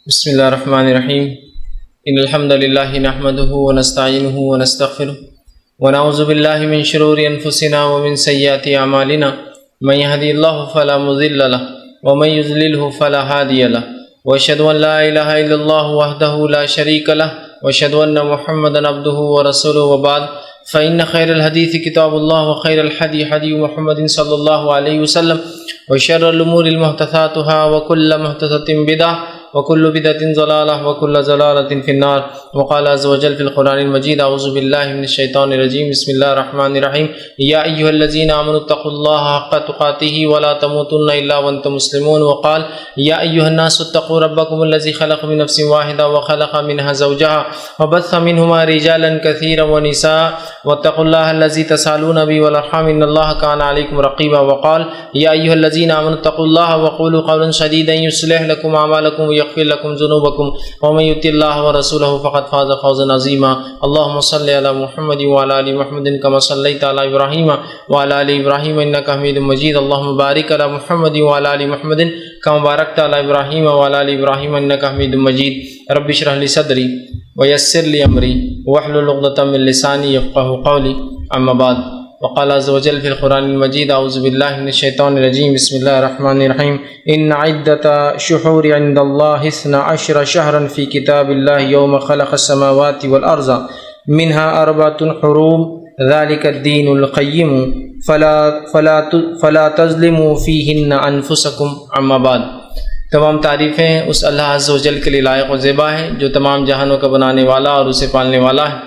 بسم اللہ الرحمن الرحیم ان الحمد للہ نحمده ونستعینه ونستغفره ونعوذ باللہ من شرور انفسنا ومن سیئات اعمالنا من يهدي الله فلا مضل له ومن يضلل فلا هادي له واشهد ان لا اله الا الله وحده لا شريك له واشهد ان محمدا عبده ورسوله وبعد فإن خير الحديث كتاب الله وخير الهدي هدي محمد صلى الله عليه وسلم وشر الأمور محدثاتها وكل محدثة بدعة وكل بدعة ضلالة وكل ضلالة في النار. وقال عز وجل في القرآن المجيد أعوذ بالله من الشيطان الرجيم بسم الله الرحمن الرحيم يا أيها الذين آمنوا اتقوا الله حق تقاته ولا تموتن إلا وأنتم مسلمون. وقال يا أيها الناس اتقوا ربكم الذي خلق من نفس واحدة وخلق منها زوجها وبث منهما رجالا كثيرا ونساء واتقوا الله الذي تسألون به والأرحام إن الله كان عليكم رقيبا. وقال يا أيها الذين آمنوا اتقوا الله وقولوا قولا سديدا يصلح لكم أعمالكم ويغفر لكم ذنوبكم ومن يطع الله ورسوله فقد فاز فوزا عظيما. اللهم صل على محمد وعلى آل محمد كما صليت على إبراهيم وعلى آل إبراهيم إنك حميد مجيد. اللهم بارك على محمد وعلى آل محمد كما باركت على إبراهيم وعلى آل إبراهيم إنك حميد مجيد. رب اشرح لي صدري ويسر لي أمري واحلل عقدة من لساني يفقهوا قولي. أما بعد وقال عز وجل في القرآن المجيد أعوذ بالله من الشيطان الرجيم بسم الله الرحمن الرحيم إن عدة شهور عند الله 12 شهرا في كتاب الله يوم خلق السماوات والأرض منها 4 حرم ذلك الدين القيم فلا تظلموا فيهن أنفسكم. أما بعد تمام تعریفیں اس اللہ عز و جل کے لیے لائق و زیبا ہے جو تمام جہانوں کا بنانے والا اور اسے پالنے والا ہے،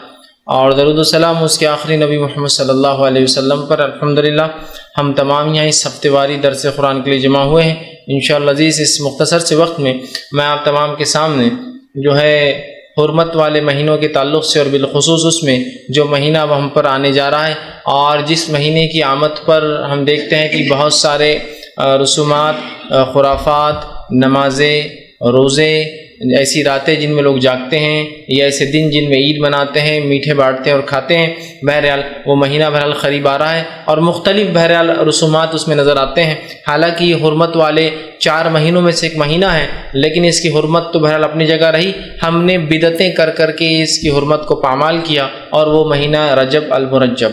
اور درود و سلام اس کے آخری نبی محمد صلی اللہ علیہ وسلم پر. الحمدللہ ہم تمام یہاں اس ہفتے واری درس قرآن کے لیے جمع ہوئے ہیں. انشاءاللہ عزیز اس مختصر سے وقت میں آپ تمام کے سامنے جو ہے حرمت والے مہینوں کے تعلق سے اور بالخصوص اس میں جو مہینہ اب ہم پر آنے جا رہا ہے اور جس مہینے کی آمد پر ہم دیکھتے ہیں کہ بہت سارے رسومات، خرافات، نمازیں، روزے، ایسی راتیں جن میں لوگ جاگتے ہیں یا ایسے دن جن میں عید مناتے ہیں، میٹھے بانٹتے ہیں اور کھاتے ہیں. بہرحال وہ مہینہ بہرحال قریب آ رہا ہے اور مختلف بہرحال رسومات اس میں نظر آتے ہیں. حالانکہ یہ حرمت والے 4 مہینوں میں سے ایک مہینہ ہے، لیکن اس کی حرمت تو بہرحال اپنی جگہ رہی. ہم نے بدعتیں کر کر کے اس کی حرمت کو پامال کیا، اور وہ مہینہ رجب المرجب،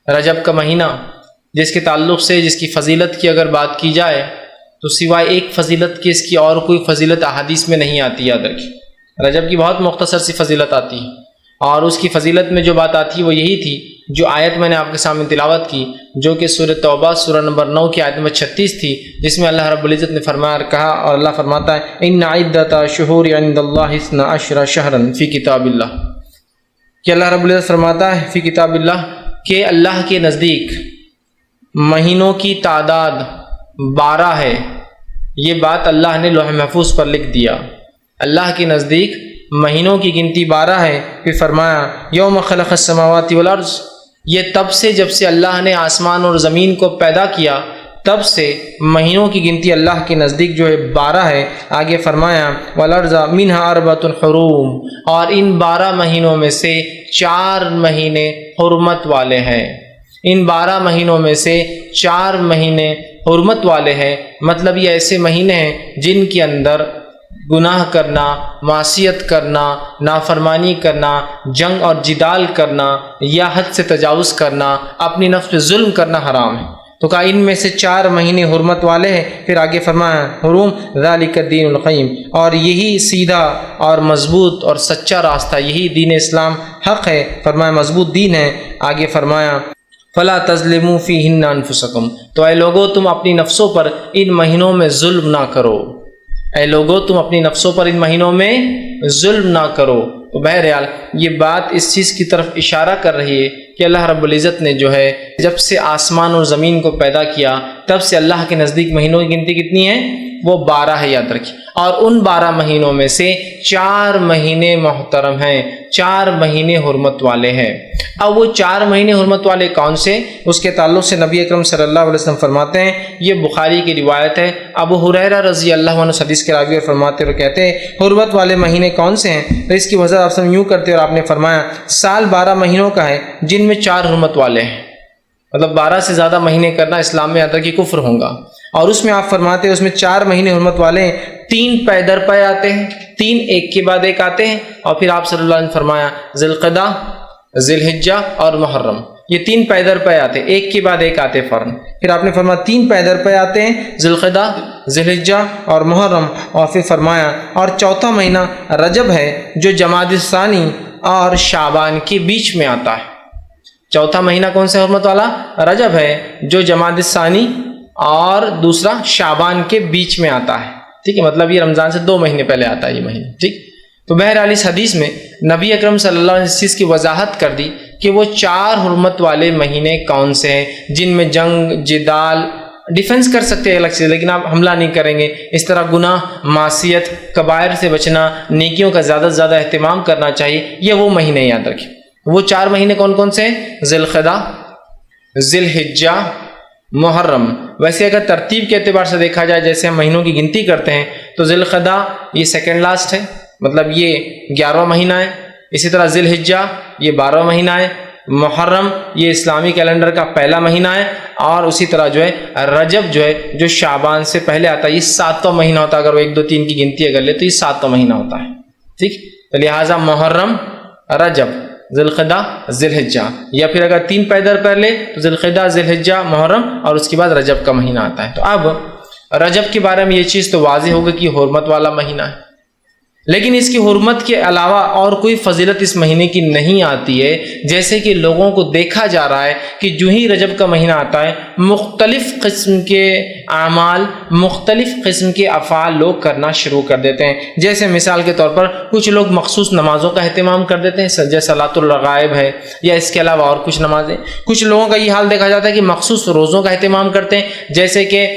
رجب کا مہینہ، جس کے تعلق سے جس کی فضیلت کی اگر بات کی جائے تو سوائے ایک فضیلت کی اس کی اور کوئی فضیلت احادیث میں نہیں آتی. یاد رکھیے رجب کی بہت مختصر سی فضیلت آتی ہے، اور اس کی فضیلت میں جو بات آتی ہے وہ یہی تھی جو آیت میں نے آپ کے سامنے تلاوت کی، جو کہ سورہ توبہ سورہ نمبر 9 کی آیت نمبر 36 تھی، جس میں اللہ رب العزت نے فرمایا اور کہا، اور اللہ فرماتا ہے ان عدۃ شہور عند اللہ 12 شہرا فی کتاب اللہ، کہ اللہ رب العزت فرماتا ہے فی کتاب اللہ کہ اللہ کے نزدیک مہینوں کی تعداد 12 ہے. یہ بات اللہ نے لوح محفوظ پر لکھ دیا. اللہ کے نزدیک مہینوں کی گنتی 12 ہے. پھر فرمایا یوم خلق السماوات والارض، یہ تب سے جب سے اللہ نے آسمان اور زمین کو پیدا کیا تب سے مہینوں کی گنتی اللہ کے نزدیک جو ہے 12 ہے. آگے فرمایا والارض منها 4 حرم، اور ان 12 مہینوں میں سے 4 مہینے حرمت والے ہیں. ان 12 مہینوں میں سے 4 مہینے حرمت والے ہیں. مطلب یہ ایسے مہینے ہیں جن کے اندر گناہ کرنا، معصیت کرنا، نافرمانی کرنا، جنگ اور جدال کرنا یا حد سے تجاوز کرنا، اپنی نفس پہ ظلم کرنا حرام ہے. تو کہا ان میں سے 4 مہینے حرمت والے ہیں. پھر آگے فرمایا حرم ذالک الدین القیم، اور یہی سیدھا اور مضبوط اور سچا راستہ، یہی دین اسلام حق ہے. فرمایا مضبوط دین ہے. آگے فرمایا فلا تظلموا فیہن انفسکم، تو اے لوگو تم اپنی نفسوں پر ان مہینوں میں ظلم نہ کرو. اے لوگو تم اپنی نفسوں پر ان مہینوں میں ظلم نہ کرو. تو بہرحال یہ بات اس چیز کی طرف اشارہ کر رہی ہے کہ اللہ رب العزت نے جو ہے جب سے آسمان اور زمین کو پیدا کیا تب سے اللہ کے نزدیک مہینوں کی گنتی کتنی ہے؟ وہ 12 ہے. یاد رکھیے. اور ان 12 مہینوں میں سے 4 مہینے محترم ہیں، 4 مہینے حرمت والے ہیں. اب وہ 4 مہینے حرمت والے کون سے؟ اس کے تعلق سے نبی اکرم صلی اللہ علیہ وسلم فرماتے ہیں، یہ بخاری کی روایت ہے، ابو ہریرہ رضی اللہ عنہ حدیث کے راوی فرماتے اور کہتے ہیں حرمت والے مہینے کون سے ہیں؟ تو اس کی وضاحت آپ یوں کرتے اور آپ نے فرمایا سال 12 مہینوں کا ہے جن میں 4 حرمت والے ہیں. مطلب 12 سے زیادہ مہینے کرنا اسلام میں یاد رکھیے کفر ہوگا. اور اس میں آپ فرماتے ہیں اس میں 4 مہینے حرمت والے ہیں، 3 پے در پے آتے ہیں، 3 ایک کے بعد ایک آتے ہیں، اور پھر آپ صلی اللہ علیہ وسلم نے فرمایا ذی القعدہ، ذی الحجہ اور محرم، یہ 3 پے در پے آتے ہیں، ایک کے بعد ایک آتے فوراً۔ پھر آپ نے فرمایا 3 پے در پے آتے ہیں، ذی القعدہ، ذی الحجہ اور محرم، اور پھر فرمایا اور چوتھا مہینہ رجب ہے جو جمادی الثانی اور شعبان کے بیچ میں آتا ہے۔ چوتھا مہینہ کون سے حرمت والا؟ رجب ہے جو جمادی الثانی اور دوسرا شعبان کے بیچ میں آتا ہے، ٹھیک ہے، مطلب یہ رمضان سے 2 مہینے پہلے آتا ہے یہ مہینہ، ٹھیک۔ تو بہرحال اس حدیث میں نبی اکرم صلی اللہ علیہ وسلم نے اس چیز کی وضاحت کر دی کہ وہ 4 حرمت والے مہینے کون سے ہیں جن میں جنگ، جدال، ڈیفنس کر سکتے ہیں الگ سے، لیکن آپ حملہ نہیں کریں گے، اس طرح گناہ، معصیت، کبائر سے بچنا، نیکیوں کا زیادہ سے زیادہ اہتمام کرنا چاہیے، یہ وہ مہینے یاد رکھیں۔ وہ 4 مہینے کون کون سے ہیں؟ ذی القعدہ، ذی الحجہ، محرم۔ ویسے اگر ترتیب کے اعتبار سے دیکھا جائے، جیسے ہم مہینوں کی گنتی کرتے ہیں، تو ذی القعدہ یہ سیکنڈ لاسٹ ہے، مطلب یہ 11واں مہینہ ہے، اسی طرح ذی الحجہ یہ 12واں مہینہ ہے، محرم یہ اسلامی کیلنڈر کا پہلا مہینہ ہے، اور اسی طرح جو ہے رجب جو ہے جو شعبان سے پہلے آتا ہے، یہ 7واں مہینہ ہوتا ہے، اگر وہ 1 2 3 کی گنتی اگر لے تو یہ 7واں مہینہ ہوتا ہے، ٹھیک۔ تو لہٰذا محرم، رجب، ذی القعدہ، ذی الحجہ، یا پھر اگر 3 پے در پے لے تو ذی القعدہ، ذی الحجہ، محرم، اور اس کے بعد رجب کا مہینہ آتا ہے۔ تو اب رجب کے بارے میں یہ چیز تو واضح ہوگا کہ حرمت والا مہینہ ہے، لیکن اس کی حرمت کے علاوہ اور کوئی فضیلت اس مہینے کی نہیں آتی ہے، جیسے کہ لوگوں کو دیکھا جا رہا ہے کہ جو ہی رجب کا مہینہ آتا ہے مختلف قسم کے اعمال، مختلف قسم کے افعال لوگ کرنا شروع کر دیتے ہیں۔ جیسے مثال کے طور پر کچھ لوگ مخصوص نمازوں کا اہتمام کر دیتے ہیں، جیسے صلاۃ الرغائب ہے، یا اس کے علاوہ اور کچھ نمازیں۔ کچھ لوگوں کا یہ حال دیکھا جاتا ہے کہ مخصوص روزوں کا اہتمام کرتے ہیں، جیسے کہ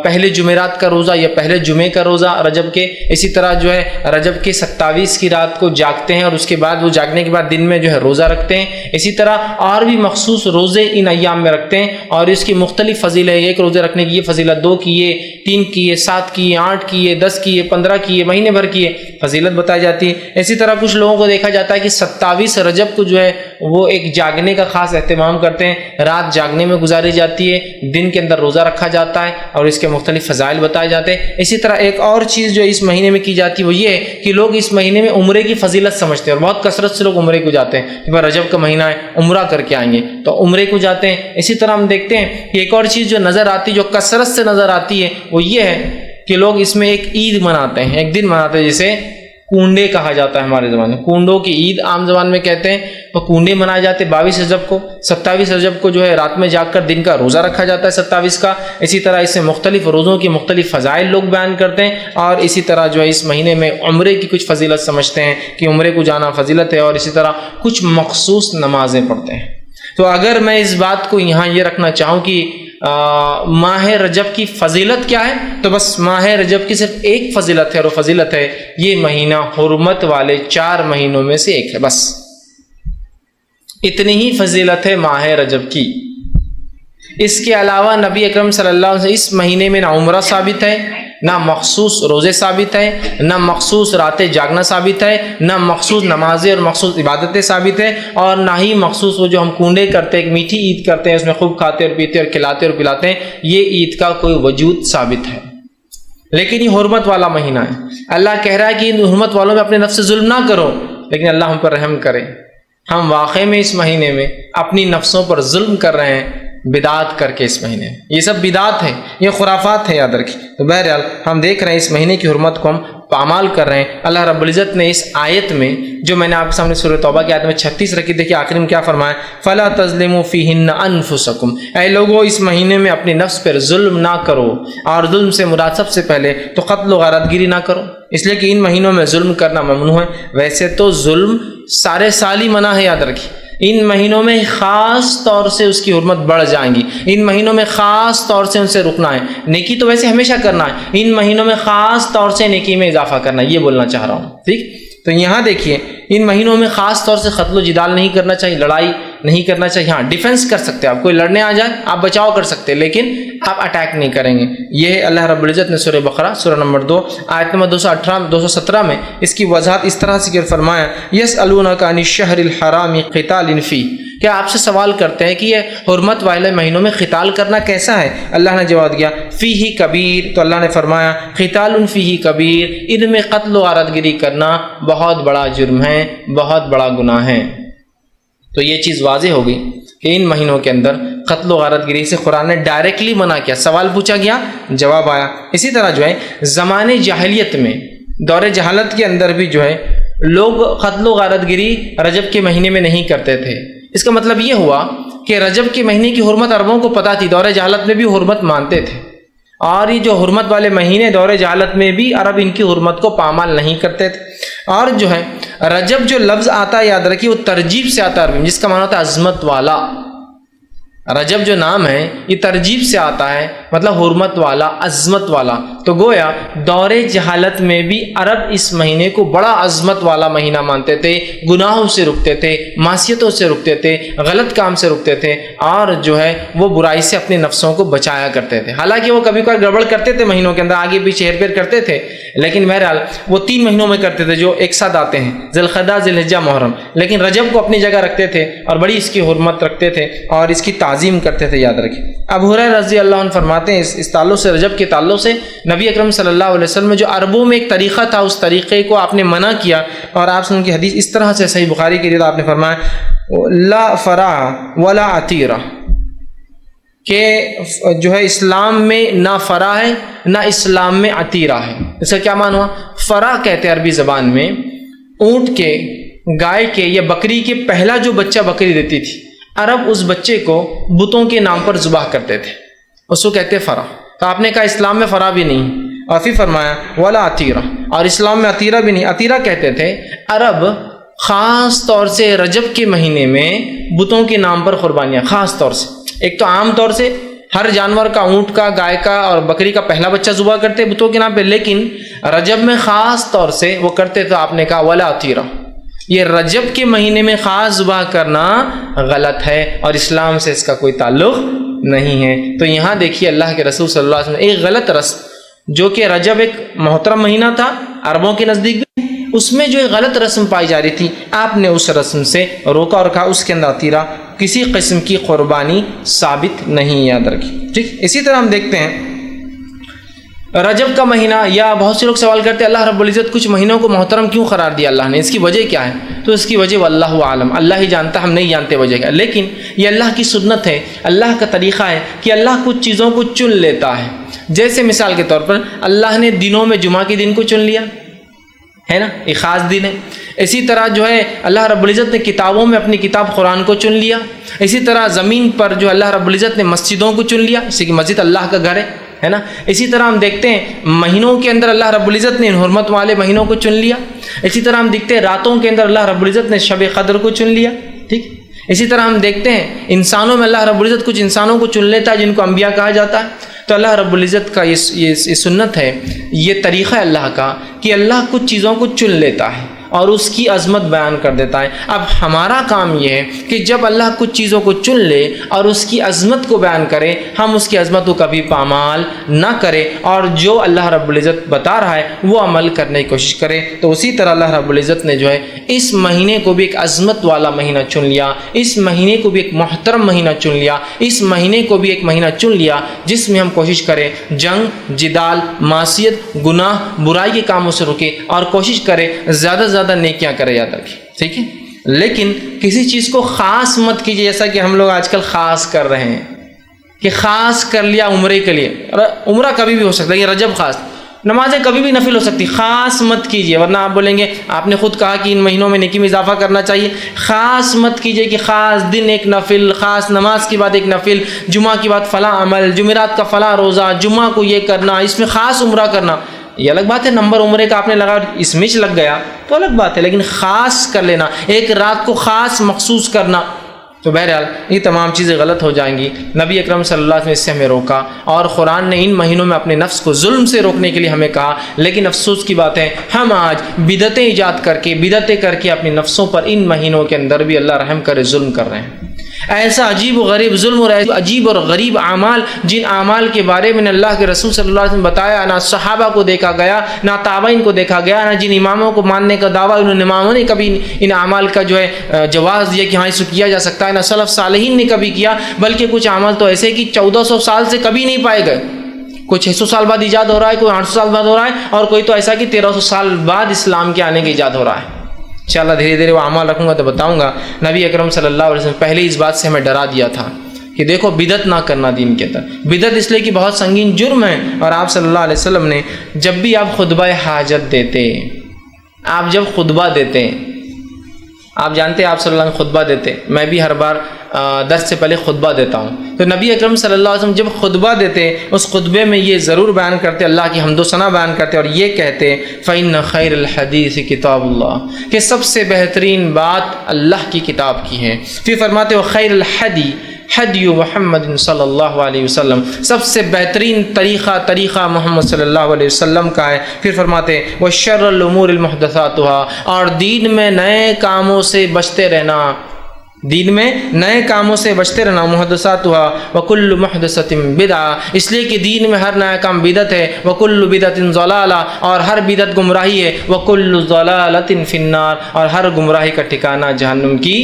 پہلے جمعرات کا روزہ یا پہلے جمعے کا روزہ رجب کے، اسی طرح جو ہے رجب کے 27 کی رات کو جاگتے ہیں، اور اس کے بعد وہ جاگنے کے بعد دن میں جو ہے روزہ رکھتے ہیں۔ اسی طرح اور بھی مخصوص روزے ان ایام میں رکھتے ہیں، اور اس کی مختلف فضیلت ہے۔ ایک روزے رکھنے کی یہ فضیلت، 2 کی یہ، 3 کی یہ، 7 کی یہ، 8 کی یہ، 10 کی یہ، 15 کی یہ، مہینے بھر کی یہ فضیلت بتائی جاتی ہے۔ اسی طرح کچھ لوگوں کو دیکھا جاتا ہے کہ 27 رجب کو جو ہے وہ ایک جاگنے کا خاص اہتمام کرتے ہیں، رات جاگنے میں گزاری جاتی ہے، دن کے اندر روزہ رکھا جاتا ہے، اور اس کے مختلف فضائل بتائے جاتے ہیں۔ اسی طرح ایک اور چیز جو اس مہینے میں کی جاتی ہے وہ یہ ہے کہ لوگ اس مہینے میں عمرے کی فضیلت سمجھتے ہیں، اور بہت کثرت سے لوگ عمرے کو جاتے ہیں کہ رجب کا مہینہ ہے عمرہ کر کے آئیں گے، تو عمرے کو جاتے ہیں۔ اسی طرح ہم دیکھتے ہیں کہ ایک اور چیز جو نظر آتی ہے، جو کثرت سے نظر آتی ہے، وہ یہ ہے کہ لوگ اس میں ایک عید مناتے ہیں، ایک دن مناتے ہیں جسے کنڈے کہا جاتا ہے ہمارے زبان میں، کنڈوں کی عید عام زبان میں کہتے ہیں۔ تو کنڈے منائے جاتے 22 رجب کو، 27 رجب کو جو ہے رات میں جاگ کر دن کا روزہ رکھا جاتا ہے 27 کا۔ اسی طرح اس سے مختلف روزوں کی مختلف فضائل لوگ بیان کرتے ہیں، اور اسی طرح جو ہے اس مہینے میں عمرے کی کچھ فضیلت سمجھتے ہیں کہ عمرے کو جانا فضیلت ہے، اور اسی طرح کچھ مخصوص نمازیں پڑھتے ہیں۔ تو اگر میں اس بات کو یہاں یہ رکھنا چاہوں کہ ماہ رجب کی فضیلت کیا ہے، تو بس ماہ رجب کی صرف ایک فضیلت ہے، اور وہ فضیلت ہے یہ مہینہ حرمت والے 4 مہینوں میں سے ایک ہے، بس اتنی ہی فضیلت ہے ماہ رجب کی۔ اس کے علاوہ نبی اکرم صلی اللہ علیہ وسلم اس مہینے میں نہ عمرہ ثابت ہے، نہ مخصوص روزے ثابت ہے، نہ مخصوص راتیں جاگنا ثابت ہے، نہ مخصوص نمازیں اور مخصوص عبادتیں ثابت ہیں، اور نہ ہی مخصوص وہ جو ہم کنڈے کرتے ہیں، ایک میٹھی عید کرتے ہیں، اس میں خوب کھاتے اور پیتے اور کھلاتے اور پلاتے ہیں، یہ عید کا کوئی وجود ثابت ہے۔ لیکن یہ حرمت والا مہینہ ہے، اللہ کہہ رہا ہے کہ ان حرمت والوں میں اپنے نفس سے ظلم نہ کرو، لیکن اللہ ہم پر رحم کرے۔ ہم واقعی میں اس مہینے میں اپنی نفسوں پر ظلم کر رہے ہیں بدعات کر کے اس مہینے میں، یہ سب بدعات ہیں، یہ خرافات ہیں، یاد رکھیں۔ تو بہرحال ہم دیکھ رہے ہیں اس مہینے کی حرمت کو ہم پامال کر رہے ہیں۔ اللہ رب العزت نے اس آیت میں جو میں نے آپ کے سامنے سورہ توبہ کی آیت میں 36 رکھی، دیکھیے آخر میں کیا فرمایا، فَلَا تَظْلِمُوا فِيهِنَّ أَنفُسَكُمْ، اے لوگوں اس مہینے میں اپنے نفس پر ظلم نہ کرو، اور ظلم سے مراد سب سے پہلے تو قتل و غارت گیری نہ کرو، اس لیے کہ ان مہینوں میں ظلم کرنا ممنوع ہے۔ ویسے تو ظلم سارے سال ہی منع ہے، یاد رکھیے، ان مہینوں میں خاص طور سے اس کی حرمت بڑھ جائیں گی، ان مہینوں میں خاص طور سے ان سے رکنا ہے۔ نیکی تو ویسے ہمیشہ کرنا ہے، ان مہینوں میں خاص طور سے نیکی میں اضافہ کرنا ہے، یہ بولنا چاہ رہا ہوں، ٹھیک۔ تو یہاں دیکھیے ان مہینوں میں خاص طور سے قتل و جدال نہیں کرنا چاہیے، لڑائی نہیں کرنا چاہیے۔ ہاں ڈیفنس کر سکتے ہیں، آپ کوئی لڑنے آ جائے آپ بچاؤ کر سکتے ہیں، لیکن آپ اٹیک نہیں کریں گے۔ یہ اللہ رب العزت نے سورہ بقرہ سورہ نمبر 2 آیت نمبر 217 میں اس کی وضاحت اس طرح سے فرمایا، یسألونک عن الشہر الحرام قتال فیہ، کیا آپ سے سوال کرتے ہیں کہ یہ حرمت والے مہینوں میں قتال کرنا کیسا ہے؟ اللہ نے جواب دیا فیہ کبیر، تو اللہ نے فرمایا قتال فیہ کبیر، ان میں قتل و غارت گری کرنا بہت بڑا جرم ہے، بہت بڑا گناہ ہے۔ تو یہ چیز واضح ہو گئی کہ ان مہینوں کے اندر قتل و غارت گری سے قرآن نے ڈائریکٹلی منع کیا، سوال پوچھا گیا جواب آیا۔ اسی طرح جو ہے زمانے جاہلیت میں، دور جہالت کے اندر بھی جو ہے لوگ قتل و غارت گری رجب کے مہینے میں نہیں کرتے تھے۔ اس کا مطلب یہ ہوا کہ رجب کے مہینے کی حرمت عربوں کو پتہ تھی، دور جہالت میں بھی حرمت مانتے تھے، اور یہ جو حرمت والے مہینے دور جہالت میں بھی عرب ان کی حرمت کو پامال نہیں کرتے تھے۔ اور جو ہے رجب جو لفظ آتا ہے یاد رکھیے وہ ترجیب سے آتا ہے، جس کا معنی ہوتا ہے عظمت والا۔ رجب جو نام ہے یہ ترجیب سے آتا ہے، مطلب حرمت والا، عظمت والا۔ تو گویا دور جہالت میں بھی عرب اس مہینے کو بڑا عظمت والا مہینہ مانتے تھے، گناہوں سے رکتے تھے، معصیتوں سے رکتے تھے، غلط کام سے رکتے تھے، اور جو ہے وہ برائی سے اپنے نفسوں کو بچایا کرتے تھے۔ حالانکہ وہ کبھی کبھی گڑبڑ کرتے تھے مہینوں کے اندر، آگے پیچھے ہیر پھیر کرتے تھے، لیکن بہرحال وہ 3 مہینوں میں کرتے تھے جو ایک ساتھ آتے ہیں، ذی القعدہ، ذی الحجہ، محرم، لیکن رجب کو اپنی جگہ رکھتے تھے اور بڑی اس کی حرمت رکھتے تھے اور اس کی تعظیم کرتے تھے، یاد رکھیں۔ ابو ہریرہ رضی اللہ عنہ فرماتے ہیں اس تعلق سے، رجب کے تعلق سے، نبی اکرم صلی اللہ علیہ وسلم جو عربوں میں ایک طریقہ تھا اس طریقے کو آپ نے منع کیا، اور آپ سن کی حدیث اس طرح سے صحیح بخاری کی، آپ نے فرمایا لا فرح ولا عتیرہ، کہ جو ہے اسلام میں نہ فرح ہے نہ اسلام میں عتیرہ ہے۔ اس کا کیا معنی ہوا؟ فرح کہتے ہیں عربی زبان میں اونٹ کے، گائے کے یا بکری کے پہلا جو بچہ بکری دیتی تھی، عرب اس بچے کو بتوں کے نام پر ذبح کرتے تھے، اس کو کہتے فرح۔ تو آپ نے کہا اسلام میں فرح بھی نہیں، اور پھر فرمایا ولا عتیرہ، اور اسلام میں عتیرہ بھی نہیں۔ عتیرہ کہتے تھے عرب خاص طور سے رجب کے مہینے میں بتوں کے نام پر قربانیاں، خاص طور سے، ایک تو عام طور سے ہر جانور کا، اونٹ کا، گائے کا اور بکری کا پہلا بچہ ذبح کرتے بتوں کے نام پہ، لیکن رجب میں خاص طور سے وہ کرتے تو آپ نے کہا ولا عتیرہ، یہ رجب کے مہینے میں خاص ذبح کرنا غلط ہے اور اسلام سے اس کا کوئی تعلق نہیں ہے۔ تو یہاں دیکھیے اللہ کے رسول صلی اللہ علیہ وسلم ایک غلط رسم، جو کہ رجب ایک محترم مہینہ تھا عربوں کے نزدیک بھی، اس میں جو ایک غلط رسم پائی جا رہی تھی، آپ نے اس رسم سے روکا اور کہا اس کے اندر عتیرہ کسی قسم کی قربانی ثابت نہیں، یاد رکھیں، ٹھیک۔ اسی طرح ہم دیکھتے ہیں رجب کا مہینہ، یا بہت سے لوگ سوال کرتے ہیں اللہ رب العزت کچھ مہینوں کو محترم کیوں قرار دیا اللہ نے، اس کی وجہ کیا ہے؟ تو اس کی وجہ واللہ عالم، اللہ ہی جانتا، ہم نہیں جانتے وجہ کیا، لیکن یہ اللہ کی سنت ہے، اللہ کا طریقہ ہے کہ اللہ کچھ چیزوں کو چن لیتا ہے۔ جیسے مثال کے طور پر اللہ نے دنوں میں جمعہ کے دن کو چن لیا ہے نا، ایک خاص دن ہے۔ اسی طرح جو ہے اللہ رب العزت نے کتابوں میں اپنی کتاب قرآن کو چن لیا۔ اسی طرح زمین پر جو اللہ رب العزت نے مسجدوں کو چن لیا، اسی کی مسجد اللہ کا گھر ہے نا۔ اسی طرح ہم دیکھتے ہیں مہینوں کے اندر اللہ رب العزت نے ان حرمت والے مہینوں کو چن لیا۔ اسی طرح ہم دیکھتے ہیں راتوں کے اندر اللہ رب العزت نے شب قدر کو چن لیا، ٹھیک۔ اسی طرح ہم دیکھتے ہیں انسانوں میں اللہ رب العزت کچھ انسانوں کو چن لیتا ہے جن کو انبیاء کہا جاتا ہے۔ تو اللہ رب العزت کا یہ سنت ہے، یہ طریقہ ہے اللہ کا کہ اللہ کچھ چیزوں کو چن لیتا ہے اور اس کی عظمت بیان کر دیتا ہے۔ اب ہمارا کام یہ ہے کہ جب اللہ کچھ چیزوں کو چن لے اور اس کی عظمت کو بیان کرے، ہم اس کی عظمت کو کبھی پامال نہ کریں اور جو اللہ رب العزت بتا رہا ہے وہ عمل کرنے کی کوشش کرے۔ تو اسی طرح اللہ رب العزت نے جو ہے اس مہینے کو بھی ایک عظمت والا مہینہ چن لیا، اس مہینے کو بھی ایک محترم مہینہ چن لیا، اس مہینے کو بھی ایک مہینہ چن لیا جس میں ہم کوشش کریں جنگ، جدال، معصیت، گناہ، برائی کے کاموں سے رکے اور کوشش کریں زیادہ نیکیاں کرے، یاد رکھیں، ٹھیک ہے۔ لیکن کسی چیز کو خاص مت کیجیے، جیسا کہ ہم لوگ آج کل خاص کر رہے ہیں کہ خاص کر لیا عمرے کے لیے۔ عمرہ کبھی بھی ہو سکتا ہے، یہ رجب خاص، نمازیں کبھی بھی نفل ہو سکتی، خاص مت کیجیے، ورنہ آپ بولیں گے آپ نے خود کہا کہ ان مہینوں میں نیکی میں اضافہ کرنا چاہیے۔ خاص مت کیجیے کہ خاص دن ایک نفل، خاص نماز کے بعد ایک نفل، جمعہ کے بعد فلاں عمل، جمعرات کا فلاں روزہ، جمعہ کو یہ کرنا، اس میں خاص عمرہ کرنا۔ یہ الگ بات ہے، نمبر عمرے کا آپ نے لگا اس میں لگ گیا تو الگ بات ہے، لیکن خاص کر لینا، ایک رات کو خاص مخصوص کرنا، تو بہرحال یہ تمام چیزیں غلط ہو جائیں گی۔ نبی اکرم صلی اللہ علیہ وسلم اس سے ہمیں روکا اور قرآن نے ان مہینوں میں اپنے نفس کو ظلم سے روکنے کے لیے ہمیں کہا، لیکن افسوس کی بات ہے ہم آج بدعتیں ایجاد کر کے، بدعتیں کر کے اپنے نفسوں پر ان مہینوں کے اندر بھی اللہ رحم کرے ظلم کر رہے ہیں۔ ایسا عجیب و غریب ظلم اور عجیب اور غریب اعمال، جن اعمال کے بارے میں اللہ کے رسول صلی اللہ علیہ وسلم بتایا، نہ صحابہ کو دیکھا گیا، نہ تابعین کو دیکھا گیا، نہ جن اماموں کو ماننے کا دعویٰ ان اماموں نے کبھی ان اعمال کا جو ہے جواز دیا کہ ہاں اس کو کیا جا سکتا ہے، نہ سلف صالحین نے کبھی کیا، بلکہ کچھ اعمال تو ایسے کہ 1400 سال سے کبھی نہیں پائے گئے، کوئی 600 سال بعد ایجاد ہو رہا ہے، کوئی 800 سال بعد ہو رہا ہے، اور کوئی تو ایسا کہ 1300 سال بعد اسلام کے آنے کے ایجاد ہو رہا ہے۔ انشاءاللہ دھیرے دھیرے وہ اعمال رکھوں گا تو بتاؤں گا۔ نبی اکرم صلی اللہ علیہ وسلم پہلے اس بات سے ہمیں ڈرا دیا تھا کہ دیکھو بدعت نہ کرنا دین کے اندر، بدعت اس لیے کہ بہت سنگین جرم ہے، اور آپ صلی اللہ علیہ وسلم نے جب بھی آپ خطبہ حاجت دیتے، آپ جب خطبہ دیتے، آپ جانتے ہیں آپ صلی اللہ علیہ وسلم خطبہ دیتے، میں بھی ہر بار درس سے پہلے خطبہ دیتا ہوں، تو نبی اکرم صلی اللہ علیہ وسلم جب خطبہ دیتے اس خطبے میں یہ ضرور بیان کرتے، اللہ کی حمد و ثنا بیان کرتے، اور یہ کہتے فَإِنَّ خَيْرَ الْحَدِيثِ کتاب اللہ، کہ سب سے بہترین بات اللہ کی کتاب کی ہے۔ پھر فرماتے ہو خیر الحدی حدی محمد صلی اللہ علیہ وسلم، سب سے بہترین طریقہ محمد صلی اللہ علیہ وسلم کا ہے۔ پھر فرماتے وَشَرَّ الْأُمُورِ مُحْدَثَاتُهَا، اور دین میں نئے کاموں سے بچتے رہنا، دین میں نئے کاموں سے بچتے رہنا، محدثاتها وکل محدثۃ بدعہ، اس لیے کہ دین میں ہر نیا کام بدعت ہے، وکل بدعۃ ضلالہ، اور ہر بدعت گمراہی ہے، وکل ضلالۃ فی النار، اور ہر گمراہی کا ٹھکانہ جہنم کی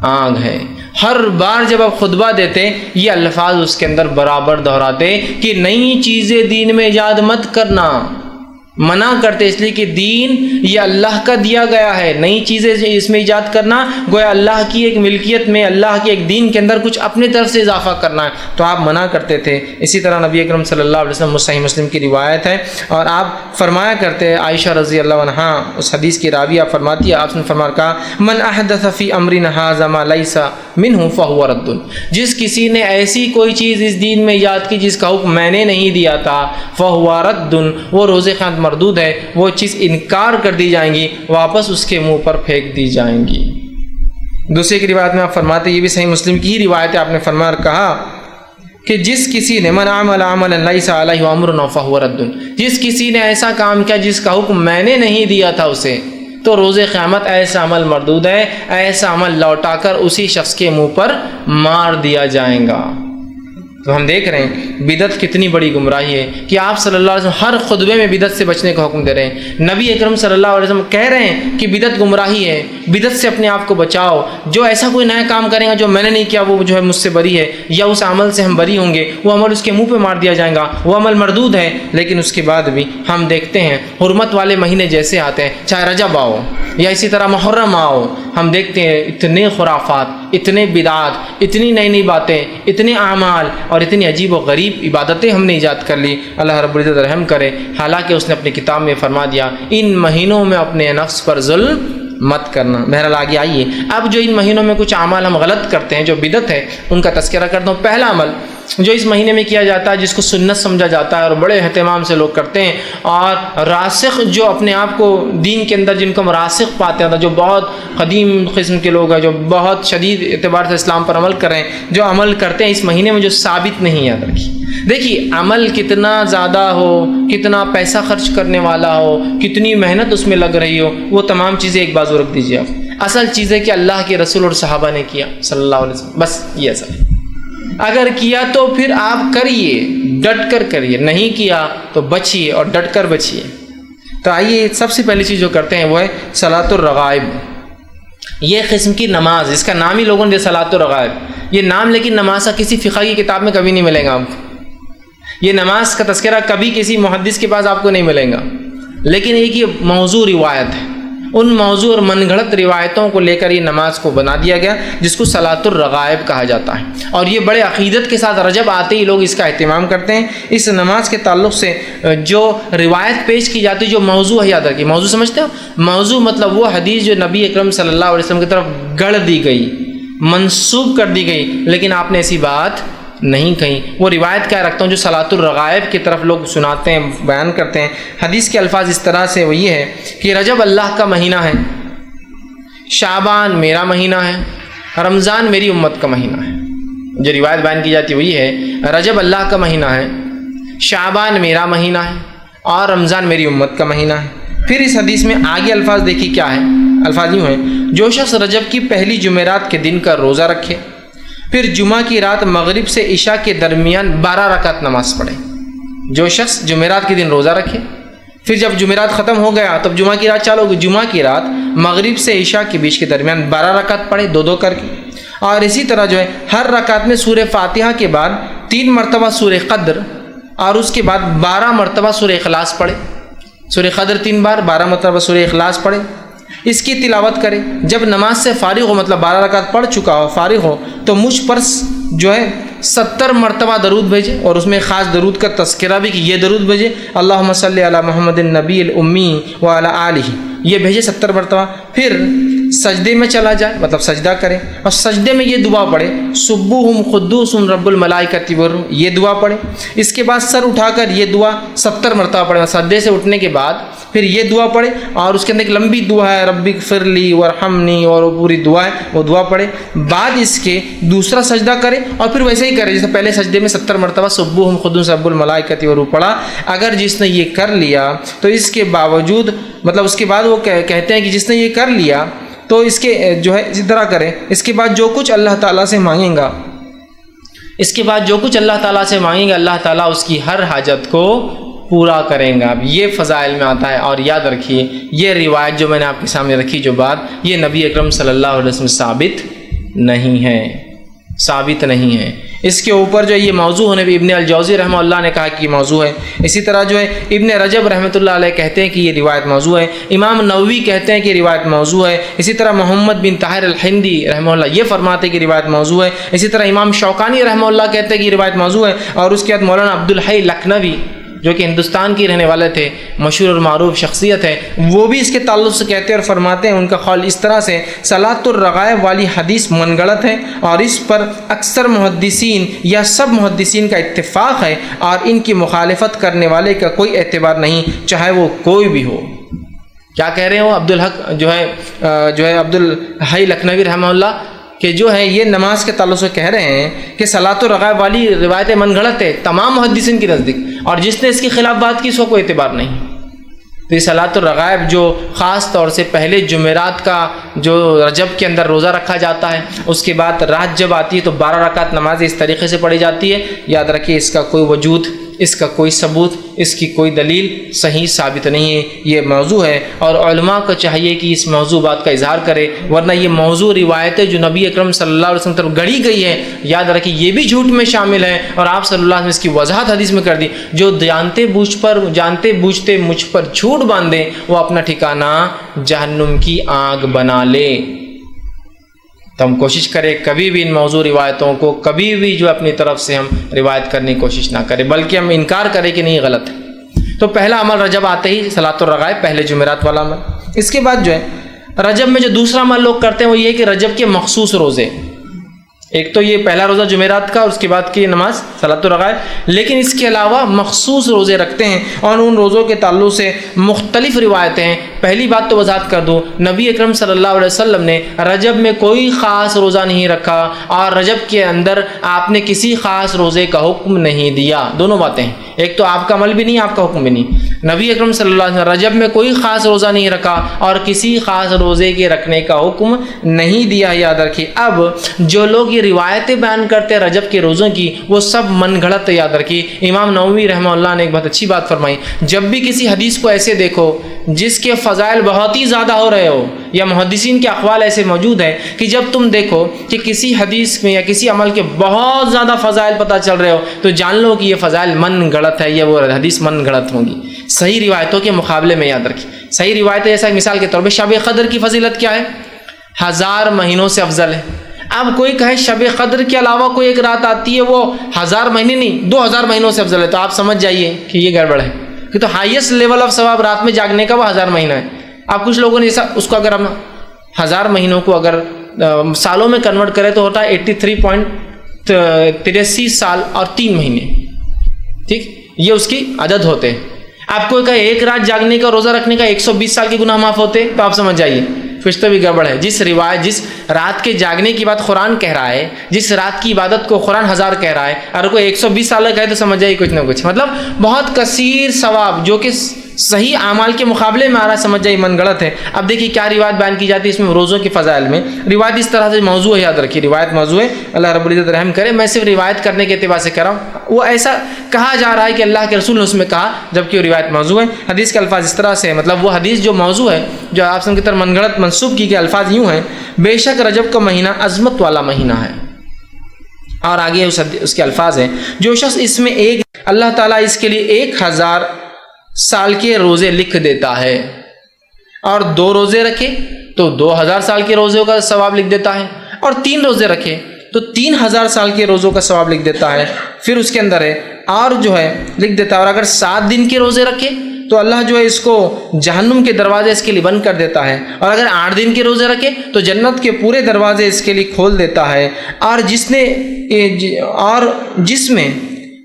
آگ ہے۔ ہر بار جب آپ خطبہ دیتے یہ الفاظ اس کے اندر برابر دہراتے کہ نئی چیزیں دین میں ایجاد مت کرنا، منع کرتے، اس لیے کہ دین یہ اللہ کا دیا گیا ہے، نئی چیزیں اس میں ایجاد کرنا گویا اللہ کی ایک ملکیت میں، اللہ کے ایک دین کے اندر کچھ اپنے طرف سے اضافہ کرنا ہے، تو آپ منع کرتے تھے۔ اسی طرح نبی اکرم صلی اللہ علیہ وسلم صحیح مسلم کی روایت ہے، اور آپ فرمایا کرتے، عائشہ رضی اللہ عنہا اس حدیث کی راوی آپ فرماتی ہے، آپ نے فرمایا کہا من احدث فی امرنا ھذا ما لیس منہ فہو رد، جس کسی نے ایسی کوئی چیز اس دین میں ایجاد کی جس کا حکم میں نے نہیں دیا تھا، فہو رد، وہ روز قیامت مردود ہے، وہ چیز انکار کر دی جائیں گی، واپس اس کے منہ پر پھینک دی جائیں گی۔ دوسری کی روایت میں آپ فرماتے، یہ بھی صحیح مسلم کی ہی روایت ہے، آپ نے فرمایا کہا کہ جس کسی نے من عمل عملا لیس علیہ امرنا فہو رد، جس کسی نے ایسا کام کیا جس کا حکم میں نے نہیں دیا تھا اسے، تو روز قیامت ایسا عمل مردود ہے، ایسا عمل لوٹا کر اسی شخص کے منہ پر مار دیا جائے گا۔ تو ہم دیکھ رہے ہیں بدعت کتنی بڑی گمراہی ہے کہ آپ صلی اللہ علیہ وسلم ہر خطبے میں بدعت سے بچنے کا حکم دے رہے ہیں۔ نبی اکرم صلی اللہ علیہ وسلم کہہ رہے ہیں کہ بدعت گمراہی ہے، بدعت سے اپنے آپ کو بچاؤ، جو ایسا کوئی نیا کام کرے گا جو میں نے نہیں کیا وہ جو ہے مجھ سے بری ہے، یا اس عمل سے ہم بری ہوں گے، وہ عمل اس کے منہ پہ مار دیا جائے گا، وہ عمل مردود ہے۔ لیکن اس کے بعد بھی ہم دیکھتے ہیں حرمت والے مہینے جیسے آتے ہیں، چاہے رجب آؤ یا اسی طرح محرم آؤ، ہم دیکھتے ہیں اتنے خرافات، اتنے بدعات، اتنی نئی نئی باتیں، اتنے اعمال اور اتنی عجیب و غریب عبادتیں ہم نے ایجاد کر لی۔ اللہ رب العزت رحم کرے، حالانکہ اس نے اپنی کتاب میں فرما دیا ان مہینوں میں اپنے نفس پر ظلم مت کرنا۔ بہرحال آگے آئیے، اب جو ان مہینوں میں کچھ اعمال ہم غلط کرتے ہیں جو بدعت ہے ان کا تذکرہ کرتا ہوں۔ پہلا عمل جو اس مہینے میں کیا جاتا ہے جس کو سنت سمجھا جاتا ہے اور بڑے اہتمام سے لوگ کرتے ہیں، اور راسخ جو اپنے آپ کو دین کے اندر جن کو ہم راسخ پاتے ہیں، جو بہت قدیم قسم کے لوگ ہیں، جو بہت شدید اعتبار سے اسلام پر عمل کر رہے ہیں، جو عمل کرتے ہیں اس مہینے میں جو ثابت نہیں یاد رکھی۔ دیکھیے عمل کتنا زیادہ ہو، کتنا پیسہ خرچ کرنے والا ہو، کتنی محنت اس میں لگ رہی ہو، وہ تمام چیزیں ایک بازو رکھ دیجیے آپ۔ اصل چیز ہے کہ اللہ کے رسول اور صحابہ نے کیا صلی اللہ علیہ وسلم، بس یہ اصل ہے۔ اگر کیا تو پھر آپ کریے، ڈٹ کر کریے، نہیں کیا تو بچیے اور ڈٹ کر بچیے۔ تو آئیے سب سے پہلی چیز جو کرتے ہیں وہ ہے صلاۃ الرغائب۔ یہ قسم کی نماز، اس کا نام ہی لوگوں نے دیا صلاۃ الرغائب، یہ نام لیکن نماز کا کسی فقہ کی کتاب میں کبھی نہیں ملے گا آپ کو، یہ نماز کا تذکرہ کبھی کسی محدث کے پاس آپ کو نہیں ملے گا، لیکن ایک یہ موضوع روایت ہے، ان موضوع اور من گھڑت روایتوں کو لے کر یہ نماز کو بنا دیا گیا جس کو صلاۃ الرغائب کہا جاتا ہے، اور یہ بڑے عقیدت کے ساتھ رجب آتے ہی لوگ اس کا اہتمام کرتے ہیں۔ اس نماز کے تعلق سے جو روایت پیش کی جاتی ہے، جو موضوع ہے، یاد رکھیے موضوع سمجھتے ہو، موضوع مطلب وہ حدیث جو نبی اکرم صلی اللہ علیہ وسلم کی طرف گڑھ دی گئی، منسوب کر دی گئی، لیکن آپ نے ایسی بات نہیں کہیں، وہ روایت کیا رکھتا ہوں جو صلاۃ الرغائب کی طرف لوگ سناتے ہیں، بیان کرتے ہیں۔ حدیث کے الفاظ اس طرح سے وہ یہ ہے کہ رجب اللہ کا مہینہ ہے، شعبان میرا مہینہ ہے، رمضان میری امت کا مہینہ ہے۔ جو روایت بیان کی جاتی ہے وہ یہ ہے رجب اللہ کا مہینہ ہے، شعبان میرا مہینہ ہے، اور رمضان میری امت کا مہینہ ہے۔ پھر اس حدیث میں آگے الفاظ دیکھیے کیا ہے، الفاظ یوں ہیں جو شخص رجب کی پہلی جمعرات کے دن کا روزہ رکھے پھر جمعہ کی رات مغرب سے عشاء کے درمیان 12 رکعت نماز پڑھے۔ جو شخص جمعرات کے دن روزہ رکھے، پھر جب جمعرات ختم ہو گیا تب جمعہ کی رات چالو ہوگی، جمعہ کی رات مغرب سے عشاء کے بیچ کے درمیان 12 رکعت پڑھے، 2 کر کے، اور اسی طرح جو ہے ہر رکعت میں سورہ فاتحہ کے بعد 3 مرتبہ سورہ قدر، اور اس کے بعد 12 مرتبہ سورہ اخلاص پڑھے۔ سورہ قدر 3 بار، 12 مرتبہ سورہ اخلاص پڑھے، اس کی تلاوت کرے۔ جب نماز سے فارغ ہو، مطلب 12 رکعت پڑھ چکا ہو، فارغ ہو، تو مجھ پر جو ہے 70 مرتبہ درود بھیجے، اور اس میں خاص درود کا تذکرہ بھی کہ یہ درود بھیجے، اللہم صلی علی محمد النبی الامی وعلی آلہ، یہ بھیجے 70 مرتبہ۔ پھر سجدے میں چلا جائے، مطلب سجدہ کرے، اور سجدے میں یہ دعا پڑھے، سبوہم قدوس رب الملائکۃ والروح، یہ دعا پڑھے۔ اس کے بعد سر اٹھا کر یہ دعا 70 مرتبہ پڑھے، سجدے سے اٹھنے کے بعد پھر یہ دعا پڑھے، اور اس کے اندر ایک لمبی دعا ہے رب اغفر لی وارحمنی، اور وہ پوری دعا ہے، وہ دعا پڑھے۔ بعد اس کے دوسرا سجدہ کرے، اور پھر ویسے ہی کرے جیسے پہلے سجدے میں 70 مرتبہ سبوہم قدوس رب الملائکۃ والروح پڑھا۔ اگر جس نے یہ کر لیا تو اس کے باوجود، مطلب اس کے بعد وہ کہتے ہیں کہ جس نے یہ کر لیا تو اس کے جو ہے اسی طرح کرے۔ اس کے بعد جو کچھ اللہ تعالیٰ سے مانگیں گا، اس کے بعد جو کچھ اللہ تعالیٰ سے مانگیں گا، اللہ تعالیٰ اس کی ہر حاجت کو پورا کریں گا۔ اب یہ فضائل میں آتا ہے، اور یاد رکھیے یہ روایت جو میں نے آپ کے سامنے رکھی، جو بات، یہ نبی اکرم صلی اللہ علیہ وسلم ثابت نہیں ہے، ثابت نہیں ہے۔ اس کے اوپر جو یہ موضوع ہونے بھی ابن الجوزی رحمہ اللہ نے کہا کہ یہ موضوع ہے۔ اسی طرح جو ہے ابن رجب رحمۃ اللہ علیہ کہتے ہیں کہ یہ روایت موضوع ہے، امام نووی کہتے ہیں کہ روایت موضوع ہے، اسی طرح محمد بن طاہر الہندی رحمہ اللہ یہ فرماتے ہیں کہ روایت موضوع ہے، اسی طرح امام شوکانی رحمہ اللہ کہتے ہیں کہ یہ روایت موضوع ہے، اور اس کے بعد مولانا عبدالحی لکھنوی جو کہ ہندوستان کی رہنے والے تھے، مشہور اور معروف شخصیت ہے، وہ بھی اس کے تعلق سے کہتے ہیں اور فرماتے ہیں، ان کا قول اس طرح سے صلاۃ الرغائب والی حدیث من گڑت ہے، اور اس پر اکثر محدثین یا سب محدثین کا اتفاق ہے، اور ان کی مخالفت کرنے والے کا کوئی اعتبار نہیں، چاہے وہ کوئی بھی ہو۔ کیا کہہ رہے ہو عبدالحق جو ہے عبدالحی لکھنوی رحمہ اللہ کہ جو ہے یہ نماز کے تعلق سے کہہ رہے ہیں کہ صلاۃ الرغائب والی روایت من گھڑت ہے تمام محدثین کی نزدیک، اور جس نے اس کے خلاف بات کی اس کو کوئی اعتبار نہیں۔ تو یہ صلاۃ الرغائب جو خاص طور سے پہلے جمعرات کا جو رجب کے اندر روزہ رکھا جاتا ہے، اس کے بعد رات جب آتی ہے تو 12 رکعت نماز اس طریقے سے پڑھی جاتی ہے۔ یاد رکھیے اس کا کوئی وجود، اس کا کوئی ثبوت، اس کی کوئی دلیل صحیح ثابت نہیں ہے، یہ موضوع ہے، اور علماء کو چاہیے کہ اس موضوع بات کا اظہار کرے، ورنہ یہ موضوع روایتیں جو نبی اکرم صلی اللہ علیہ وسلم طرف گڑھی گئی ہے، یاد رکھیے یہ بھی جھوٹ میں شامل ہے، اور آپ صلی اللہ علیہ وسلم نے اس کی وضاحت حدیث میں کر دی۔ جو جانتے بوجھتے مجھ پر جھوٹ باندھے وہ اپنا ٹھکانہ جہنم کی آگ بنا لے۔ تو ہم کوشش کریں کبھی بھی ان موضوع روایتوں کو کبھی بھی جو اپنی طرف سے ہم روایت کرنے کی کوشش نہ کریں، بلکہ ہم انکار کریں کہ نہیں غلط ہے۔ تو پہلا عمل رجب آتے ہی صلاۃ الرغائب، پہلے جمعرات والا عمل۔ اس کے بعد جو ہے رجب میں جو دوسرا عمل لوگ کرتے ہیں وہ یہ ہے کہ رجب کے مخصوص روزے، ایک تو یہ پہلا روزہ جمعرات کا اور اس کے بعد کی نماز صلاۃ الرغائب، لیکن اس کے علاوہ مخصوص روزے رکھتے ہیں، اور ان روزوں کے تعلق سے مختلف روایتیں ہیں۔ پہلی بات تو وضاحت کر دوں، نبی اکرم صلی اللہ علیہ وسلم نے رجب میں کوئی خاص روزہ نہیں رکھا، اور رجب کے اندر آپ نے کسی خاص روزے کا حکم نہیں دیا۔ دونوں باتیں ہیں، ایک تو آپ کا عمل بھی نہیں، آپ کا حکم بھی نہیں۔ نبی اکرم صلی اللہ علیہ وسلم رجب میں کوئی خاص روزہ نہیں رکھا اور کسی خاص روزے کے رکھنے کا حکم نہیں دیا، یاد رکھیے۔ اب جو لوگ یہ روایتیں بیان کرتے ہیں رجب کے روزوں کی، وہ سب من گھڑت، یاد رکھیے۔ امام نووی رحمہ اللہ نے ایک بہت اچھی بات فرمائی، جب بھی کسی حدیث کو ایسے دیکھو جس کے فضائل بہت ہی زیادہ ہو رہے ہو، یا محدثین کے اقوال ایسے موجود ہیں کہ جب تم دیکھو کہ کسی حدیث میں یا کسی عمل کے بہت زیادہ فضائل پتہ چل رہے ہو، تو جان لو کہ یہ فضائل من گھڑت ہے، یا وہ حدیث من گھڑت ہوں گی صحیح روایتوں کے مقابلے میں۔ یاد رکھیے صحیح روایتیں، جیسا مثال کے طور پہ شب قدر کی فضیلت کیا ہے؟ 1000 مہینوں سے افضل ہے۔ اب کوئی کہے شب قدر کے علاوہ کوئی ایک رات آتی ہے وہ 1000 مہینے نہیں 2000 مہینوں سے افضل ہے، تو آپ سمجھ جائیے کہ یہ گڑبڑ ہے، کہ تو ہائیسٹ لیول آف ثواب رات میں جاگنے کا وہ 1000 مہینہ ہے۔ اب کچھ لوگوں نے اس کو اگر ہم 1000 مہینوں کو اگر سالوں میں کنورٹ کرے تو ہوتا ہے 83.83 سال اور 3 مہینے، ٹھیک، یہ اس کی عدد ہوتے ہیں۔ آپ کو ایک رات جاگنے کا روزہ رکھنے کا 120 سال کے گناہ معاف ہوتے، تو آپ سمجھ جائیے کچھ تو بھی گڑبڑ ہے۔ جس رات کے جاگنے کی بات قرآن کہہ رہا ہے، جس رات کی عبادت کو قرآن 1000 کہہ رہا ہے، اور کوئی 120 سال کا کہے تو سمجھ جائیے کچھ نہ کچھ، مطلب بہت کثیر ثواب جو کہ صحیح اعمال کے مقابلے میں آ رہا ہے، سمجھ جائے من گڑت ہے۔ اب دیکھیے کیا روایت بیان کی جاتی ہے اس میں روزوں کے فضائل میں۔ روایت اس طرح سے موضوع ہے، یاد رکھیے روایت موضوع ہے، اللہ رب العزت رحم کرے، میں صرف روایت کرنے کے اعتبار سے کر رہا ہوں۔ وہ ایسا کہا جا رہا ہے کہ اللہ کے رسول نے اس میں کہا، جبکہ وہ روایت موضوع ہے۔ حدیث کے الفاظ اس طرح سے ہے، مطلب وہ حدیث جو موضوع ہے، جو آپ کی طرف من گڑت منسوب کی گئی، الفاظ یوں ہیں: بے شک رجب کا مہینہ عظمت والا مہینہ ہے، اور آگے اس کے الفاظ ہیں: جو شخص اس میں اللہ تعالیٰ اس کے لیے 1000 سال کے روزے لکھ دیتا ہے، اور 2 روزے رکھے تو 2000 سال کے روزوں کا ثواب لکھ دیتا ہے، اور 3 روزے رکھے تو 3000 سال کے روزوں کا ثواب لکھ دیتا ہے۔ پھر اس کے اندر ہے اور جو ہے لکھ دیتا ہے، اور اگر 7 دن کے روزے رکھے تو اللہ جو ہے اس کو جہنم کے دروازے اس کے لیے بند کر دیتا ہے، اور اگر 8 دن کے روزے رکھے تو جنت کے پورے دروازے اس کے لیے کھول دیتا ہے، اور جس میں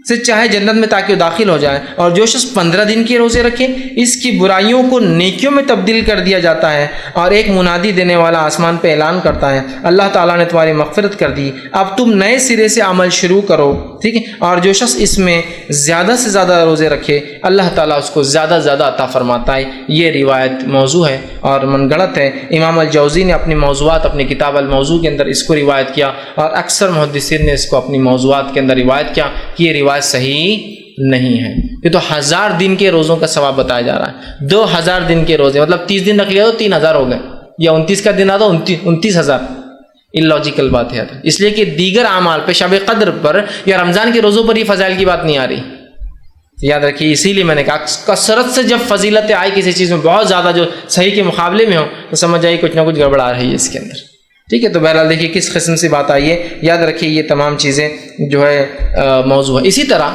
سے چاہے جنت میں تاکہ وہ داخل ہو جائے۔ اور جو شخص 15 دن کے روزے رکھے اس کی برائیوں کو نیکیوں میں تبدیل کر دیا جاتا ہے، اور ایک منادی دینے والا آسمان پہ اعلان کرتا ہے: اللہ تعالیٰ نے تمہاری مغفرت کر دی، اب تم نئے سرے سے عمل شروع کرو، ٹھیک ہے۔ اور جو شخص اس میں زیادہ سے زیادہ روزے رکھے اللہ تعالیٰ اس کو زیادہ سے زیادہ عطا فرماتا ہے۔ یہ روایت موضوع ہے اور من گڑت ہے۔ امام الجوزی نے اپنی موضوعات اپنی کتاب الموضوع کے اندر اس کو روایت کیا، اور اکثر محدثین نے اس کو اپنی موضوعات کے اندر روایت کیا کہ یہ روایت صحیح نہیں ہے۔ یہ تو 1000 دن کے روزوں کا ثواب بتایا جا رہا ہے۔ 2000 دن کے روزے مطلب 30 دن رکھ لیا تو 3000 ہو گئے، یا 29 کا دن آتا 29000۔ اللاجیکل بات ہے، اس لیے کہ دیگر اعمال پہ شب قدر پر یا رمضان کے روزوں پر یہ فضائل کی بات نہیں آ رہی، یاد رکھیے۔ اسی لیے میں نے کہا کثرت سے جب فضیلتیں آئی کسی چیز میں بہت زیادہ جو صحیح کے مقابلے میں ہو تو سمجھ آئیے کچھ نہ کچھ گڑبڑ آ رہی ہے اس کے اندر، ٹھیک ہے۔ تو بہرحال دیکھیے کس قسم سے بات آئی ہے، یاد رکھیے یہ تمام چیزیں جو ہے موضوع ہے۔ اسی طرح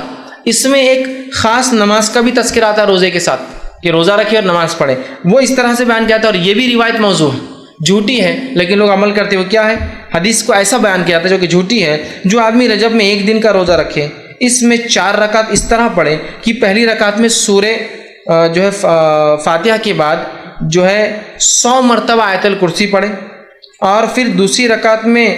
اس میں ایک خاص نماز کا بھی تذکرہ آتا ہے روزے کے ساتھ، کہ روزہ رکھے اور نماز پڑھے، وہ اس طرح سے بیان کیا جاتا ہے، اور یہ بھی روایت موضوع ہے، جھوٹی ہے لیکن لوگ عمل کرتے ہوئے کیا ہے، حدیث کو ایسا بیان کیا جاتا ہے جو کہ جھوٹی ہے: جو آدمی رجب میں 1 دن کا روزہ رکھے اس میں 4 رکعت اس طرح پڑھے کہ پہلی رکعت میں سورہ جو ہے فاتحہ کے بعد جو ہے 100 مرتبہ آیت الکرسی پڑھے، اور پھر دوسری رکعت میں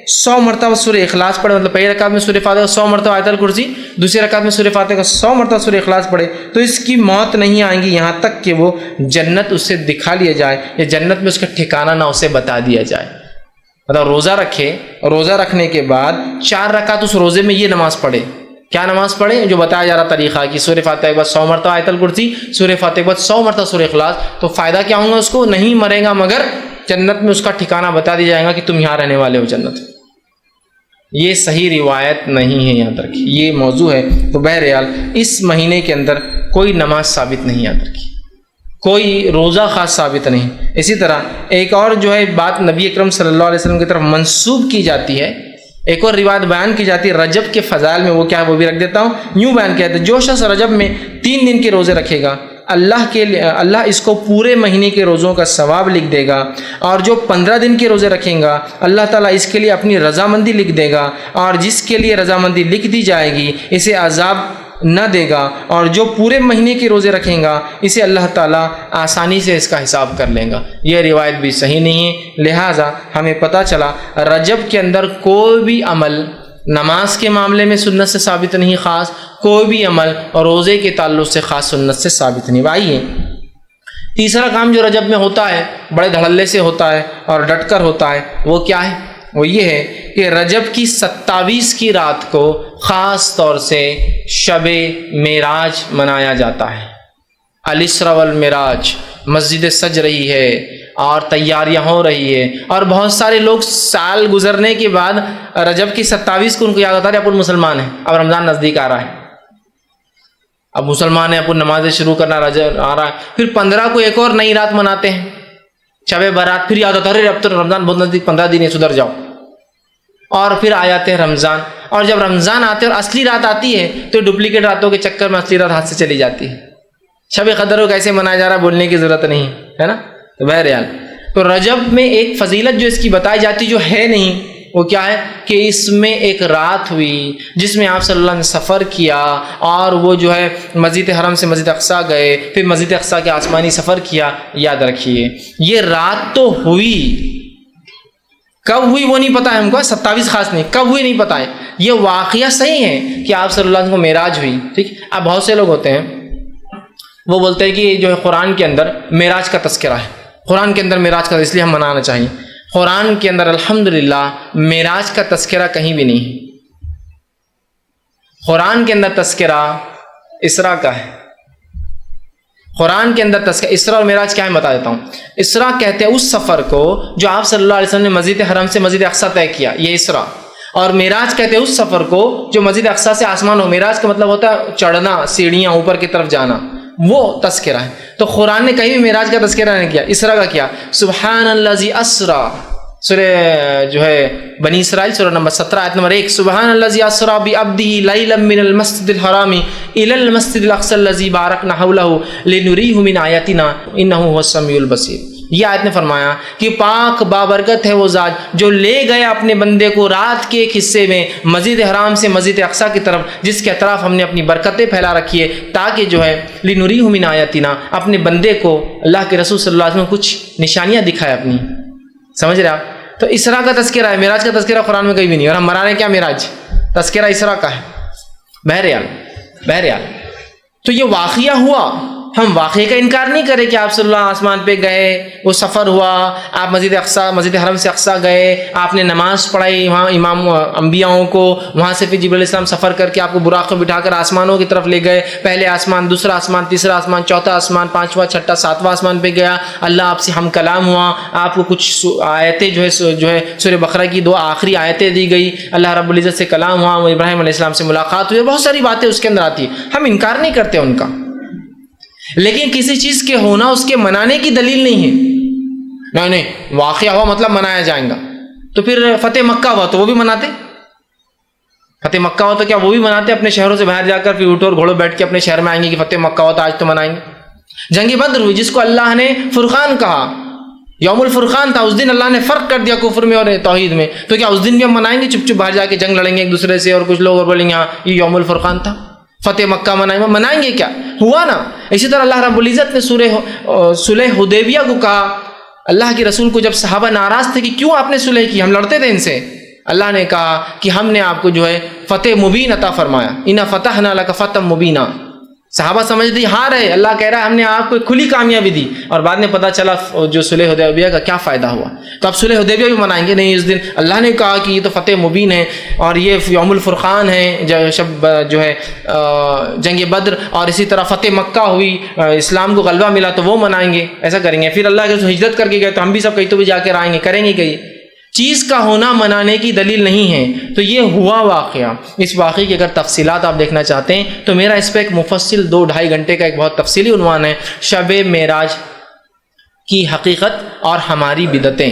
100 مرتبہ سورہ اخلاص پڑھے، مطلب پہلی رکعت میں سورہ فاتحہ 100 مرتبہ آیت الکرسی، دوسری رکعت میں سورہ فاتحہ کا 100 مرتبہ سورہ اخلاص پڑھے، تو اس کی موت نہیں آئیں گی یہاں تک کہ وہ جنت اس سے دکھا لیا جائے، یا جنت میں اس کا ٹھکانہ نہ اسے بتا دیا جائے۔ مطلب روزہ رکھے، روزہ رکھنے کے بعد 4 رکعت اس روزے میں یہ نماز پڑھے، کیا نماز پڑھے جو بتایا جا رہا طریقہ کہ سورہ فاتحہ کے بعد 100 مرتبہ آیت الکرسی، سورہ فاتحہ کے بعد 100 مرتبہ سورہ اخلاص، تو فائدہ کیا ہوگا اس کو؟ نہیں مرے گا مگر جنت میں اس کا ٹھکانہ بتا دیا جائے گا کہ تم یہاں رہنے والے ہو جنت۔ یہ صحیح روایت نہیں ہے، یاد رکھیے یہ موضوع ہے۔ تو بہرحال اس مہینے کے اندر کوئی نماز ثابت نہیں، یاد رکھیے کوئی روزہ خاص ثابت نہیں۔ اسی طرح ایک اور جو ہے بات نبی اکرم صلی اللہ علیہ وسلم کی طرف منسوب کی جاتی ہے، ایک اور روایت بیان کی جاتی ہے رجب کے فضائل میں، وہ کیا ہے وہ بھی رکھ دیتا ہوں۔ یوں بیان کیا جاتا ہے: جو شخص رجب میں 3 دن کے روزے رکھے گا اللہ اس کو پورے مہینے کے روزوں کا ثواب لکھ دے گا، اور جو 15 دن کے روزے رکھیں گا اللہ تعالیٰ اس کے لیے اپنی رضامندی لکھ دے گا، اور جس کے لیے رضامندی لکھ دی جائے گی اسے عذاب نہ دے گا، اور جو پورے مہینے کے روزے رکھیں گا اسے اللہ تعالیٰ آسانی سے اس کا حساب کر لے گا۔ یہ روایت بھی صحیح نہیں ہے۔ لہٰذا ہمیں پتہ چلا رجب کے اندر کوئی بھی عمل نماز کے معاملے میں سنت سے ثابت نہیں، خاص کوئی بھی عمل اور روزے کے تعلق سے خاص سنت سے ثابت نہیں۔ آئیے تیسرا کام جو رجب میں ہوتا ہے بڑے دھڑلے سے ہوتا ہے اور ڈٹ کر ہوتا ہے، وہ کیا ہے؟ وہ یہ ہے کہ رجب کی 27 کی رات کو خاص طور سے شب معراج منایا جاتا ہے۔ الاسراء والمعراج، مسجدیں سج رہی ہے اور تیاریاں ہو رہی ہے، اور بہت سارے لوگ سال گزرنے کے بعد رجب کی 27 کو ان کو یاد آتا ہے اپن مسلمان ہیں، اب رمضان نزدیک آ رہا ہے، اب مسلمان ہیں، اپن نمازیں شروع کرنا رجب آ رہا ہے، پھر 15 کو ایک اور نئی رات مناتے ہیں شب برات، پھر یاد آتا ہے اب تو رمضان بہت نزدیک، 15 دن ہے سدھر جاؤ، اور پھر آ جاتے ہیں رمضان، اور جب رمضان آتے ہیں اور اصلی رات آتی ہے تو ڈپلیکیٹ راتوں کے چکر میں اصلی رات ہاتھ سے چلی جاتی ہے۔ شب قدر کو کیسے منایا جا رہا ہے بولنے کی ضرورت نہیں ہے نا۔ تو بہرحال تو رجب میں ایک فضیلت جو اس کی بتائی جاتی جو ہے نہیں، وہ کیا ہے کہ اس میں ایک رات ہوئی جس میں آپ صلی اللہ علیہ وسلم نے سفر کیا، اور وہ جو ہے مسجد حرم سے مسجد اقصیٰ گئے، پھر مسجد اقصیٰ کے آسمانی سفر کیا۔ یاد رکھیے یہ رات تو ہوئی، کب ہوئی وہ نہیں پتا ہے ہم کو، 27 خاص نہیں، کب ہوئی نہیں پتا ہے۔ یہ واقعہ صحیح ہے کہ آپ صلی اللہ علیہ وسلم کو معراج ہوئی، ٹھیک۔ اب بہت سے لوگ ہوتے ہیں وہ بولتے ہیں کہ جو ہے قرآن کے اندر معراج کا تذکرہ ہے، قرآن کے اندر معراج کا، اس لیے ہم منانا چاہیے۔ قرآن کے اندر الحمدللہ معراج کا تذکرہ کہیں بھی نہیں ہے۔ قرآن کے اندر تذکرہ اسراء کا ہے، قرآن کے اندر تذکرہ اسراء اور معراج کیا ہے بتا دیتا ہوں۔ اسراء کہتے ہیں اس سفر کو جو آپ صلی اللہ علیہ وسلم نے مسجد حرم سے مسجد اقصیٰ طے کیا، یہ اسراء، اور معراج کہتے ہیں اس سفر کو جو مسجد اقصیٰ سے آسمان ہو۔ معراج کا مطلب ہوتا ہے چڑھنا، سیڑھیاں اوپر کی طرف جانا، وہ تذکرہ ہے۔ تو قرآن نے کہیں بھی معراج کا تذکرہ نہیں کیا، اسراء کا کیا۔ سبحان الذی اسریٰ، سورہ جو ہے بنی اسرائیل سورہ نمبر 17 آیت نمبر 1، سبحان الذی اسریٰ بعبدہ لیلا من المسجد الحرام الی المسجد الاقصی الذی بارکنا حولہ لنریہ من آیاتنا انہ هو السمیع البصیر۔ یہ آیت نے فرمایا کہ پاک بابرکت ہے وہ ذات جو لے گیا اپنے بندے کو رات کے ایک حصے میں مسجد حرام سے مسجد اقصیٰ کی طرف، جس کے اطراف ہم نے اپنی برکتیں پھیلا رکھی ہے، تاکہ جو ہے لنریہ من آیاتنا، اپنے بندے کو اللہ کے رسول صلی اللہ علیہ وسلم کچھ نشانیاں دکھائے اپنی، سمجھ رہے آپ؟ تو اسراء کا تذکرہ ہے، معراج کا تذکرہ قرآن میں کہیں بھی نہیں، اور ہم منا رہے ہیں کیا معراج، تذکرہ اسراء کا ہے۔ بہرحال تو یہ واقعہ ہوا، ہم واقعے کا انکار نہیں کریں کہ آپ صلی اللہ آسمان پہ گئے، وہ سفر ہوا، آپ مسجد حرم سے اقصیٰ گئے، آپ نے نماز پڑھائی وہاں امام انبیاءوں کو، وہاں سے پھر جبرائیل علیہ السلام سفر کر کے آپ کو براق کو بٹھا کر آسمانوں کی طرف لے گئے، پہلے آسمان، دوسرا آسمان، تیسرا آسمان، چوتھا آسمان، پانچواں، چھٹا، ساتواں آسمان پہ گیا، اللہ آپ سے ہم کلام ہوا، آپ کو کچھ آیتیں جو ہے سورہ بقرہ کی 2 آخری آیتیں دی گئی، اللہ رب العزت سے کلام ہوا، ابراہیم علیہ السلام سے ملاقات ہوئی، بہت ساری باتیں اس کے اندر آتی ہیں، ہم انکار نہیں کرتے ان کا، لیکن کسی چیز کے ہونا اس کے منانے کی دلیل نہیں ہے۔ نہیں واقعہ ہوا مطلب منایا جائے گا، تو پھر فتح مکہ ہوا تو وہ بھی مناتے، فتح مکہ ہوا تو کیا وہ بھی مناتے؟ اپنے شہروں سے باہر جا کر پھر اونٹ اور گھوڑوں بیٹھ کے اپنے شہر میں آئیں گے کہ فتح مکہ ہوا تو آج تو منائیں گے۔ جنگ بدر ہوئی جس کو اللہ نے فرقان کہا، یوم الفرقان تھا، اس دن اللہ نے فرق کر دیا کفر میں اور توحید میں، تو کیا اس دن بھی ہم منائیں گے؟ چپ چپ باہر جا کے جنگ لڑیں گے ایک دوسرے سے، اور کچھ لوگ اور بولیں گے ہاں یہ یوم الفرقان تھا، فتح مکہ منائیں گے کیا؟ ہوا نا۔ اسی طرح اللہ رب العزت نے صلح حدیبیہ کو کہا، اللہ کے رسول کو جب صحابہ ناراض تھے کہ کیوں آپ نے صلح کی، ہم لڑتے تھے ان سے، اللہ نے کہا کہ ہم نے آپ کو جو ہے فتح مبین عطا فرمایا، انا فتحنا لک فتحا مبینا۔ صحابہ سمجھتے ہار ہے، اللہ کہہ رہا ہے ہم نے آپ کو کھلی کامیابی دی، اور بعد میں پتہ چلا جو صلح حدیبیہ کا کیا فائدہ ہوا۔ تو اب صلح حدیبیہ بھی منائیں گے؟ نہیں، اس دن اللہ نے کہا کہ یہ تو فتح مبین ہے، اور یہ یوم الفرقان ہے، شب جو ہے جنگ بدر، اور اسی طرح فتح مکہ ہوئی، اسلام کو غلبہ ملا تو وہ منائیں گے، ایسا کریں گے۔ پھر اللہ کے ہجرت کر کے گئے تو ہم بھی سب کہیں تو بھی جا کے آئیں گے، کریں گے کہیں؟ چیز کا ہونا منانے کی دلیل نہیں ہے۔ تو یہ ہوا واقعہ، اس واقعے کی اگر تفصیلات آپ دیکھنا چاہتے ہیں تو میرا اس پہ ایک مفصل 2-2.5 گھنٹے کا ایک بہت تفصیلی عنوان ہے، شب معراج کی حقیقت اور ہماری بدعتیں،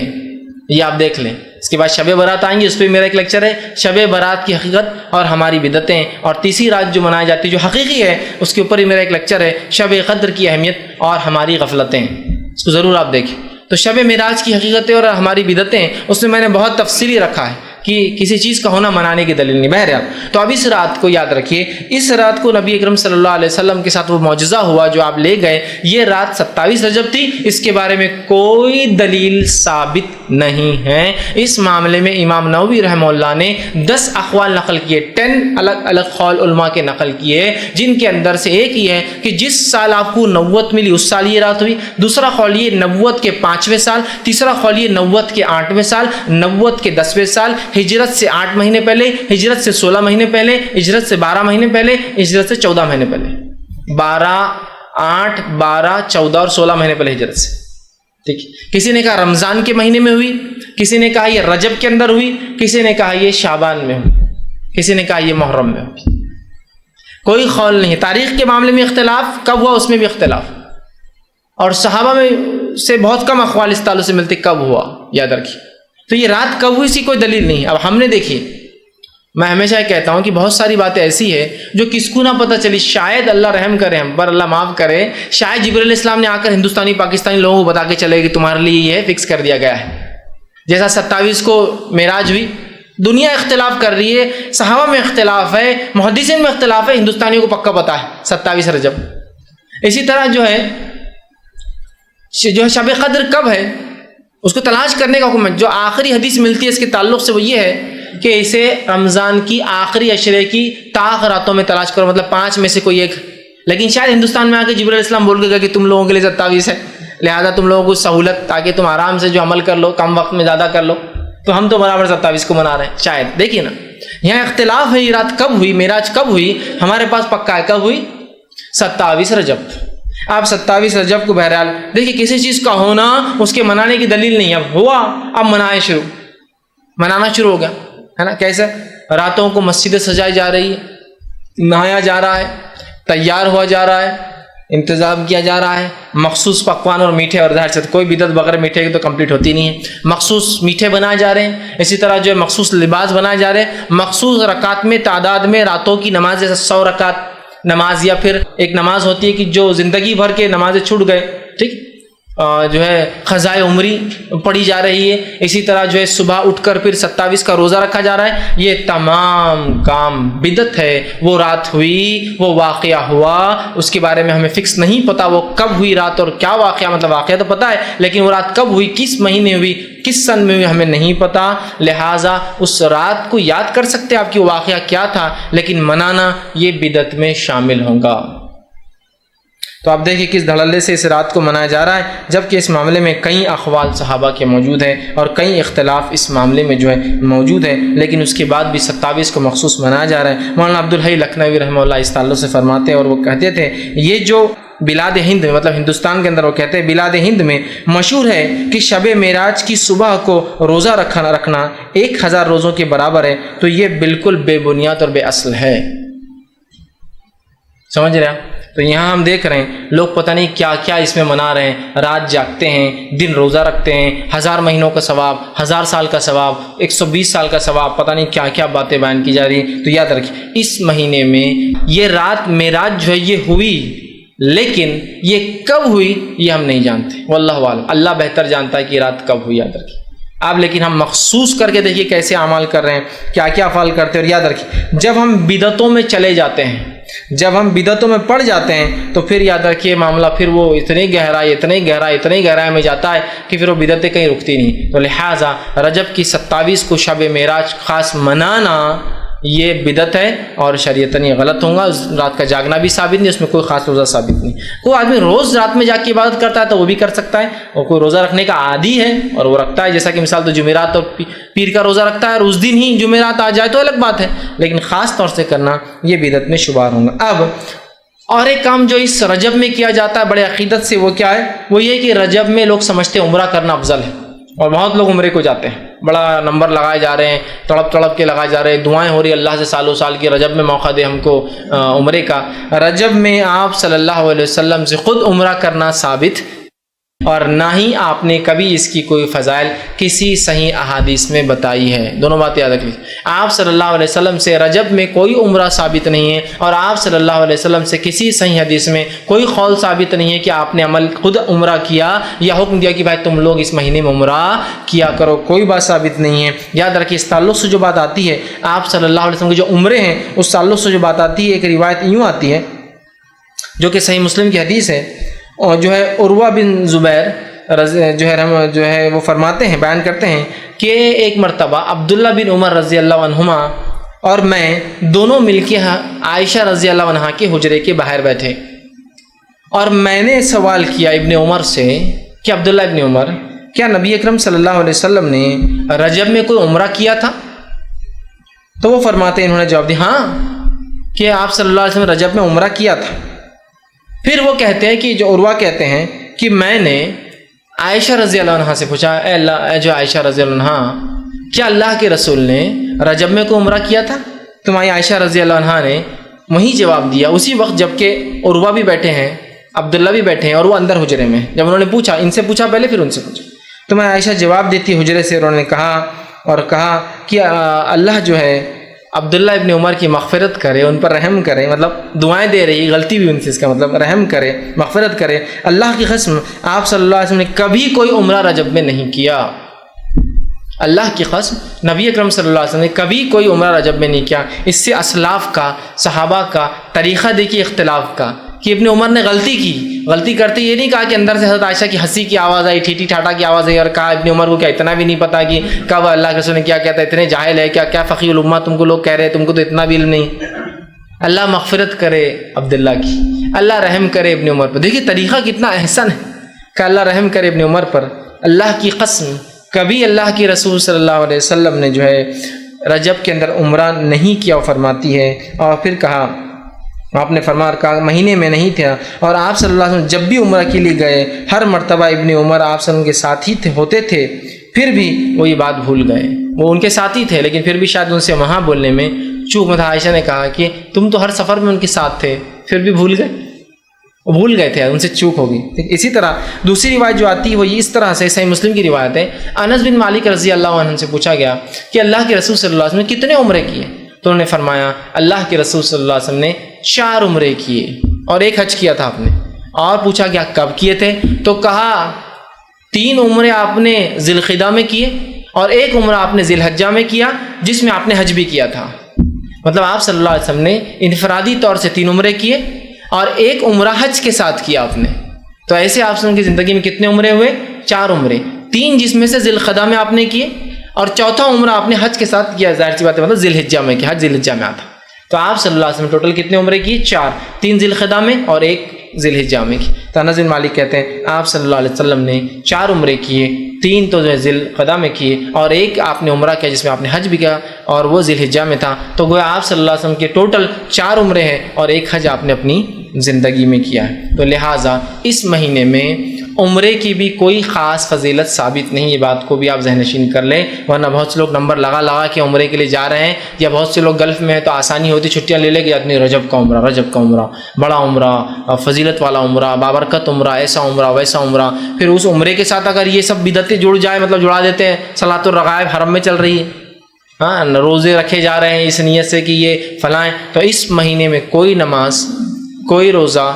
یہ آپ دیکھ لیں۔ اس کے بعد شب برات آئیں گی، اس پہ میرا ایک لیکچر ہے شب برات کی حقیقت اور ہماری بدعتیں، اور تیسری رات جو منائی جاتی ہے جو حقیقی ہے اس کے اوپر ہی میرا ایک لیکچر ہے شب قدر کی اہمیت اور ہماری غفلتیں، اس کو ضرور آپ دیکھیں۔ تو شب معراج کی حقیقتیں اور ہماری بدعتیں، اس میں نے بہت تفصیلی رکھا ہے کہ کسی چیز کا ہونا منانے کی دلیل نہیں۔ بہرحال تو اب اس رات کو یاد رکھیے، اس رات کو نبی اکرم صلی اللہ علیہ وسلم کے ساتھ وہ معجزہ ہوا جو آپ لے گئے، یہ رات 27 رجب تھی، اس کے بارے میں کوئی دلیل ثابت نہیں ہے۔ اس معاملے میں امام نووی رحمہ اللہ نے 10 اقوال نقل کیے، 10 الگ الگ قول علماء کے نقل کیے، جن کے اندر سے ایک یہ ہے کہ جس سال آپ کو نبوت ملی اس سال یہ رات ہوئی، دوسرا قول یہ نبوت کے 5ویں سال، تیسرا قول یہ نبوت کے 8ویں سال، نبوت کے 10ویں سال، ہجرت سے 8 مہینے پہلے، ہجرت سے 16 مہینے پہلے، ہجرت سے 12 مہینے پہلے، ہجرت سے 14 مہینے پہلے، 8 12 14 اور 16 مہینے پہلے ہجرت سے، ٹھیک۔ کسی نے کہا رمضان کے مہینے میں ہوئی، کسی نے کہا یہ رجب کے اندر ہوئی، کسی نے کہا یہ شعبان میں ہوئی، کسی نے کہا یہ محرم میں ہوئی، کوئی قول نہیں۔ تاریخ کے معاملے میں اختلاف کب ہوا اس میں بھی اختلاف، اور صحابہ میں سے بہت کم اقوال اس تعلق سے ملتے کب ہوا، یاد رکھیے۔ تو یہ رات کب ہوئی اس کی کوئی دلیل نہیں۔ اب ہم نے دیکھی، میں ہمیشہ یہ کہتا ہوں کہ بہت ساری باتیں ایسی ہے جو کس کو نہ پتہ چلی، شاید اللہ رحم کرے ہم پر، اللہ معاف کرے، شاید جبرائیل علیہ السلام نے آ کر ہندوستانی پاکستانی لوگوں کو بتا کے چلے کہ تمہارے لیے یہ فکس کر دیا گیا ہے۔ جیسا 27 کو معراج ہوئی، دنیا اختلاف کر رہی ہے، صحابہ میں اختلاف ہے، محدثین میں اختلاف ہے، ہندوستانیوں کو پکا پتہ ہے 27 رجب۔ اسی طرح جو ہے شب قدر کب ہے اس کو تلاش کرنے کا حکم ہے۔ جو آخری حدیث ملتی ہے اس کے تعلق سے وہ یہ ہے کہ اسے رمضان کی آخری عشرے کی طاق راتوں میں تلاش کرو، مطلب 5 میں سے کوئی ایک لیکن شاید ہندوستان میں آ کے جبرائیل علیہ السلام بول کے گا کہ تم لوگوں کے لیے 27 ہے، لہٰذا تم لوگوں کو سہولت تاکہ تم آرام سے جو عمل کر لو، کم وقت میں زیادہ کر لو، تو ہم تو برابر 27 کو منا رہے ہیں شاید. دیکھیے نا یہاں اختلاف ہے، یہ رات کب ہوئی، معراج کب ہوئی، ہمارے پاس پکا ہے کب ہوئی، 27 رجب. آپ 27 رجب کو بہرحال دیکھیے کسی چیز کا ہونا اس کے منانے کی دلیل نہیں، اب ہوا اب منانا شروع ہو گیا ہے نا. کیسے راتوں کو مسجدیں سجائی جا رہی ہے، نہایا جا رہا ہے، تیار ہوا جا رہا ہے، انتظام کیا جا رہا ہے، مخصوص پکوان اور میٹھے، اور ظاہر سے کوئی بدعت بغیر میٹھے کی تو کمپلیٹ ہوتی نہیں ہے، مخصوص میٹھے بنائے جا رہے ہیں، اسی طرح جو ہے مخصوص لباس بنائے جا رہے ہیں، مخصوص رکعت میں تعداد میں راتوں کی نماز، جیسے 100 رکعت نماز، یا پھر ایک نماز ہوتی ہے کہ جو زندگی بھر کے نمازیں چھوٹ گئے، ٹھیک، جو ہے قضائے عمری پڑھی جا رہی ہے. اسی طرح جو ہے صبح اٹھ کر پھر 27 کا روزہ رکھا جا رہا ہے. یہ تمام کام بدعت ہے. وہ رات ہوئی، وہ واقعہ ہوا، اس کے بارے میں ہمیں فکس نہیں پتا وہ کب ہوئی رات اور کیا واقعہ، مطلب واقعہ تو پتا ہے لیکن وہ رات کب ہوئی، کس مہینے ہوئی، کس سن میں ہوئی، ہمیں نہیں پتا. لہٰذا اس رات کو یاد کر سکتے آپ کی وہ واقعہ کیا تھا، لیکن منانا یہ بدعت میں شامل ہوگا. تو آپ دیکھیں کس دھڑلے سے اس رات کو منایا جا رہا ہے، جبکہ اس معاملے میں کئی اقوال صحابہ کے موجود ہیں اور کئی اختلاف اس معاملے میں جو ہے موجود ہے، لیکن اس کے بعد بھی 27 کو مخصوص منایا جا رہا ہے. مولانا عبدالحی لکھنوی رحمہ اللہ اس تعلق سے فرماتے ہیں، اور وہ کہتے تھے یہ جو بلاد ہند میں، مطلب ہندوستان کے اندر، وہ کہتے ہیں بلاد ہند میں مشہور ہے کہ شب معراج کی صبح کو روزہ رکھنا 1000 روزوں کے برابر ہے. تو یہ بالکل بے بنیاد اور بے اصل ہے. سمجھ رہے ہیں؟ تو یہاں ہم دیکھ رہے ہیں لوگ پتہ نہیں کیا کیا اس میں منا رہے ہیں، رات جاگتے ہیں، دن روزہ رکھتے ہیں، 1000 مہینوں کا ثواب، 1000 سال کا ثواب، 120 سال کا ثواب، پتہ نہیں کیا کیا باتیں بیان کی جا رہی ہیں. تو یاد رکھیں اس مہینے میں یہ رات معراج جو ہے یہ ہوئی، لیکن یہ کب ہوئی یہ ہم نہیں جانتے، واللہ اعلم، اللہ بہتر جانتا ہے کہ یہ رات کب ہوئی. یاد رکھیں آپ، لیکن ہم مخصوص کر کے دیکھیے کیسے اعمال کر رہے ہیں، کیا کیا افعال کرتے ہیں. اور یاد رکھیں جب ہم بدعتوں میں چلے جاتے ہیں، جب ہم بدعتوں میں پڑ جاتے ہیں تو پھر یاد رکھیے معاملہ پھر وہ اتنی گہرائی میں جاتا ہے کہ پھر وہ بدعتیں کہیں رکتی نہیں. تو لہٰذا رجب کی 27 کو شب معراج خاص منانا یہ بدعت ہے اور شریعتاً یہ غلط ہوگا. رات کا جاگنا بھی ثابت نہیں، اس میں کوئی خاص روزہ ثابت نہیں. کوئی آدمی روز رات میں جا کے عبادت کرتا ہے تو وہ بھی کر سکتا ہے، اور کوئی روزہ رکھنے کا عادی ہے اور وہ رکھتا ہے، جیسا کہ مثال تو جمعرات اور پیر کا روزہ رکھتا ہے اور اس دن ہی جمعرات آ جائے تو الگ بات ہے، لیکن خاص طور سے کرنا یہ بدعت میں شمار ہوگا. اب اور ایک کام جو اس رجب میں کیا جاتا ہے بڑے عقیدت سے، وہ کیا ہے؟ وہ یہ کہ رجب میں لوگ سمجھتے ہیں عمرہ کرنا افضل ہے، اور بہت لوگ عمرے کو جاتے ہیں، بڑا نمبر لگائے جا رہے ہیں، تڑپ کے لگائے جا رہے ہیں، دعائیں ہو رہی ہیں اللہ سے سالوں سال کی رجب میں موقع دے ہم کو عمرے کا. رجب میں آپ صلی اللہ علیہ وسلم سے خود عمرہ کرنا ثابت، اور نہ ہی آپ نے کبھی اس کی کوئی فضائل کسی صحیح احادیث میں بتائی ہے. دونوں باتیں یاد رکھیں، آپ صلی اللہ علیہ وسلم سے رجب میں کوئی عمرہ ثابت نہیں ہے، اور آپ صلی اللہ علیہ وسلم سے کسی صحیح حدیث میں کوئی قول ثابت نہیں ہے کہ آپ نے عمل خود عمرہ کیا یا حکم دیا کہ بھائی تم لوگ اس مہینے میں عمرہ کیا کرو. کوئی بات ثابت نہیں ہے. یاد رکھیں اس تعلق سے جو بات آتی ہے آپ صلی اللہ علیہ وسلم کے جو عمرے ہیں اس تعلق سے جو بات آتی ہے، ایک روایت یوں آتی ہے جو کہ صحیح مسلم کی حدیث ہے، اور جو ہے عروہ بن زبیر جو ہے وہ فرماتے ہیں، بیان کرتے ہیں کہ ایک مرتبہ عبداللہ بن عمر رضی اللہ عنہما اور میں دونوں مل کے عائشہ رضی اللہ عنہا کے حجرے کے باہر بیٹھے، اور میں نے سوال کیا ابن عمر سے کہ عبداللہ ابن عمر، کیا نبی اکرم صلی اللہ علیہ وسلم نے رجب میں کوئی عمرہ کیا تھا؟ تو وہ فرماتے ہیں، انہوں نے جواب دیا ہاں کہ آپ صلی اللہ علیہ وسلم رجب میں عمرہ کیا تھا. پھر وہ کہتے ہیں کہ جو عروہ کہتے ہیں کہ میں نے عائشہ رضی اللہ عنہا سے پوچھا، اے جو عائشہ رضی اللہ عنہا، کیا اللہ کے رسول نے رجب میں کوئی عمرہ کیا تھا؟ تمہاری عائشہ رضی اللہ عنہا نے وہی جواب دیا اسی وقت جب کہ عروہ بھی بیٹھے ہیں، عبداللہ بھی بیٹھے ہیں، اور وہ اندر حجرے میں. جب انہوں نے پوچھا، ان سے پوچھا پہلے پھر ان سے پوچھا، تو میں عائشہ جواب دیتی حجرے سے، انہوں نے کہا کہ اللہ جو ہے عبداللہ ابن عمر کی مغفرت کرے، ان پر رحم کرے، مطلب دعائیں دے رہی، غلطی بھی ان سے، اس کا مطلب رحم کرے، مغفرت کرے. اللہ کی قسم آپ صلی اللہ علیہ وسلم نے کبھی کوئی عمرہ رجب میں نہیں کیا. اللہ کی قسم نبی اکرم صلی اللہ علیہ وسلم نے کبھی کوئی عمرہ رجب میں نہیں کیا. اس سے اسلاف کا، صحابہ کا طریقہ دیکھیے اختلاف کا، کہ ابن عمر نے غلطی کرتے یہ نہیں کہا کہ اندر سے حضرت عائشہ کی ہنسی کی آواز آئی، ٹھیٹھی ٹھاٹا کی آواز آئی، اور کہا ابن عمر کو کیا اتنا بھی نہیں پتا کہ کب اللہ کے رسول نے کیا کہتا ہے، اتنے جاہل ہے کیا فقیہ الامہ تم کو لوگ کہہ رہے ہیں، تم کو تو اتنا بھی علم نہیں. اللہ مغفرت کرے عبداللہ کی، اللہ رحم کرے ابن عمر پر۔ دیکھیے طریقہ کتنا احسن ہے کہ اللہ رحم کرے ابن عمر پر۔ اللہ کی قسم کبھی اللہ کی رسول صلی اللہ علیہ وسلم نے جو ہے رجب کے اندر عمرہ نہیں کیا فرماتی ہے۔ اور پھر کہا، آپ نے فرمایا مہینے میں نہیں تھا، اور آپ صلی اللہ علیہ وسلم جب بھی عمرہ کے لیے گئے ہر مرتبہ ابن عمر آپ صلی اللہ علیہ وسلم کے ساتھ ہی ہوتے تھے، پھر بھی وہ یہ بات بھول گئے۔ وہ ان کے ساتھ ہی تھے لیکن پھر بھی شاید ان سے وہاں بولنے میں چوک میں تھا۔ عائشہ نے کہا کہ تم تو ہر سفر میں ان کے ساتھ تھے، پھر بھی بھول گئے، وہ بھول گئے تھے، ان سے چوک ہوگی۔ اسی طرح دوسری روایت جو آتی ہے وہ اس طرح سے، صحیح مسلم کی روایت ہے، انس بن مالک رضی اللہ عنہ سے پوچھا گیا کہ اللہ کے رسول صلی اللہ علیہ وسلم نے کتنے عمرے کیے؟ تو انہوں نے فرمایا اللہ کے رسول صلی اللہ علیہ وسلم نے 4 عمرے کیے اور 1 حج کیا تھا آپ نے۔ اور پوچھا کیا کب کیے تھے؟ تو کہا 3 عمرے آپ نے ذی القعدہ میں کیے اور 1 عمرہ آپ نے ذی الحجہ میں کیا جس میں آپ نے حج بھی کیا تھا۔ مطلب آپ صلی اللہ علیہ وسلم نے انفرادی طور سے 3 عمرے کیے اور 1 عمرہ حج کے ساتھ کیا آپ نے۔ تو ایسے آپ صلی اللہ علیہ وسلم کی زندگی میں کتنے عمرے ہوئے؟ 4 عمرے، 3 جس میں سے ذی القعدہ میں آپ نے کیے اور 4تھا عمرہ آپ نے حج کے ساتھ کیا۔ ظاہر سی بات ہے مطلب ذی الحجہ میں کیا، حج ذی الحجہ میں آتا۔ تو آپ صلی اللہ علیہ وسلم ٹوٹل کتنے عمرے کیے؟ 4، 3 ذی القعدہ میں اور 1 ذی الحجہ میں کی۔ تو انس بن مالک کہتے ہیں آپ صلی اللہ علیہ وسلم نے 4 عمرے کیے، 3 تو جو ہے ذی القعدہ میں کیے اور 1 آپ نے عمرہ کیا جس میں آپ نے حج بھی کیا اور وہ ذی الحجہ میں تھا۔ تو گویا آپ صلی اللہ علیہ وسلم کے ٹوٹل 4 عمرے ہیں اور 1 حج آپ نے اپنی زندگی میں کیا ہے۔ تو لہٰذا اس مہینے میں عمرے کی بھی کوئی خاص فضیلت ثابت نہیں، یہ بات کو بھی آپ ذہن نشین کر لیں، ورنہ بہت سے لوگ نمبر لگا کے عمرے کے لیے جا رہے ہیں، یا بہت سے لوگ گلف میں ہیں تو آسانی ہوتی چھٹیاں لے کے جاتے ہیں، رجب کا عمرہ بڑا عمرہ، فضیلت والا عمرہ، بابرکت عمرہ، ایسا عمرہ ویسا عمرہ۔ پھر اس عمرے کے ساتھ اگر یہ سب بدعتیں جڑ جائے، مطلب جڑا دیتے ہیں، صلاۃ الرغائب حرم میں چل رہی ہے، ہاں روزے رکھے جا رہے ہیں اس نیت سے کہ یہ فلاں، تو اس مہینے میں کوئی نماز، کوئی روزہ،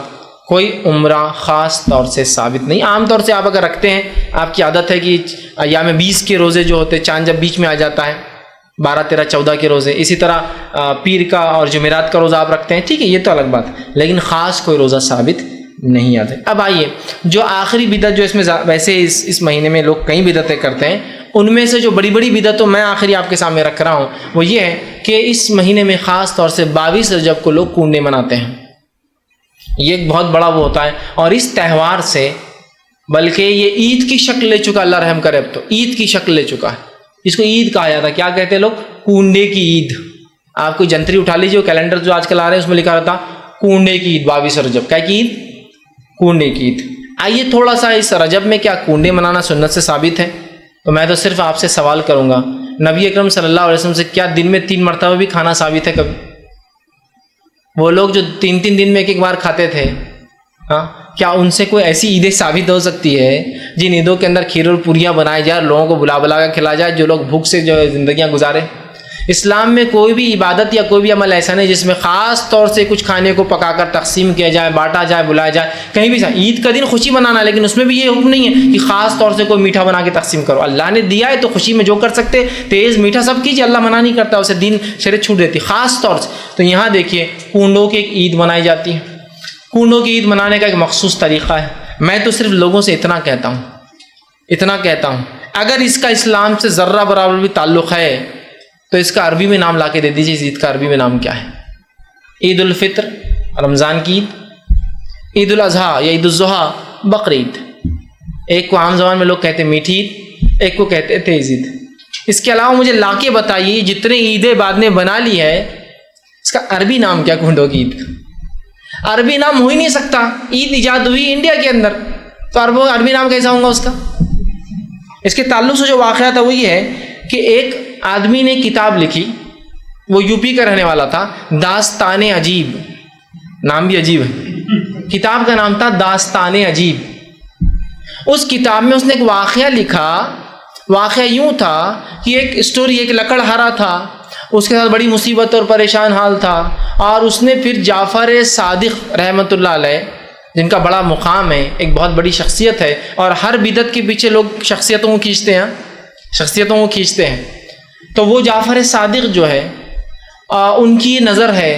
کوئی عمرہ خاص طور سے ثابت نہیں۔ عام طور سے آپ اگر رکھتے ہیں، آپ کی عادت ہے کہ ایام 20 کے روزے جو ہوتے ہیں، چاند جب بیچ میں آ جاتا ہے، 12، 13، 14 کے روزے، اسی طرح پیر کا اور جمعرات کا روزہ آپ رکھتے ہیں، ٹھیک ہے یہ تو الگ بات ہے، لیکن خاص کوئی روزہ ثابت نہیں آتے۔ اب آئیے جو آخری بدعت جو اس میں ویسے اس مہینے میں لوگ کئی بدعتیں کرتے ہیں، ان میں سے جو بڑی بڑی بدعتوں میں آخری آپ کے سامنے رکھ رہا ہوں وہ یہ ہے کہ اس مہینے میں خاص طور سے 22 رجب کو لوگ کنڈے مناتے ہیں۔ یہ ایک بہت بڑا وہ ہوتا ہے، اور اس تہوار سے بلکہ یہ عید کی شکل لے چکا، اللہ رحم کرے، اب تو عید کی شکل لے چکا ہے۔ اس کو عید کہا جاتا ہے، کیا کہتے ہیں لوگ؟ کنڈے کی عید۔ آپ کوئی جنتری اٹھا لیجیے، کیلنڈر جو آج کل آ رہے ہیں اس میں لکھا رہتا کنڈے کی عید، 22 رجب، کیا کی عید؟ کنڈے کی عید۔ آئیے تھوڑا سا اس رجب میں کیا کنڈے منانا سنت سے ثابت ہے؟ تو میں تو صرف آپ سے سوال کروں گا، نبی اکرم صلی اللہ علیہ وسلم سے کیا دن میں 3 مرتبہ بھی کھانا ثابت ہے کبھی؟ وہ لوگ جو 3 دن میں ایک بار کھاتے تھے، ہاں کیا ان سے کوئی ایسی عیدیں ثابت ہو سکتی ہے جن عیدوں کے اندر کھیر اور پوریاں بنائی جائے، لوگوں کو بلا کر کھلایا جائے، جو لوگ بھوک سے جو زندگیاں گزارے؟ اسلام میں کوئی بھی عبادت یا کوئی بھی عمل ایسا نہیں جس میں خاص طور سے کچھ کھانے کو پکا کر تقسیم کیا جائے، بانٹا جائے، بلایا جائے، کہیں بھی۔ عید کا دن خوشی منانا، لیکن اس میں بھی یہ حکم نہیں ہے کہ خاص طور سے کوئی میٹھا بنا کے تقسیم کرو۔ اللہ نے دیا ہے تو خوشی میں جو کر سکتے، تیز میٹھا سب کیجیے، اللہ منع نہیں کرتا، اسے دین شریعت چھوٹ دیتی خاص طور سے۔ تو یہاں دیکھیے کنڈوں کی ایک عید منائی جاتی ہے۔ کنڈوں کی عید منانے کا ایک مخصوص طریقہ ہے۔ میں تو صرف لوگوں سے اتنا کہتا ہوں اگر اس کا اسلام سے ذرہ برابر بھی تعلق ہے تو اس کا عربی میں نام لا کے دے دیجیے۔ اس عید کا عربی میں نام کیا ہے؟ عید الفطر رمضان کی عید، عید الاضحیٰ یا عید الضحیٰ بقرعید۔ ایک کو عام زبان میں لوگ کہتے ہیں میٹھی عید، ایک کو کہتے ہیں تیز عید۔ اس کے علاوہ مجھے لا کے بتائیے جتنے عیدیں بعد نے بنا لی ہے اس کا عربی نام کیا؟ کنڈوں کی عید کا عربی نام ہو ہی نہیں سکتا۔ عید ایجاد ہوئی انڈیا کے اندر، تو عربی نام کیسا ہوگا اس کا؟ اس کے تعلق سے جو واقعہ تھا وہ یہ ہے کہ ایک آدمی نے کتاب لکھی، وہ یو پی کا رہنے والا تھا، داستان عجیب، نام بھی عجیب ہے، کتاب کا نام تھا داستان عجیب۔ اس کتاب میں اس نے ایک واقعہ لکھا۔ واقعہ یوں تھا کہ ایک اسٹوری، ایک لکڑہارا تھا، اس کے ساتھ بڑی مصیبت اور پریشان حال تھا، اور اس نے پھر جعفر صادق رحمۃ اللہ علیہ، جن کا بڑا مقام ہے، ایک بہت بڑی شخصیت ہے، اور ہر بدعت کے پیچھے لوگ شخصیتوں کو کھینچتے ہیں، تو وہ جعفر صادق جو ہے ان کی نظر ہے،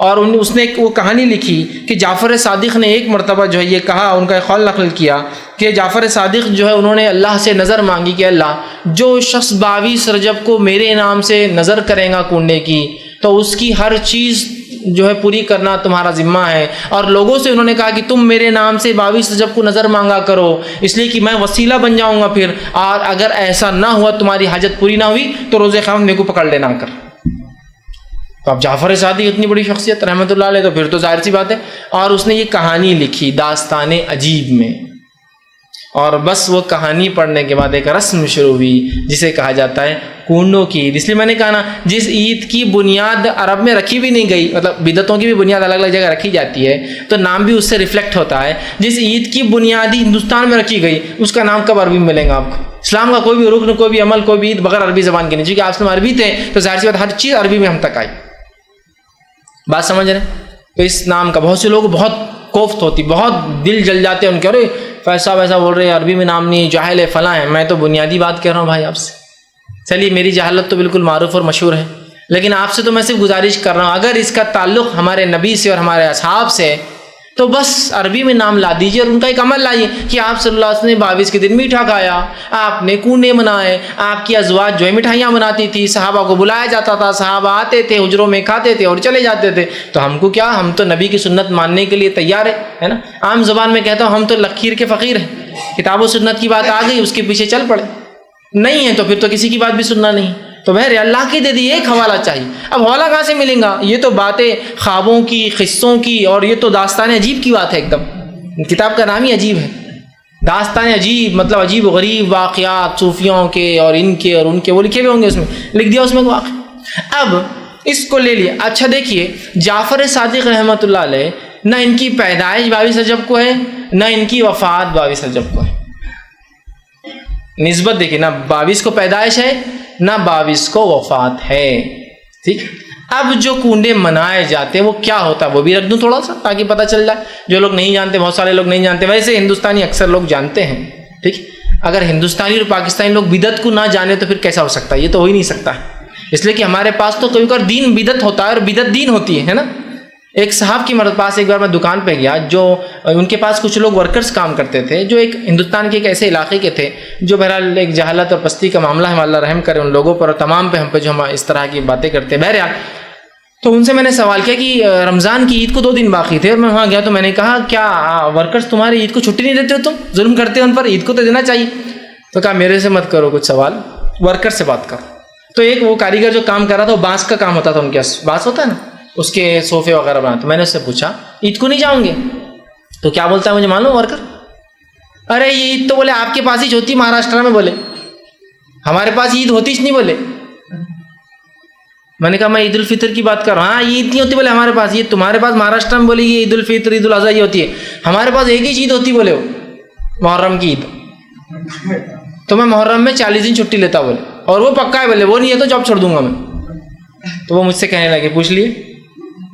اور اس نے وہ کہانی لکھی کہ جعفر صادق نے ایک مرتبہ جو ہے یہ کہا، ان کا ایک قول نقل کیا کہ جعفر صادق جو ہے انہوں نے اللہ سے نظر مانگی کہ اللہ جو شخص 22 رجب کو میرے نام سے نظر کرے گا کنڈے کی، تو اس کی ہر چیز جو ہے پوری کرنا تمہارا ذمہ ہے. اور لوگوں سے انہوں نے کہا کہ تم میرے نام سے 22 رجب کو نظر مانگا کرو، اس لیے کہ میں وسیلہ بن جاؤں گا پھر، اور اگر ایسا نہ ہوا تمہاری حاجت پوری نہ ہوئی تو روزے قیامت میرے کو پکڑ لینا کر. تو اب جعفر صادق اتنی بڑی شخصیت رحمۃ اللہ علیہ، تو پھر تو ظاہر سی بات ہے. اور اس نے یہ کہانی لکھی داستان عجیب میں، اور بس وہ کہانی پڑھنے کے بعد ایک رسم شروع ہوئی جسے کہا جاتا ہے کنڈوں کی عید. اس لیے میں نے کہا نا، جس عید کی بنیاد عرب میں رکھی بھی نہیں گئی، مطلب بدعتوں کی بھی بنیاد الگ الگ جگہ رکھی جاتی ہے تو نام بھی اس سے ریفلیکٹ ہوتا ہے. جس عید کی بنیاد ہی ہندوستان میں رکھی گئی اس کا نام کب عربی میں ملے گا آپ کو؟ اسلام کا کوئی بھی رکن، کوئی بھی عمل، کوئی بھی عید بغیر عربی زبان کے نہیں، چونکہ آپ عربی تھے تو ظاہر سی بات ہر چیز عربی میں ہم تک آئی. بات سمجھ رہے ہیں؟ تو اس نام کا بہت سے لوگ بہت کوفت ہوتی، بہت دل جل جاتے ہیں ان کے، ارے فیصا ویسا بول رہے ہیں، عربی میں نام نہیں، جاہل ہے، فلاں ہے. میں تو بنیادی بات کہہ رہا ہوں بھائی آپ سے. چلیے میری جہالت تو بالکل معروف اور مشہور ہے، لیکن آپ سے تو میں صرف گزارش کر رہا ہوں اگر اس کا تعلق ہمارے نبی سے اور ہمارے اصحاب سے تو بس عربی میں نام لا دیجیے اور ان کا ایک عمل لائیے کہ آپ صلی اللہ علیہ وسلم نے 22 کے دن میٹھا کھایا، آپ نے کونے منائے، آپ کی ازواج جو ہے مٹھائیاں بناتی تھی، صحابہ کو بلایا جاتا تھا، صحابہ آتے تھے، حجروں میں کھاتے تھے اور چلے جاتے تھے. تو ہم کو کیا، ہم تو نبی کی سنت ماننے کے لیے تیار ہے نا. عام زبان میں کہتا ہوں ہم تو لکیر کے فقیر ہیں، کتاب و سنت کی بات آ گئی اس کے پیچھے چل پڑے، نہیں ہے تو پھر تو کسی کی بات بھی سننا نہیں. تو بہر اللہ کی دے دی ایک حوالہ چاہیے. اب حوالہ کہاں سے ملیں گا؟ یہ تو باتیں خوابوں کی، قصوں کی، اور یہ تو داستان عجیب کی بات ہے. ایک دم کتاب کا نام ہی عجیب ہے، داستان عجیب، مطلب عجیب و غریب واقعات صوفیوں کے اور ان کے اور ان کے، وہ لکھے ہوئے ہوں گے اس میں، لکھ دیا اس میں واقع. اب اس کو لے لیا. اچھا دیکھیے جعفر صادق رحمۃ اللہ علیہ، نہ ان کی پیدائش 22 رجب کو ہے، نہ ان کی وفات 22 رجب کو ہے. نسبت دیکھیے، نہ 22 کو پیدائش ہے نہ 22 کو وفات ہے. ٹھیک. اب جو کنڈے منائے جاتے ہیں وہ کیا ہوتا ہے وہ بھی رکھ دوں تھوڑا سا تاکہ پتہ چل جائے. جو لوگ نہیں جانتے، بہت سارے لوگ نہیں جانتے، ویسے ہندوستانی اکثر لوگ جانتے ہیں. ٹھیک. اگر ہندوستانی اور پاکستانی لوگ بدعت کو نہ جانے تو پھر کیسا ہو سکتا ہے؟ یہ تو ہو ہی نہیں سکتا، اس لیے کہ ہمارے پاس تو کبھی کبھی دین بدعت ہوتا ہے اور بدعت دین ہوتی ہے نا. ایک صاحب کی مرد پاس ایک بار میں دکان پہ گیا، جو ان کے پاس کچھ لوگ ورکرز کام کرتے تھے جو ایک ہندوستان کے ایک ایسے علاقے کے تھے جو بہرحال ایک جہالت اور پستی کا معاملہ ہے، اللہ رحم کرے ان لوگوں پر اور تمام پہ ہم پہ جو ہم اس طرح کی باتیں کرتے ہیں. بہرحال تو ان سے میں نے سوال کیا کہ رمضان کی عید کو 2 دن باقی تھے اور میں وہاں گیا تو میں نے کہا کیا ورکرز تمہاری عید کو چھٹی نہیں دیتے ہو؟ تم ظلم کرتے ہو ان پر، عید کو تو دینا چاہیے. تو کہا میرے سے مت کرو کچھ سوال، ورکر سے بات کرو. تو ایک وہ کاریگر جو کام کر رہا تھا وہ بانس کا کام ہوتا تھا ان کے پاس، بانس ہوتا ہے نا اس کے صوفے وغیرہ بنا. تو میں نے اس سے پوچھا عید کو نہیں جاؤں گے؟ تو کیا بولتا ہے مجھے معلوم ورکر، ارے یہ عید تو بولے آپ کے پاس ہی ہوتی مہاراشٹر میں، بولے ہمارے پاس عید ہوتی ہی نہیں. بولے میں نے کہا میں عید الفطر کی بات کر رہا ہوں. ہاں عید نہیں ہوتی بولے ہمارے پاس، یہ تمہارے پاس مہاراشٹر میں بولے یہ عید الفطر عید الاضحیٰ یہ ہوتی ہے، ہمارے پاس ایک ہی عید ہوتی بولے وہ محرم کی عید. تو میں محرم میں 40 دن چھٹی لیتا بولے، اور وہ پکا ہے بولے، وہ نہیں ہے تو جاب چھوڑ دوں گا میں. تو وہ مجھ سے کہنے لگے پوچھ لیے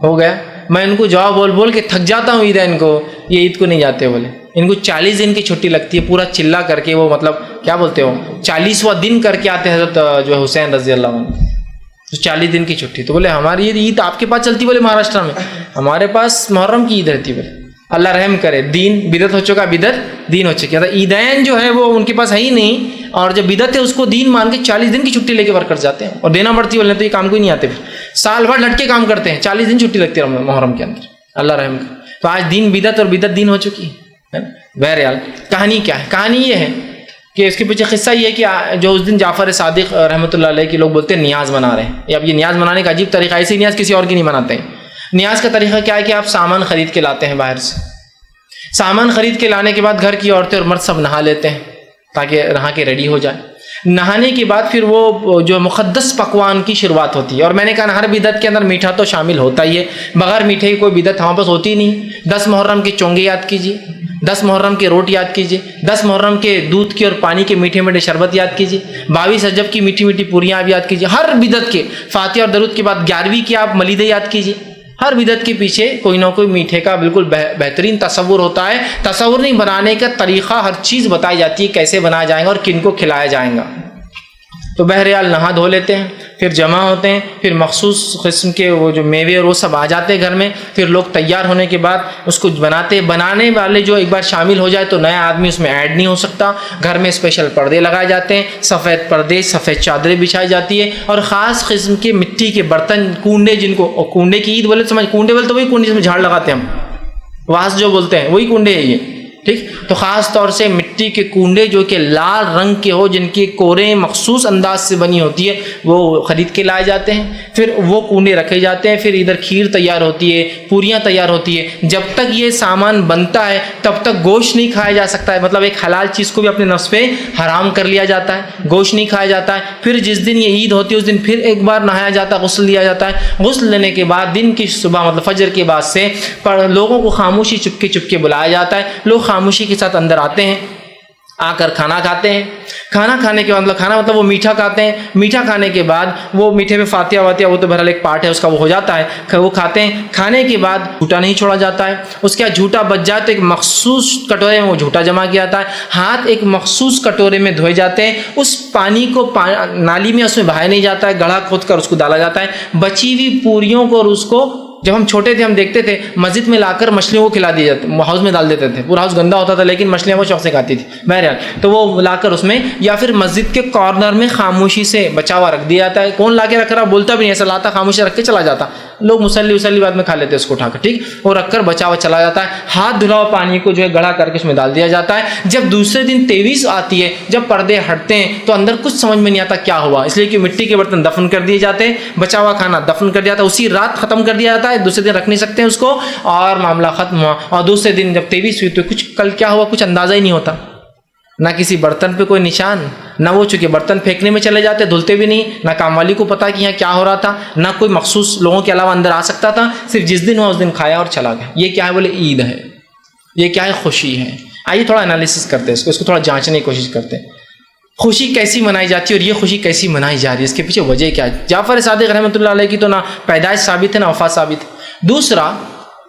ہو گیا. میں ان کو جواب بول بول کے تھک جاتا ہوں، عید ہے ان کو، یہ عید کو نہیں جاتے بولے. ان کو 40 دن کی چھٹی لگتی ہے، پورا چلا کر کے وہ مطلب کیا بولتے ہو 40واں دن کر کے آتے ہیں حضرت جو ہے حسین رضی اللہ عنہ، تو 40 دن کی چھٹی. تو بولے ہماری یہ عید آپ کے پاس چلتی بولے مہاراشٹر میں، ہمارے پاس محرم کی عید رہتی بولے. اللہ رحم کرے، دین بدعت ہو چکا، بدعت دین ہو چکی. عیدین جو ہے وہ ان کے پاس ہے ہی نہیں، اور جو بدعت ہے اس کو دین مان کے 40 دن کی چھٹی لے کے ورکر جاتے ہیں اور دینا پڑتی ہے. بولے تو یہ کام کو ہی نہیں آتے، پھر سال بھر لٹ کے کام کرتے ہیں، 40 دن چھٹی لگتی ہے محرم کے اندر. اللہ رحم کرے. تو آج دین بدعت اور بدعت دین ہو چکی ہے. بہرحال کہانی کیا ہے؟ کہانی یہ ہے کہ اس کے پیچھے قصہ یہ ہے کہ جو اس دن جعفر صادق رحمۃ اللہ علیہ کے لوگ بولتے ہیں نیاز منا رہے ہیں. اب یہ نیاز منانے کا عجیب طریقہ، ایسی نیاز کسی اور کی نہیں مناتے ہیں. نیاز کا طریقہ کیا ہے کہ آپ سامان خرید کے لاتے ہیں باہر سے، سامان خرید کے لانے کے بعد گھر کی عورتیں اور مرد سب نہا لیتے ہیں تاکہ نہا کے ریڈی ہو جائے. نہانے کے بعد پھر وہ جو مقدس پکوان کی شروعات ہوتی ہے. اور میں نے کہا ہر بدعت کے اندر میٹھا تو شامل ہوتا ہی ہے، بغیر میٹھے کی کوئی بدعت ہمارے پاس ہوتی نہیں. 10 محرم کے چونگے یاد کیجیے، 10 محرم کے روٹ یاد کیجیے، 10 محرم کے دودھ کے اور پانی کے میٹھے میٹھے شربت یاد کیجیے، 22 رجب کی میٹھی میٹھی پوریاں آپ یاد کیجیے. ہر بدعت کے فاتحہ اور درود کے بعد 11ویں کی آپ ملیدے یاد کیجیے. ہر بدعت کے پیچھے کوئی نہ کوئی میٹھے کا بالکل بہترین تصور ہوتا ہے. تصور نہیں بنانے کا طریقہ، ہر چیز بتائی جاتی ہے کیسے بنایا جائے گا اور کن کو کھلایا جائے گا. تو بہرحال نہا دھو لیتے ہیں، پھر جمع ہوتے ہیں، پھر مخصوص قسم کے وہ جو میوے اور وہ سب آ جاتے ہیں گھر میں، پھر لوگ تیار ہونے کے بعد اس کو بنانے والے جو ایک بار شامل ہو جائے تو نیا آدمی اس میں ایڈ نہیں ہو سکتا۔ گھر میں اسپیشل پردے لگائے جاتے ہیں، سفید پردے، سفید چادریں بچھائی جاتی ہے، اور خاص قسم کے مٹی کے برتن، کنڈے، جن کو کنڈے کی عید بولے، سمجھ کنڈے بولے تو وہی کنڈے جس میں جھاڑ لگاتے ہیں ہم، واس جو بولتے ہیں وہی کنڈے ہے یہ، ٹھیک۔ تو خاص طور سے مٹی کے کنڈے جو کہ لال رنگ کے ہو، جن کی کوریں مخصوص انداز سے بنی ہوتی ہے، وہ خرید کے لائے جاتے ہیں، پھر وہ کنڈے رکھے جاتے ہیں، پھر ادھر کھیر تیار ہوتی ہے، پوریاں تیار ہوتی ہے۔ جب تک یہ سامان بنتا ہے تب تک گوشت نہیں کھایا جا سکتا ہے، مطلب ایک حلال چیز کو بھی اپنے نفس پہ حرام کر لیا جاتا ہے، گوشت نہیں کھایا جاتا ہے۔ پھر جس دن یہ عید ہوتی ہے اس دن پھر ایک بار نہایا جاتا ہے، غسل لیا جاتا ہے۔ غسل لینے کے بعد دن کی صبح مطلب فجر کے بعد سے لوگوں کو خاموشی چپکے چپکے بلایا جاتا ہے، لوگ خاموشی کے ساتھ اندر آتے ہیں، آ کر کھانا کھاتے ہیں۔ کھانا کھانے کے بعد کھانا مطلب وہ میٹھا کھاتے ہیں، میٹھا کھانے کے بعد وہ میٹھے میں فاتحہ واتحہ وہ تو بہرحال ایک پارٹ ہے اس کا، وہ ہو جاتا ہے، وہ کھاتے ہیں۔ کھانے کے بعد جھوٹا نہیں چھوڑا جاتا ہے، اس کے بعد جھوٹا بچ جائے تو ایک مخصوص کٹورے میں وہ جھوٹا جمع کیا جاتا ہے، ہاتھ ایک مخصوص کٹورے میں دھوئے جاتے ہیں، اس پانی کو نالی میں اس میں بہایا نہیں جاتا ہے، گڑھا کھود کر اس کو ڈالا جاتا ہے۔ بچی ہوئی پوریوں کو اور اس کو جب ہم چھوٹے تھے ہم دیکھتے تھے مسجد میں لا کر مچھلیوں کو کھلا دیے جاتے، ہاؤس میں ڈال دیتے تھے، پورا ہاؤس گندا ہوتا تھا لیکن مچھلیاں وہ شوق سے کھاتی تھی بہرحال، تو وہ لا کر اس میں، یا پھر مسجد کے کارنر میں خاموشی سے بچا ہوا رکھ دیا جاتا ہے، کون لا کے رکھ رہا بولتا بھی نہیں، ایسا لاتا خاموشی رکھ کے چلا جاتا، لوگ مسلی بعد میں کھا لیتے اس کو اٹھا کر، ٹھیک، وہ رکھ کر بچا ہوا چلا جاتا ہے۔ ہاتھ دھلا ہوا پانی کو جو ہے گڑھا کر کے اس میں ڈال دیا جاتا ہے۔ جب دوسرے دن 23 آتی ہے، جب پردے ہٹتے ہیں تو اندر کچھ سمجھ میں نہیں آتا کیا ہوا، اس لیے کہ مٹی کے برتن دفن کر دیے جاتے ہیں، بچا ہوا کھانا دفن کر دیا جاتا ہے، اسی رات ختم کر دیا جاتا ہے، دوسرے دن رکھ نہیں سکتے ہیں اس کو، اور معاملہ ختم ہوا۔ اور دوسرے دن جب 23 ہوئی تو کچھ کل کیا ہوا کچھ اندازہ ہی نہیں ہوتا، نہ کسی برتن پہ کوئی نشان، نہ وہ چونکہ برتن پھینکنے میں چلے جاتے دھلتے بھی نہیں، نہ کام والی کو پتا کہ یہاں کیا ہو رہا تھا، نہ کوئی مخصوص لوگوں کے علاوہ اندر آ سکتا تھا، صرف جس دن ہوا اس دن کھایا اور چلا گیا۔ یہ کیا ہے بولے عید ہے، یہ کیا ہے خوشی ہے۔ آئیے تھوڑا انالیسس کرتے ہیں اس کو تھوڑا جانچنے کی کوشش کرتے ہیں، خوشی کیسی منائی جاتی ہے اور یہ خوشی کیسی منائی جا رہی ہے، اس کے پیچھے وجہ کیا ہے۔ جعفر صادق رحمۃ اللہ علیہ کی تو نہ پیدائش ثابت ہے نہ وفات ثابت ہے۔ دوسرا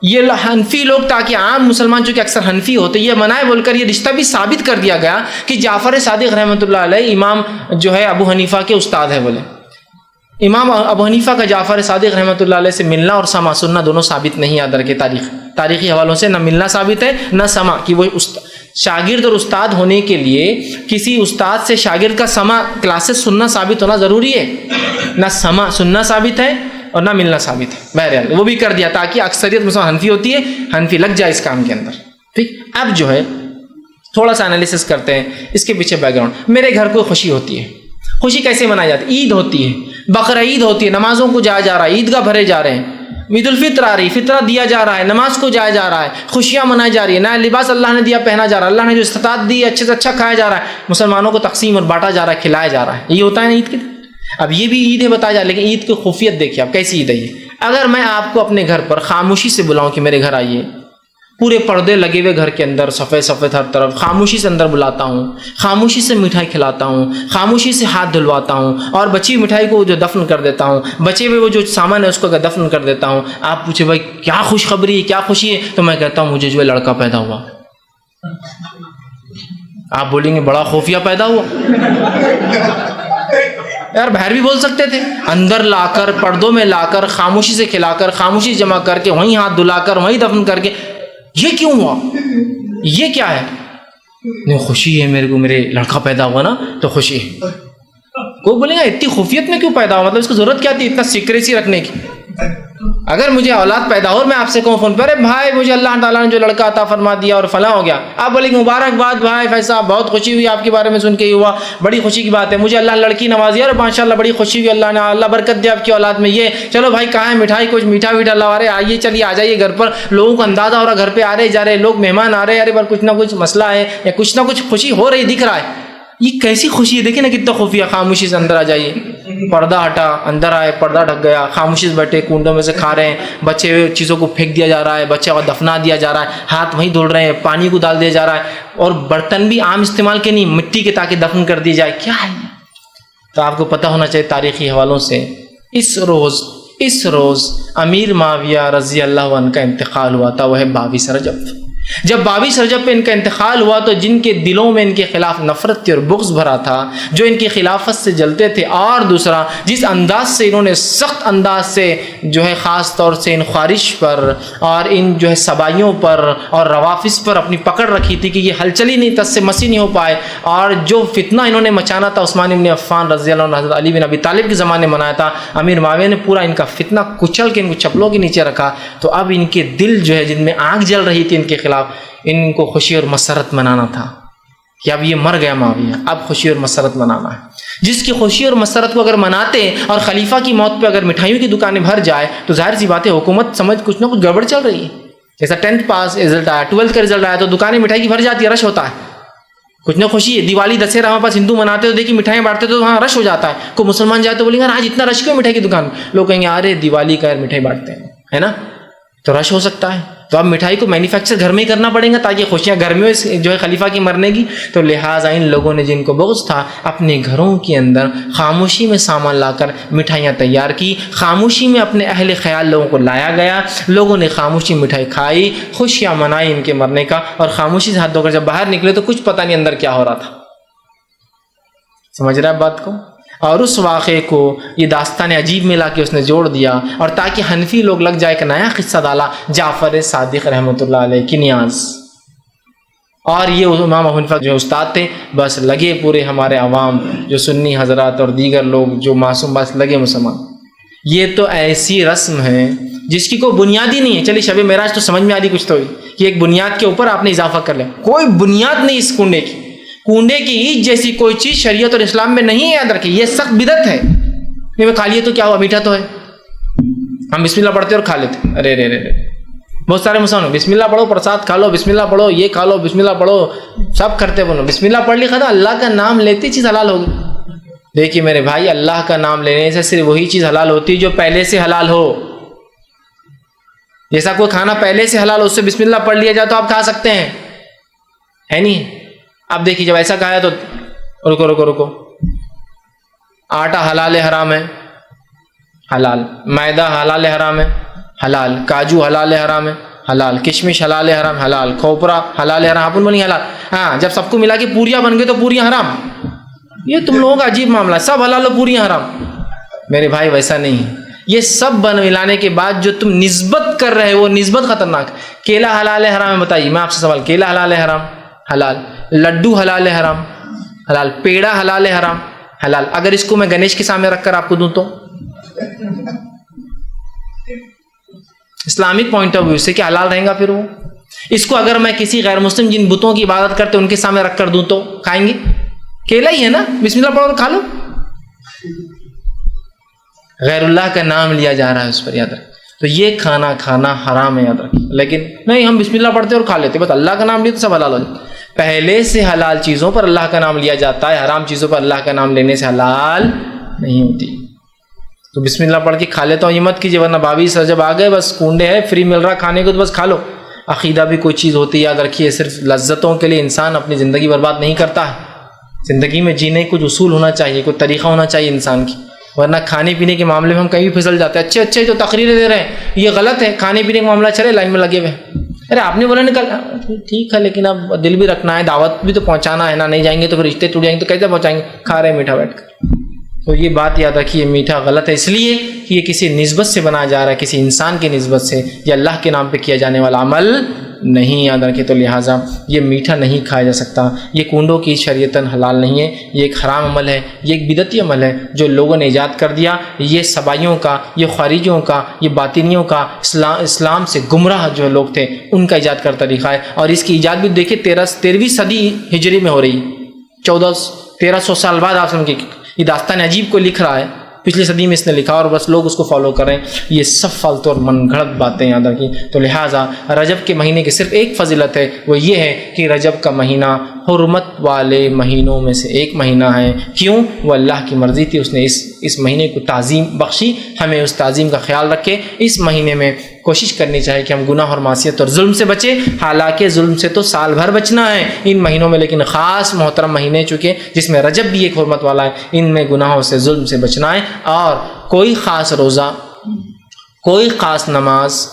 یہ حنفی لوگ، تاکہ عام مسلمان جو کہ اکثر حنفی ہوتے یہ منائے بول کر یہ رشتہ بھی ثابت کر دیا گیا کہ جعفر صادق رحمۃ اللہ علیہ امام جو ہے ابو حنیفہ کے استاد ہے، بولے امام ابو حنیفہ کا جعفر صادق رحمۃ اللہ علیہ سے ملنا اور سما سننا دونوں ثابت نہیں ہے، در کے تاریخی حوالوں سے نہ ملنا ثابت ہے نہ سما، کہ وہ شاگرد اور استاد ہونے کے لیے کسی استاد سے شاگرد کا سما کلاسز سننا ثابت ہونا ضروری ہے، نہ سما سننا ثابت ہے اور نہ ملنا ثابت ہے۔ بہرحال وہ بھی کر دیا تاکہ اکثریت مسلمان حنفی ہوتی ہے، حنفی لگ جائے اس کام کے اندر، ٹھیک۔ اب جو ہے تھوڑا سا انالیسس کرتے ہیں اس کے پیچھے بیک گراؤنڈ۔ میرے گھر کوئی خوشی ہوتی ہے، خوشی کیسے منائی جاتی ہے؟ عید ہوتی ہے، بقرہ عید ہوتی ہے، نمازوں کو جایا جا رہا ہے، عیدگاہ بھرے جا رہے ہیں، عید الفطر آ رہی، فطرہ دیا جا رہا ہے، نماز کو جایا جا رہا ہے، خوشیاں منائی جا رہی ہے، نیا لباس اللہ نے دیا پہنا جا رہا ہے، اللہ نے جو استطاعت دی اچھے سے اچھا کھایا جا رہا ہے، مسلمانوں کو تقسیم اور بانٹا جا رہا ہے، کھلایا جا رہا ہے۔ یہ ہوتا ہے نا عید کے دن۔ اب یہ بھی عید ہے بتایا جائے، لیکن عید کی خفیت دیکھیے آپ کیسی عید ہے یہ۔ اگر میں آپ کو اپنے گھر پر خاموشی سے بلاؤں کہ میرے گھر آئیے، پورے پردے لگے ہوئے گھر کے اندر سفید سفید ہر طرف، خاموشی سے اندر بلاتا ہوں، خاموشی سے مٹھائی کھلاتا ہوں، خاموشی سے ہاتھ دھلواتا ہوں، اور بچی مٹھائی کو جو دفن کر دیتا ہوں، بچے ہوئے وہ جو سامان ہے اس کو دفن کر دیتا ہوں، آپ پوچھے بھائی کیا خوشخبری ہے، کیا خوشی ہے، تو میں کہتا ہوں مجھے جو ہے لڑکا پیدا ہوا۔ آپ بولیں گے بڑا خفیہ پیدا ہوا، یار باہر بھی بول سکتے تھے، اندر لا کر پردوں میں لا کر خاموشی سے کھلا کر خاموشی جمع کر کے وہیں ہاتھ دھلا کر وہیں دفن کر کے، یہ کیوں ہوا، یہ کیا ہے؟ نہیں خوشی ہے میرے کو، میرے لڑکا پیدا ہوا نا تو خوشی ہے۔ کوئی بولے گا اتنی خفیت میں کیوں پیدا ہوا، مطلب اس کو ضرورت کیا تھی اتنا سیکریسی رکھنے کی؟ اگر مجھے اولاد پیدا ہو اور میں آپ سے کہوں فون پہ ارے بھائی مجھے اللہ تعالیٰ نے جو لڑکا عطا فرما دیا اور فلاں ہو گیا، آپ بولیں گے مبارکباد بھائی فیض صاحب، بہت خوشی ہوئی آپ کے بارے میں سن کے، ہی ہوا بڑی خوشی کی بات ہے، مجھے اللہ لڑکی نوازی اور ماشاء اللہ بڑی خوشی ہوئی، اللہ نے اللہ برکت دے آپ کی اولاد میں، یہ چلو بھائی کہاں ہے مٹھائی، کچھ میٹھا ویٹھا لا رہے، آئیے چلیے آ جائیے گھر پر، لوگوں کو اندازہ ہو رہا گھر پہ آ رہے جا رہے لوگ، مہمان آ رہے، ارے بار کچھ نہ کچھ مسئلہ ہے یا کچھ نہ کچھ خوشی ہو رہی دکھ رہا ہے۔ یہ کیسی خوشی ہے، دیکھیں نا کتنا خفیہ، خاموشی سے اندر آ جائیے، پردہ ہٹا اندر آئے، پردہ ڈھک گیا، خاموشی سے بیٹھے، کنڈوں میں سے کھا رہے ہیں، بچے ہوئے چیزوں کو پھینک دیا جا رہا ہے، بچے کو دفنا دیا جا رہا ہے، ہاتھ وہیں دھل رہے ہیں، پانی کو ڈال دیا جا رہا ہے، اور برتن بھی عام استعمال کے نہیں، مٹی کے تاکہ دفن کر دی جائے، کیا ہے؟ تو آپ کو پتہ ہونا چاہیے تاریخی حوالوں سے اس روز امیر معاویہ رضی اللہ عنہ کا انتقال ہوا تھا، وہ ہے 22 رجب۔ جب 22 رجب پہ ان کا انتقال ہوا تو جن کے دلوں میں ان کے خلاف نفرت تھی اور بغض بھرا تھا، جو ان کی خلافت سے جلتے تھے، اور دوسرا جس انداز سے انہوں نے سخت انداز سے جو ہے خاص طور سے ان خوارش پر اور ان جو ہے سبائیوں پر اور روافظ پر اپنی پکڑ رکھی تھی کہ یہ ہلچل ہی نہیں، تس سے مسیح نہیں ہو پائے، اور جو فتنہ انہوں نے مچانا تھا عثمان بن عفان رضی اللہ عنہ، حضرت علی بن ابی طالب کے زمانے میں منایا تھا، امیر معاویہ نے پورا ان کا فتنہ کچل کے ان کو چپلوں کے نیچے رکھا، تو اب ان کے دل جو ہے جن میں آگ جل رہی تھی ان کے خلاف، ان کو خوشی اور مسرت منانا تھا کہ اب یہ مر گیا معاویہ، اب خوشی اور مسرت منانا ہے۔ جس کی خوشی اور مسرت کو اگر مناتے اور خلیفہ کی موت پہ اگر مٹھائیوں کی دکانیں بھر جائے تو ظاہر سی بات ہے حکومت سمجھ کچھ نہ کچھ گڑبڑ چل رہی ہے۔ جیسا 10th پاس رزلٹ آیا، 12th کا رزلٹ آیا تو دکانیں مٹھائی کی بھر جاتی ہے، رش ہوتا ہے، کچھ نہ خوشی ہے۔ دیوالی دسہرہ ہمارے پاس ہندو مناتے تو دیکھیے مٹھائیاں بانٹتے تو وہاں رش ہو جاتا ہے، کوئی مسلمان جائے تو بولیں گے آج اتنا رش کیوں مٹھائی کی دکان، لوگ کہیں گے ارے دیوالی کا مٹھائی بانٹتے ہیں، ہے نا، تو رش ہو سکتا ہے، تو اب مٹھائی کو مینوفیکچر گھر میں ہی کرنا پڑے گا تاکہ خوشیاں گھر میں جو ہے خلیفہ کی مرنے کی، تو لہٰذا ان لوگوں نے جن کو بغض تھا اپنے گھروں کے اندر خاموشی میں سامان لا کر مٹھائیاں تیار کی، خاموشی میں اپنے اہل خیال لوگوں کو لایا گیا، لوگوں نے خاموشی مٹھائی کھائی، خوشیاں منائی ان کے مرنے کا، اور خاموشی سے ہاتھ دھو کر جب باہر نکلے تو کچھ پتہ نہیں اندر کیا ہو رہا تھا۔ سمجھ رہا ہے بات کو؟ اور اس واقعے کو یہ داستان عجیب میں لا کے اس نے جوڑ دیا، اور تاکہ حنفی لوگ لگ جائے کہ نیا قصہ ڈالا جعفر صادق رحمۃ اللہ علیہ کی نیاز، اور یہ امام ابو حنیفہ جو استاد تھے بس لگے پورے ہمارے عوام جو سنی حضرات اور دیگر لوگ جو معصوم بس لگے مسلمان، یہ تو ایسی رسم ہے جس کی کوئی بنیاد ہی نہیں ہے۔ چلیے شب معراج تو سمجھ میں آ رہی کچھ تو کہ ایک بنیاد کے اوپر آپ نے اضافہ کر لیا، کوئی بنیاد نہیں اس کنڈے کی، کنڈے کی عید جیسی کوئی چیز شریعت اور اسلام میں نہیں ہے، یاد رکھیے یہ سخت بدعت ہے۔ نہیں میں کھا لیے تو کیا ہوا، میٹھا تو ہے، ہم بسم اللہ پڑھتے اور کھا لیتے، ارے رے رے رے، بہت سارے مسلمان بسم اللہ پڑھو پرساد کھا لو، بسم اللہ پڑھو یہ کھا لو، بسم اللہ پڑھو، سب کرتے بولو بسم اللہ پڑھ لی ختم، اللہ کا نام لیتے چیز حلال ہوگی۔ دیکھیے میرے بھائی، اللہ کا نام لینے سے صرف وہی چیز حلال ہوتی ہے جو پہلے سے حلال ہو۔ جیسا کوئی کھانا پہلے سے حلال ہو، اس سے بسم اللہ پڑھ لیا جائے تو آپ کھا سکتے ہیں، ہے نہیں؟ اب دیکھیے جب ایسا کہا ہے تو رکو رکو رکو، آٹا حلال حرام ہے، حلال، میدا حلال حرام ہے، حلال، کاجو حلال حرام ہے، حلال، کشمش حلال حرام، حلال، کھوپرا حلال حرام، اپن بنی حلال، ہاں جب سب کو ملا کے پوریاں بن گئے تو پوریاں حرام۔ یہ تم لوگوں کا عجیب معاملہ ہے، سب حلال و پوریاں حرام۔ میرے بھائی ویسا نہیں ہے، یہ سب بن ملانے کے بعد جو تم نسبت کر رہے ہو وہ نسبت خطرناک۔ کیلا حلال حرام ہے، بتائیے میں آپ سے سوال، کیلا حلال حرام، حلال، لڈو حلال حرام، حلال، پیڑا حلال حرام، حلال، اگر اس کو میں گنیش کے سامنے رکھ کر آپ کو دوں تو اسلامک پوائنٹ آف ویو سے کیا حلال رہیں گا؟ پھر وہ اس کو اگر میں کسی غیر مسلم جن بتوں کی عبادت کرتے ان کے سامنے رکھ کر دوں تو کھائیں گے؟ کیلا ہی ہے نا، بسم اللہ پڑھو کھا لو، غیر اللہ کا نام لیا جا رہا ہے اس پر، یاد رکھ، تو یہ کھانا کھانا حرام ہے، یاد رکھ، لیکن نہیں ہم بسم اللہ پڑھتے اور کھا لیتے، بس اللہ کا نام لیے تو سب حلال ہو جاتا۔ پہلے سے حلال چیزوں پر اللہ کا نام لیا جاتا ہے، حرام چیزوں پر اللہ کا نام لینے سے حلال نہیں ہوتی۔ تو بسم اللہ پڑھ کے کھا لیتا ہوں یہ مت کیجیے، ورنہ 22 جب آ گئے بس کنڈے ہے فری مل رہا کھانے کو تو بس کھا لو۔ عقیدہ بھی کوئی چیز ہوتی ہے، یاد رکھیے، صرف لذتوں کے لیے انسان اپنی زندگی برباد نہیں کرتا ہے، زندگی میں جینے کچھ اصول ہونا چاہیے، کوئی طریقہ ہونا چاہیے انسان کی، ورنہ کھانے پینے کے معاملے میں ہم کہیں بھی پھسل جاتے ہیں۔ اچھے جو تقریریں دے رہے ہیں یہ غلط ہے، کھانے پینے کا معاملہ چلے لائن میں لگے ہوئے، ارے آپ نے بولا نکل، ٹھیک ہے لیکن اب دل بھی رکھنا ہے، دعوت بھی تو پہنچانا ہے نا، نہیں جائیں گے تو پھر رشتے ٹوٹ جائیں گے تو کیسے پہنچائیں گے، کھا رہے ہیں میٹھا بیٹھ کر۔ تو یہ بات یاد رکھیے، میٹھا غلط ہے اس لیے کہ یہ کسی نسبت سے بنایا جا رہا ہے، کسی انسان کی نسبت سے، یہ اللہ کے نام پہ کیا جانے والا عمل نہیں، یاد رکھے، تو لہٰذا یہ میٹھا نہیں کھایا جا سکتا، یہ کنڈوں کی شریعتاً حلال نہیں ہے، یہ ایک حرام عمل ہے، یہ ایک بدعتی عمل ہے جو لوگوں نے ایجاد کر دیا، یہ سبائیوں کا، یہ خواریجوں کا، یہ باطنیوں کا، اسلام سے گمراہ جو لوگ تھے ان کا ایجاد کر طریقہ ہے، اور اس کی ایجاد بھی دیکھیں 13ویں صدی ہجری میں ہو رہی، 1300 سال بعد آپ سمجھیں، یہ داستان عجیب کو لکھ رہا ہے، پچھلی صدی میں اس نے لکھا اور بس لوگ اس کو فالو کر رہے ہیں، یہ سب فالتو اور من گھڑت باتیں یاد رکھیں۔ تو لہٰذا رجب کے مہینے کی صرف ایک فضیلت ہے، وہ یہ ہے کہ رجب کا مہینہ حرمت والے مہینوں میں سے ایک مہینہ ہے۔ کیوں؟ وہ اللہ کی مرضی تھی، اس نے اس مہینے کو تعظیم بخشی، ہمیں اس تعظیم کا خیال رکھے، اس مہینے میں کوشش کرنی چاہیے کہ ہم گناہ اور معصیت اور ظلم سے بچیں، حالانکہ ظلم سے تو سال بھر بچنا ہے ان مہینوں میں، لیکن خاص محترم مہینے چونکہ جس میں رجب بھی ایک حرمت والا ہے، ان میں گناہوں سے ظلم سے بچنا ہے، اور کوئی خاص روزہ، کوئی خاص نماز،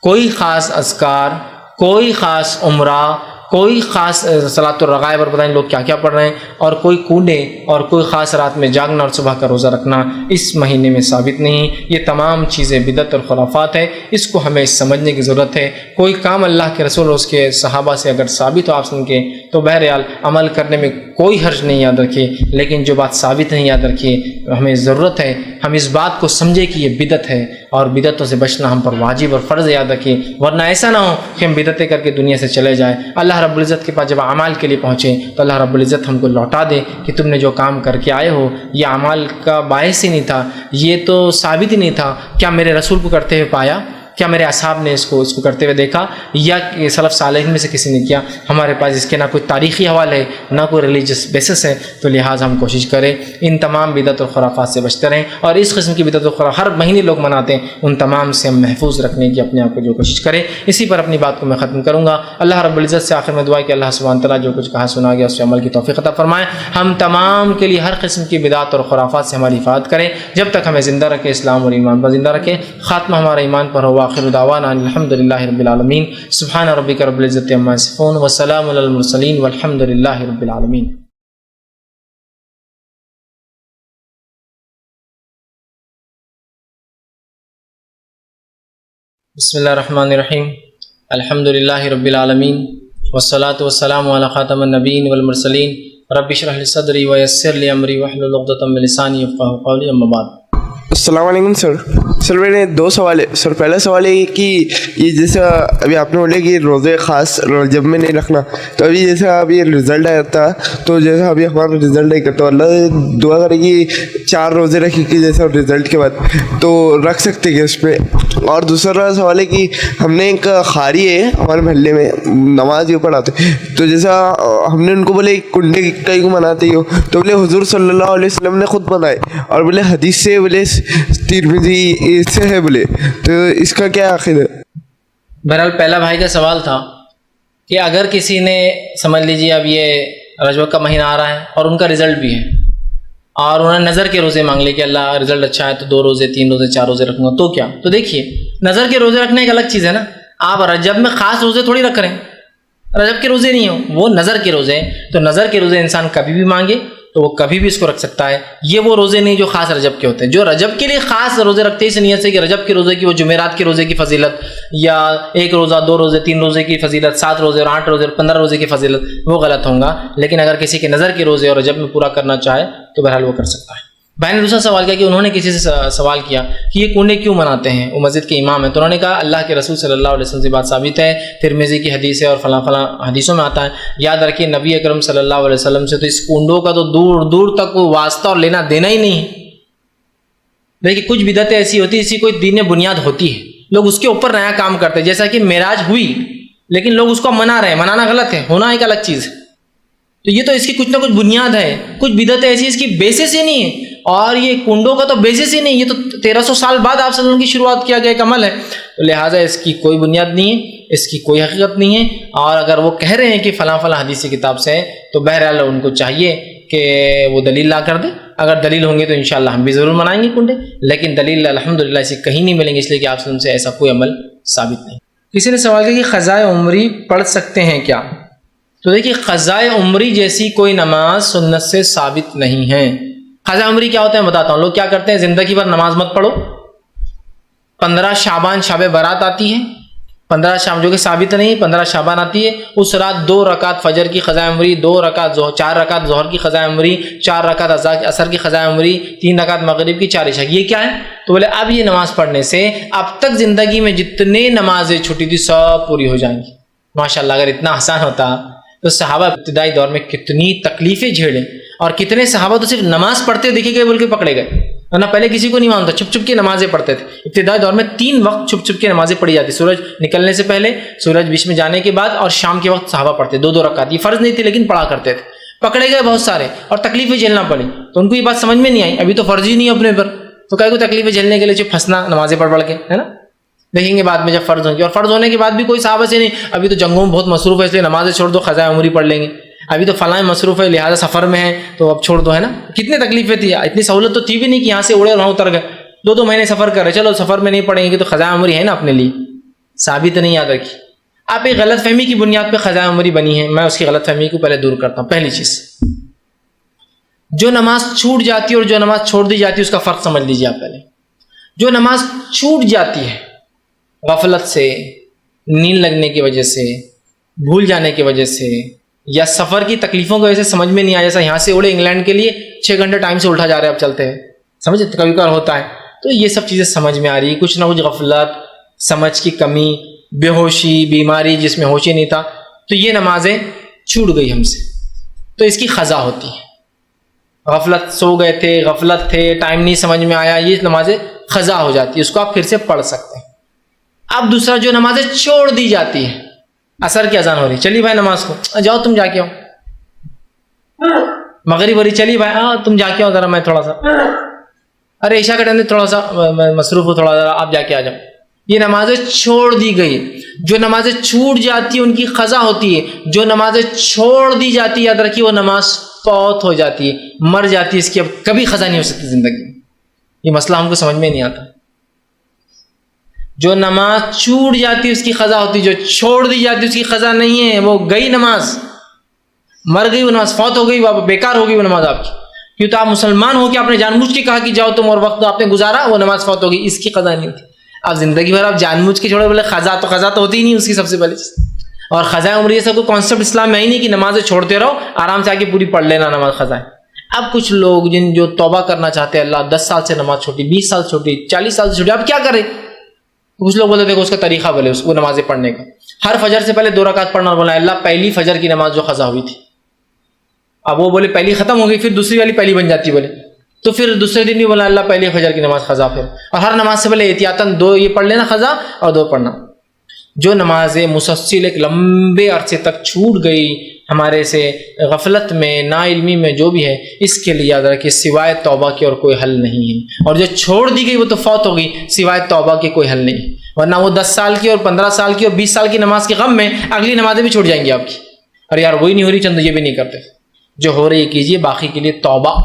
کوئی خاص اذکار، کوئی خاص عمرہ، کوئی خاص صلاۃ الرغائب اور پتہ نہیں لوگ کیا کیا پڑھ رہے ہیں، اور کوئی کوڑے اور کوئی خاص رات میں جاگنا اور صبح کا روزہ رکھنا اس مہینے میں ثابت نہیں۔ یہ تمام چیزیں بدعت اور خرافات ہیں، اس کو ہمیں سمجھنے کی ضرورت ہے۔ کوئی کام اللہ کے رسول اور اس کے صحابہ سے اگر ثابت ہو آپ سن کے تو بہرحال عمل کرنے میں کوئی حرج نہیں، یاد رکھیے، لیکن جو بات ثابت نہیں یاد رکھیے، ہمیں ضرورت ہے ہم اس بات کو سمجھے کہ یہ بدعت ہے اور بدعتوں سے بچنا ہم پر واجب اور فرض، یاد رکھیے، ورنہ ایسا نہ ہو کہ ہم بدعتیں کر کے دنیا سے چلے جائیں۔ اللہ رب العزت کے پاس جب اعمال کے لیے پہنچے تو اللہ رب العزت ہم کو لوٹا دے کہ تم نے جو کام کر کے آئے ہو یہ اعمال کا باعث ہی نہیں تھا، یہ تو ثابت ہی نہیں تھا، کیا میرے رسول کو کرتے ہوئے پایا؟ کیا میرے اصحاب نے اس کو کرتے ہوئے دیکھا، یا سلف صالحین میں سے کسی نے کیا؟ ہمارے پاس اس کے نہ کوئی تاریخی حوالے ہے نہ کوئی ریلیجس بیسس ہے، تو لہٰذا ہم کوشش کریں ان تمام بدعت اور خرافات سے بچتے رہیں، اور اس قسم کی بدعت و خرافات ہر مہینے لوگ مناتے ہیں ان تمام سے ہم محفوظ رکھنے کی اپنے آپ کو جو کوشش کریں۔ اسی پر اپنی بات کو میں ختم کروں گا۔ اللہ رب العزت سے آخر میں دعا کہ اللہ سبحانہ تعالیٰ جو کچھ کہا سنا گیا اس پہ عمل کی توفیق عطا فرمائے، ہم تمام کے لیے ہر قسم کی بدعت اور خرافات سے ہماری حفاظت کریں جب تک ہمیں زندہ رکھے، اسلام اور ایمان پر زندہ رکھے، خاتمہ ہمارا ایمان پر ہو۔ آخر دعوانا الحمد للہ رب العالمین، سبحان ربک رب العزت عما یصفون وسلام علی المرسلین والحمد للہ رب العالمین۔ بسم اللہ الرحمن الرحیم، الحمد للہ رب العالمین والصلاة والسلام علی خاتم النبیین والمرسلین، رب اشرح لی صدری ویسر لی امری واحلل عقدۃ من لسانی یفقہوا قولی، اما بعد۔ السلام علیکم سر میرے دو سوال ہے سر۔ پہلا سوال ہے کہ یہ جیسا ابھی آپ نے بولے کہ روزے خاص رجب میں نہیں رکھنا، تو ابھی جیسا ابھی رزلٹ آیا تھا تو جیسا ابھی ہمارا رزلٹ نہیں کرتا، اللہ سے دعا کرے کہ 4 روزے رکھے کہ جیسا رزلٹ کے بعد تو رکھ سکتے کہ اس پہ۔ اور دوسرا سوال ہے کہ ہم نے ایک خاری ہے ہمارے محلے میں نماز یوں پڑھاتے، تو جیسا ہم نے ان کو بولے کنڈے کئی کو مناتے ہو، تو بولے حضور صلی اللہ علیہ وسلم نے خود بنائے، اور بولے حدیث سے بولے ترمذی سے ہے بولے، تو اس کا کیا عقیدہ ہے؟ بہرحال پہلا بھائی کا سوال تھا کہ اگر کسی نے سمجھ لیجیے اب یہ رجب کا مہینہ آ رہا ہے اور ان کا رزلٹ بھی ہے، اور انہوں نے نظر کے روزے مانگ لے کہ اللہ رزلٹ اچھا ہے تو 2 روزے 3 روزے 4 روزے رکھوں گا، تو کیا؟ تو دیکھیے نظر کے روزے رکھنا ایک الگ چیز ہے نا، آپ رجب میں خاص روزے تھوڑی رکھ رہے ہیں، رجب کے روزے نہیں ہوں، وہ نظر کے روزے ہیں، تو نظر کے روزے انسان کبھی بھی مانگے تو وہ کبھی بھی اس کو رکھ سکتا ہے۔ یہ وہ روزے نہیں جو خاص رجب کے ہوتے ہیں، جو رجب کے لیے خاص روزے رکھتے ہیں اس نیت سے کہ رجب کے روزے کی وہ جمعرات کے روزے کی فضیلت، یا 1 روزہ 2 روزے 3 روزے کی فضیلت، 7 روزے اور 8 روزے اور 15 روزے کی فضیلت، وہ غلط ہوں گا۔ لیکن اگر کسی کے نظر کے روزے اور رجب میں پورا کرنا چاہے تو بہرحال وہ کر سکتا ہے۔ بھائی نے دوسرا سوال کیا کہ انہوں نے کسی سے سوال کیا کہ یہ کنڈے کیوں مناتے ہیں، وہ مسجد کے امام ہیں، تو انہوں نے کہا اللہ کے رسول صلی اللہ علیہ وسلم سے بات ثابت ہے، ترمذی کی حدیث ہے اور فلاں فلاں حدیثوں میں آتا ہے۔ یاد رکھیے نبی اکرم صلی اللہ علیہ وسلم سے تو اس کنڈوں کا تو دور دور تک کوئی واسطہ اور لینا دینا ہی نہیں ہے۔ دیکھیے کچھ بدعتیں ایسی ہوتی ہیں اسی کوئی دین بنیاد ہوتی ہے، لوگ اس کے اوپر نیا کام کرتے ہیں، جیسا کہ معراج ہوئی لیکن لوگ اس کو منا رہے ہیں، منانا غلط ہے، ہونا ایک الگ چیز ہے۔ تو یہ تو اس کی کچھ نہ کچھ بنیاد ہے، کچھ بدعتیں ایسی اس کی بیسس ہی نہیں ہے، اور یہ کنڈوں کا تو بیسس ہی نہیں، یہ تو 1300 سال بعد آپ صلی اللہ علیہ وسلم کی شروعات کیا گیا ایک عمل ہے، تو لہٰذا اس کی کوئی بنیاد نہیں ہے، اس کی کوئی حقیقت نہیں ہے۔ اور اگر وہ کہہ رہے ہیں کہ فلاں فلاں حدیث کتاب سے ہے تو بہرحال ان کو چاہیے کہ وہ دلیل لا کر دیں، اگر دلیل ہوں گے تو انشاءاللہ ہم بھی ضرور منائیں گے کنڈے، لیکن دلیل الحمدللہ اسے کہیں نہیں ملیں گے، اس لیے کہ آپ صلی اللہ علیہ وسلم سے ایسا کوئی عمل ثابت نہیں۔ کسی نے سوال کیا کہ قضائے عمری پڑھ سکتے ہیں کیا؟ تو دیکھیے قضائے عمری جیسی کوئی نماز سنت سے ثابت نہیں ہے۔ قضاء عمری کیا ہوتا ہے بتاتا ہوں۔ لوگ کیا کرتے ہیں، زندگی بھر نماز مت پڑھو، 15 شعبان شب برات آتی ہے، 15 شعبان جو کہ ثابت نہیں، 15 شعبان آتی ہے، اس رات 2 رکعت فجر کی قضاء عمری، 2 رکعت 4 رکعت ظہر کی قضاء عمری، 4 رکعت عصر کی قضاء عمری، 3 رکعت مغرب کی، 4 عشاء کی۔ یہ کیا ہے؟ تو بولے اب یہ نماز پڑھنے سے اب تک زندگی میں جتنے نمازیں چھٹی تھی سب پوری ہو جائیں گی۔ ماشاءاللہ اگر اتنا آسان ہوتا تو صحابہ ابتدائی دور میں کتنی تکلیفیں جھیلیں، اور کتنے صحابہ تو صرف نماز پڑھتے دیکھے گئے بول کے پکڑے گئے، ورنہ پہلے کسی کو نہیں معلوم تھا، چھپ چھپ کے نمازیں پڑھتے تھے۔ ابتدائی دور میں 3 وقت چھپ چھپ کے نمازیں پڑھی جاتی، سورج نکلنے سے پہلے، سورج بیچ میں جانے کے بعد، اور شام کے وقت صحابہ پڑھتے 2 رکعت۔ یہ فرض نہیں تھی لیکن پڑھا کرتے تھے، پکڑے گئے بہت سارے اور تکلیفیں جھیلنا پڑی، تو ان کو یہ بات سمجھ میں نہیں آئی، ابھی تو فرض ہی نہیں ہے اپنے پر، تو کئی کو تکلیفیں جھیلنے کے لیے چپ پھنسنا نمازیں پڑھ کے، ہے نا؟ دیکھیں گے بعد میں جب فرض ہوں گی، اور فرض ہونے کے بعد بھی کوئی صحابہ سے نہیں ابھی تو جنگوں میں بہت مصروف ہے اس لیے نمازیں چھوڑ دو، قضاء عمری پڑھ لیں گے، ابھی تو فلاں مصروف ہے لہٰذا سفر میں ہے تو اب چھوڑ دو، ہے نا؟ کتنی تکلیفیں تھی، اتنی سہولت تو تھی بھی نہیں کہ یہاں سے اڑے اور وہاں اتر گئے، 2 مہینے سفر کر رہے، چلو سفر میں نہیں پڑھیں گے تو قضاء عمری ہے نا اپنے لیے، ثابت نہیں، یاد رکھیے۔ آپ ایک غلط فہمی کی بنیاد پہ خزائن عمری بنی ہے، میں اس کی غلط فہمی کو پہلے دور کرتا ہوں. پہلی چیز، جو نماز چھوٹ جاتی ہے اور جو نماز چھوڑ دی جاتی ہے اس کا فرق سمجھ لیجیے آپ پہلے. جو نماز چھوٹ جاتی ہے غفلت سے، نیند لگنے کی وجہ سے، بھول جانے کی وجہ سے، یا سفر کی تکلیفوں کی وجہ سے سمجھ میں نہیں آیا، جیسا یہاں سے اڑے انگلینڈ کے لیے 6 گھنٹے ٹائم سے الٹا جا رہے ہیں اب چلتے ہیں، سمجھے کبھی کبھار ہوتا ہے، تو یہ سب چیزیں سمجھ میں آ رہی ہے، کچھ نہ کچھ غفلت، سمجھ کی کمی، بے ہوشی، بیماری جس میں ہوش ہی نہیں تھا، تو یہ نمازیں چھوٹ گئی ہم سے، تو اس کی قضا ہوتی ہے. غفلت، سو گئے تھے، غفلت تھے، ٹائم نہیں سمجھ میں آیا، یہ نمازیں قضا ہو جاتی ہے، اس کو آپ پھر سے پڑھ سکتے ہیں. اب دوسرا، جو نمازیں چھوڑ دی جاتی ہے، عصر کی اذان ہو رہی، چلی بھائی نماز کو، جاؤ تم جا کے آؤ. مغرب ہو رہی، چلی بھائی تم جا کے آؤ ذرا، میں تھوڑا سا، ارے عشاء کا ٹائم تھوڑا سا مصروف ہو، تھوڑا ذرا آپ جا کے آ جاؤ. یہ نمازیں چھوڑ دی گئی. جو نمازیں چھوٹ جاتی ہیں ان کی قضا ہوتی ہے، جو نمازیں چھوڑ دی جاتی ہے یاد رکھیے وہ نماز فوت ہو جاتی ہے، مر جاتی ہے، اس کی اب کبھی قضا نہیں ہو سکتی زندگی میں. یہ مسئلہ ہم کو سمجھ میں نہیں آتا. جو نماز چھوٹ جاتی ہے اس کی قضا ہوتی ہے، جو چھوڑ دی جاتی ہے اس کی قضا نہیں ہے، وہ گئی نماز، مر گئی وہ نماز، فوت ہو گئی، بیکار ہو گئی وہ نماز آپ کی. کیوں تو آپ مسلمان ہو کے آپ نے جان بوجھ کے کہا کہ جاؤ تم، اور وقت آپ نے گزارا، وہ نماز فوت ہو گئی، اس کی قضا نہیں ہوتی. آپ زندگی بھر آپ جان بوجھ کے چھوڑے، بولے قضا تو ہوتی ہی نہیں اس کی سب سے پہلے. اور قضاء عمری ایسا کوئی کانسیپٹ اسلام میں ہی نہیں کہ نمازیں چھوڑتے رہو، آرام سے آ کے پوری پڑھ لینا نماز قضا ہے. اب کچھ لوگ جو توبہ کرنا چاہتے ہیں، اللہ 10 سال سے نماز چھوٹی، 20 سال چھوٹی، 40 سال سے چھوٹی، اب کیا کرے؟ کچھ لوگ بولتے دیکھو اس کا طریقہ بولے اس کو نمازیں پڑھنے کا، ہر فجر سے پہلے 2 رکعت پڑھنا، اور بولا اللہ پہلی فجر کی نماز جو قضا ہوئی تھی، اب وہ بولے پہلی ختم ہو گئی، پھر دوسری والی پہلی بن جاتی، بولے تو پھر دوسرے دن بھی بولا اللہ پہلی فجر کی نماز قضا، پھر اور ہر نماز سے پہلے احتیاطاً 2 یہ پڑھ لینا قضا اور 2 پڑھنا. جو نمازیں مسلسل ایک لمبے عرصے تک چھوٹ گئی ہمارے سے، غفلت میں، نا علمی میں، جو بھی ہے، اس کے لیے یاد رکھیے سوائے توبہ کے اور کوئی حل نہیں ہے. اور جو چھوڑ دی گئی وہ تو فوت ہو گئی، سوائے توبہ کے کوئی حل نہیں، ورنہ وہ 10 سال کی اور 15 سال کی اور 20 سال کی نماز کے غم میں اگلی نمازیں بھی چھوٹ جائیں گی آپ کی. اور یار وہی نہیں ہو رہی، چند یہ بھی نہیں کرتے، جو ہو رہی کیجیے، باقی کے لیے توبہ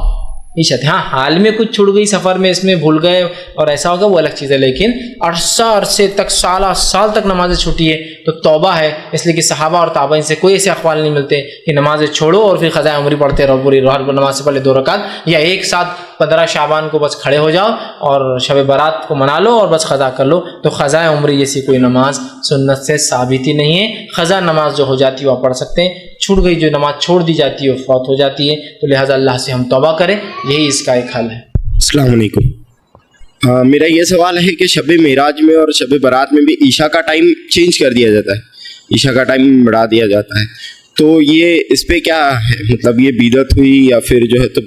ہی چاہتے. ہاں حال میں کچھ چھوٹ گئی، سفر میں اس میں بھول گئے اور ایسا ہوگا، وہ الگ چیز ہے، لیکن عرصے تک، سال تک نمازیں چھوٹی ہے تو توبہ ہے. اس لیے کہ صحابہ اور تابعین سے کوئی ایسے اقوال نہیں ملتے کہ نمازیں چھوڑو اور پھر قضاء عمری پڑھتے رہو پوری، ہر نماز سے پہلے 2 رکعت، یا ایک ساتھ 15 شعبان کو بس کھڑے ہو جاؤ اور شب برات کو منا لو اور بس قضا کر لو. تو قضاء عمری جیسی کوئی نماز سنت سے ثابت ہی نہیں ہے. قضا نماز جو ہو جاتی ہے وہ پڑھ سکتے ہیں، چھوٹ گئی جو نماز چھوڑ دی جاتی ہے وہ فوت ہو جاتی ہے، تو لہٰذا اللہ سے ہم توبہ کریں، یہی اس کا ایک حل ہے. السلام علیکم. میرا یہ سوال ہے کہ شب معراج میں اور شب برات میں بھی عشاء کا ٹائم چینج کر دیا جاتا ہے، عشاء کا ٹائم بڑھا دیا جاتا ہے، تو یہ اس پہ کیا ہے؟ مطلب یہ بدعت ہوئی یا پھر جو ہے تو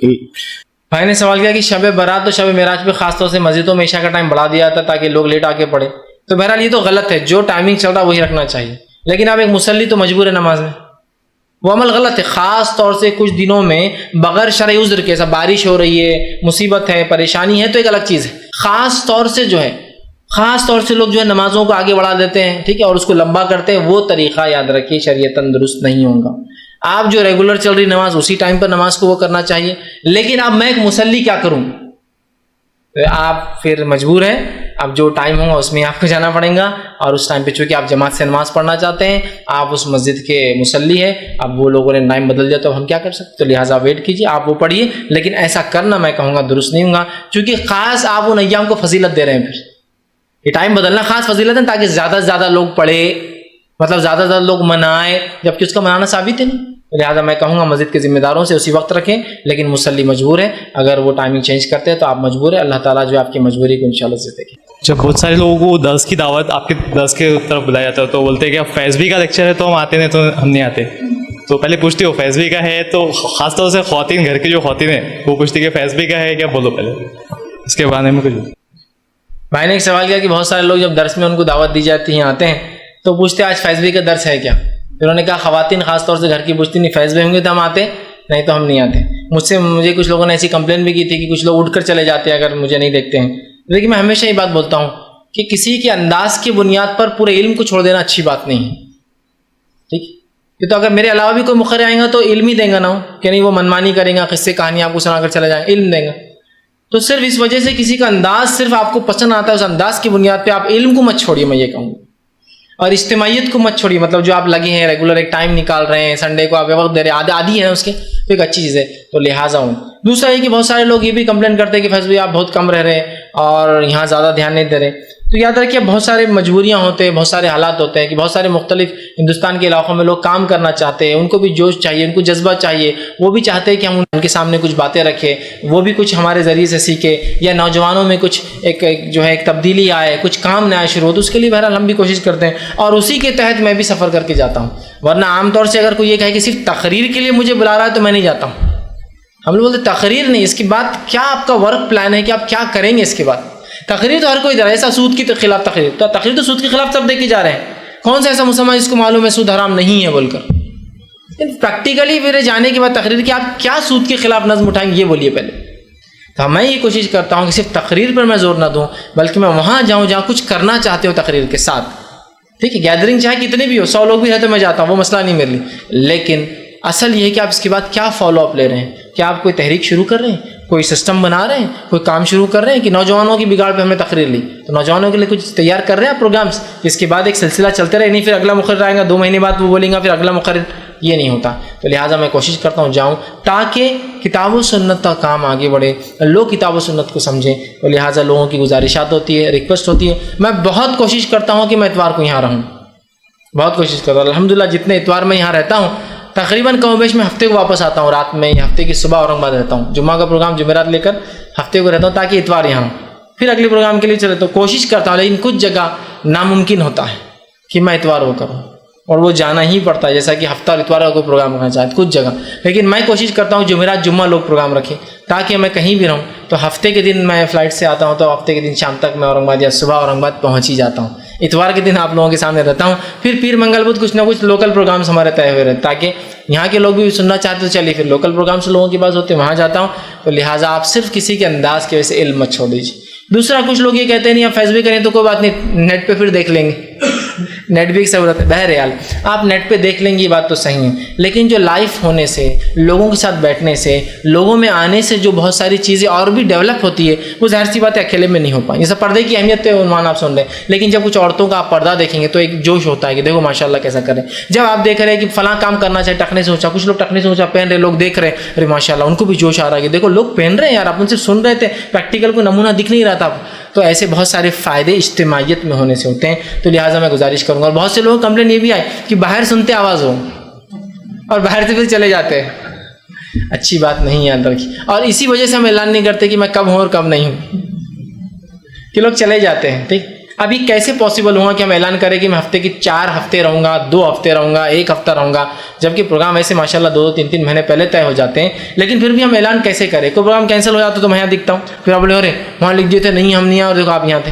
بھائی نے سوال کیا کہ شب برات تو شب معراج پہ خاص طور سے مسجدوں میں عشاء کا ٹائم بڑھا دیا جاتا ہے تاکہ لوگ لیٹ آ کے پڑھیں. تو بہرحال یہ تو غلط ہے، جو ٹائمنگ چل رہا ہے وہی رکھنا چاہیے. لیکن اب ایک مصلی تو مجبور ہے نماز میں، وہ عمل غلط ہے. خاص طور سے کچھ دنوں میں بغیر شرعی عذر کے، ایسا بارش ہو رہی ہے، مصیبت ہے، پریشانی ہے، تو ایک الگ چیز ہے. خاص طور سے جو ہے، خاص طور سے لوگ جو ہے نمازوں کو آگے بڑھا دیتے ہیں، ٹھیک ہے، اور اس کو لمبا کرتے ہیں، وہ طریقہ یاد رکھیے شریعتاً درست نہیں ہوگا. آپ جو ریگولر چل رہی نماز اسی ٹائم پر نماز کو وہ کرنا چاہیے. لیکن اب میں ایک مصلی کیا کروں؟ آپ پھر مجبور ہیں، اب جو ٹائم ہوگا اس میں آپ کو جانا پڑے گا، اور اس ٹائم پہ چونکہ آپ جماعت سے نماز پڑھنا چاہتے ہیں، آپ اس مسجد کے مصلی ہے، اب وہ لوگوں نے ٹائم بدل دیا تو ہم کیا کر سکتے؟ تو لہٰذا ویٹ کیجیے، آپ وہ پڑھیے. لیکن ایسا کرنا میں کہوں گا درست نہیں ہوگا، چونکہ خاص آپ ان ایام کو فضیلت دے رہے ہیں. پھر یہ ٹائم بدلنا خاص فضیلت ہے تاکہ زیادہ سے زیادہ لوگ پڑھے، مطلب زیادہ سے زیادہ لوگ منائے، جبکہ اس کا منانا ثابت ہے نہیں. لہٰذا میں کہوں گا مسجد کے ذمہ داروں سے اسی وقت رکھیں، لیکن مصلی مجبور ہے. اگر وہ ٹائمنگ چینج کرتے ہیں تو آپ مجبور ہیں. اللہ تعالیٰ جو ہے آپ کی مجبوری کو انشاءاللہ سے دیکھیں. جب بہت سارے لوگوں کو درس کی دعوت آپ کے درس کے طرف بلایا جاتا ہے تو بولتے ہیں کہ اب فیضوی کا لیکچر ہے تو ہم آتے نہیں، تو ہم نہیں آتے. تو پہلے پوچھتے ہو فیضوی کا ہے، تو خاص طور سے خواتین، گھر کی جو خواتین ہیں وہ پوچھتی کہ فیضوی کا ہے کیا، بولو پہلے اس کے بارے میں کچھ. بھائی نے ایک سوال کیا کہ بہت سارے لوگ جب درس میں ان کو دعوت دی جاتی ہے آتے ہیں تو پوچھتے ہیں آج فیضوی کا درس ہے کیا. پھر انہوں نے کہا خواتین خاص طور سے گھر کی پوچھتی نہیں فیضوی ہوں گے تو ہم آتے، نہیں تو ہم نہیں آتے. مجھے کچھ لوگوں نے ایسی کمپلین بھی کی تھی کہ کچھ لوگ اٹھ کر چلے جاتے ہیں اگر مجھے نہیں دیکھتے ہیں. لیکن میں ہمیشہ یہ بات بولتا ہوں کہ کسی کے انداز کی بنیاد پر پورے علم کو چھوڑ دینا اچھی بات نہیں ہے. ٹھیک ہے، تو اگر میرے علاوہ بھی کوئی مقرر آئے گا تو علم ہی دیں گا نا، کہ نہیں وہ منمانی کریں گا، قصے کہانیاں آپ کو سنا کر چلے جائیں، علم دیں گا. تو صرف اس وجہ سے کسی کا انداز صرف آپ کو پسند آتا ہے، اس انداز کی بنیاد پہ آپ علم کو مت چھوڑیے، میں یہ کہوں گا. اور اجتماعیت کو مت چھوڑیے. مطلب جو آپ لگے ہیں ریگولر ایک ٹائم نکال رہے ہیں, سنڈے کو آپ وقت دے رہے ہیں, عادی ہیں اس کے, تو ایک اچھی چیز ہے. تو لہٰذا ہوں. دوسرا یہ کہ بہت سارے لوگ یہ بھی کمپلین کرتے ہیں کہ فیض بھائی آپ بہت کم رہ رہے ہیں اور یہاں زیادہ دھیان نہیں دے رہے. تو یاد رکھیے بہت سارے مجبوریاں ہوتے ہیں, بہت سارے حالات ہوتے ہیں کہ بہت سارے مختلف ہندوستان کے علاقوں میں لوگ کام کرنا چاہتے ہیں, ان کو بھی جوش چاہیے, ان کو جذبہ چاہیے, وہ بھی چاہتے ہیں کہ ہم ان کے سامنے کچھ باتیں رکھیں, وہ بھی کچھ ہمارے ذریعے سے سیکھے, یا نوجوانوں میں کچھ ایک جو ہے ایک تبدیلی آئے, کچھ کام نیا شروع ہو. تو اس کے لیے بہرحال ہم بھی کوشش کرتے ہیں اور اسی کے تحت میں بھی سفر کر کے جاتا ہوں. ورنہ عام طور سے اگر کوئی یہ کہے کہ صرف تقریر کے لیے مجھے بلا رہا ہے تو میں نہیں جاتا ہوں. ہم لوگ بولتے تقریر نہیں, اس کے بعد کیا آپ کا ورک پلان ہے کہ آپ کیا کریں گے اس کے بعد. تقریر تو ہر کوئی دے رہا ہے, ایسا سود کی خلاف تقریر, تو تقریر تو سود کے خلاف سب دے کے جا رہے ہیں. کون سا ایسا مسلمان جس کو معلوم ہے سود حرام نہیں ہے بول کر. پریکٹیکلی میرے جانے کے بعد تقریر کی آپ کیا سود کے خلاف نظم اٹھائیں گے یہ بولیے پہلے. تو میں یہ کوشش کرتا ہوں کہ صرف تقریر پر میں زور نہ دوں, بلکہ میں وہاں جاؤں جہاں کچھ کرنا چاہتے ہو تقریر کے ساتھ. ٹھیک ہے, گیدرنگ چاہے کتنی بھی ہو, 100 لوگ بھی رہتے میں جاتا ہوں, وہ مسئلہ نہیں میرے لیے. لیکن اصل یہ ہے کہ آپ اس کے بعد کیا فالو اپ لے رہے ہیں. کیا آپ کوئی تحریک شروع کر رہے ہیں, کوئی سسٹم بنا رہے ہیں, کوئی کام شروع کر رہے ہیں, کہ نوجوانوں کی بگاڑ پہ ہم نے تقریر لی تو نوجوانوں کے لیے کچھ تیار کر رہے ہیں پروگرامس, اس کے بعد ایک سلسلہ چلتے رہے, نہیں پھر اگلا مقرر آئے گا 2 مہینے بعد وہ بولیں گا پھر اگلا مقرر, یہ نہیں ہوتا. تو لہٰذا میں کوشش کرتا ہوں جاؤں تاکہ کتاب و سنت کا کام آگے بڑھے, لوگ کتاب و سنت کو سمجھیں. تو لہٰذا لوگوں کی گزارشات ہوتی ہے, ریکویسٹ ہوتی ہے. میں بہت کوشش کرتا ہوں کہ میں اتوار کو یہاں رہوں, بہت کوشش کرتا ہوں. الحمدللہ جتنے اتوار میں یہاں رہتا ہوں تقریباً کم و بیش میں ہفتے کو واپس آتا ہوں رات میں, ہفتے کی صبح اورنگ آباد رہتا ہوں. جمعہ کا پروگرام جمعرات لے کر ہفتے کو رہتا ہوں تاکہ اتوار یہاں ہوں, پھر اگلے پروگرام کے لیے چلے. تو کوشش کرتا ہوں, لیکن کچھ جگہ ناممکن ہوتا ہے کہ میں اتوار وہ کروں, اور وہ جانا ہی پڑتا ہے, جیسا کہ ہفتہ اور اتوار کا کوئی پروگرام رکھنا چاہتے کچھ جگہ. لیکن میں کوشش کرتا ہوں جمعرات جمعہ لوگ پروگرام رکھیں تاکہ میں کہیں بھی رہوں. تو ہفتے کے دن میں فلائٹ سے آتا ہوں تو ہفتے کے دن شام تک میں اورنگ آباد یا صبح اورنگ آباد پہنچ ہی جاتا ہوں. اتوار کے دن آپ لوگوں کے سامنے رہتا ہوں, پھر پیر منگل بدھ کچھ نہ کچھ لوکل پروگرامس ہمارے طے ہوئے رہتے, تاکہ یہاں کے لوگ بھی سننا چاہتے تو چلیے پھر لوکل پروگرامس لوگوں کے پاس ہوتے ہیں وہاں جاتا ہوں. تو لہٰذا آپ صرف کسی کے انداز کی وجہ سے علم مت چھوڑ دیجیے. دوسرا کچھ لوگ یہ کہتے ہیں نہیں آپ فیض بھی کریں تو کوئی بات نہیں, نیٹ پہ پھر دیکھ لیں گے, نیٹ بھی ایک سہولت ہے. بہرحال آپ نیٹ پہ دیکھ لیں گے یہ بات تو صحیح ہے, لیکن جو لائف ہونے سے, لوگوں کے ساتھ بیٹھنے سے, لوگوں میں آنے سے جو بہت ساری چیزیں اور بھی ڈیولپ ہوتی ہے وہ ظاہر سی بات ہے اکیلے میں نہیں ہو پائیں. جیسے پردے کی اہمیت ہے عنوان آپ سن رہے ہیں, لیکن جب کچھ عورتوں کا آپ پردہ دیکھیں گے تو ایک جوش ہوتا ہے کہ دیکھو ماشاء اللہ کیسا کریں. جب آپ دیکھ رہے ہیں کہ فلاں کام کرنا چاہے ٹکنے سے اونچا, کچھ لوگ ٹکنے سے اونچا پہن رہے, لوگ دیکھ رہے ہیں ارے ماشاء اللہ ان کو بھی جوش آ رہا ہے کہ دیکھو لوگ پہن رہے ہیں یار, آپ ان سے سن رہے تھے, پریکٹیکل کو نمونہ دکھ نہیں رہا تھا. تو ایسے بہت سارے فائدے اجتماعیت میں ہونے سے ہوتے ہیں. تو لہٰذا میں گزارش کروں گا. اور بہت سے لوگ کمپلین یہ بھی آئے کہ باہر سنتے آواز ہو اور باہر سے پھر چلے جاتے ہیں, اچھی بات نہیں ہے اندر کی. اور اسی وجہ سے ہم اعلان نہیں کرتے کہ میں کب ہوں اور کب نہیں ہوں, کہ لوگ چلے جاتے ہیں. ٹھیک, ابھی کیسے پاسبل ہوا کہ ہم اعلان کریں کہ میں ہفتے کی 4 ہفتے رہوں گا, 2 ہفتے رہوں گا, 1 ہفتہ رہوں گا, جبکہ پروگرام ایسے ماشاءاللہ 2-3 مہینے پہلے طے ہو جاتے ہیں. لیکن پھر بھی ہم اعلان کیسے کریں؟ کوئی پروگرام کینسل ہو جاتا تو میں یہاں دکھتا ہوں, پھر آپ بولے ارے وہاں لکھ دیے تھے نہیں ہم نہیں آئے اور دیکھو آپ یہاں تھے.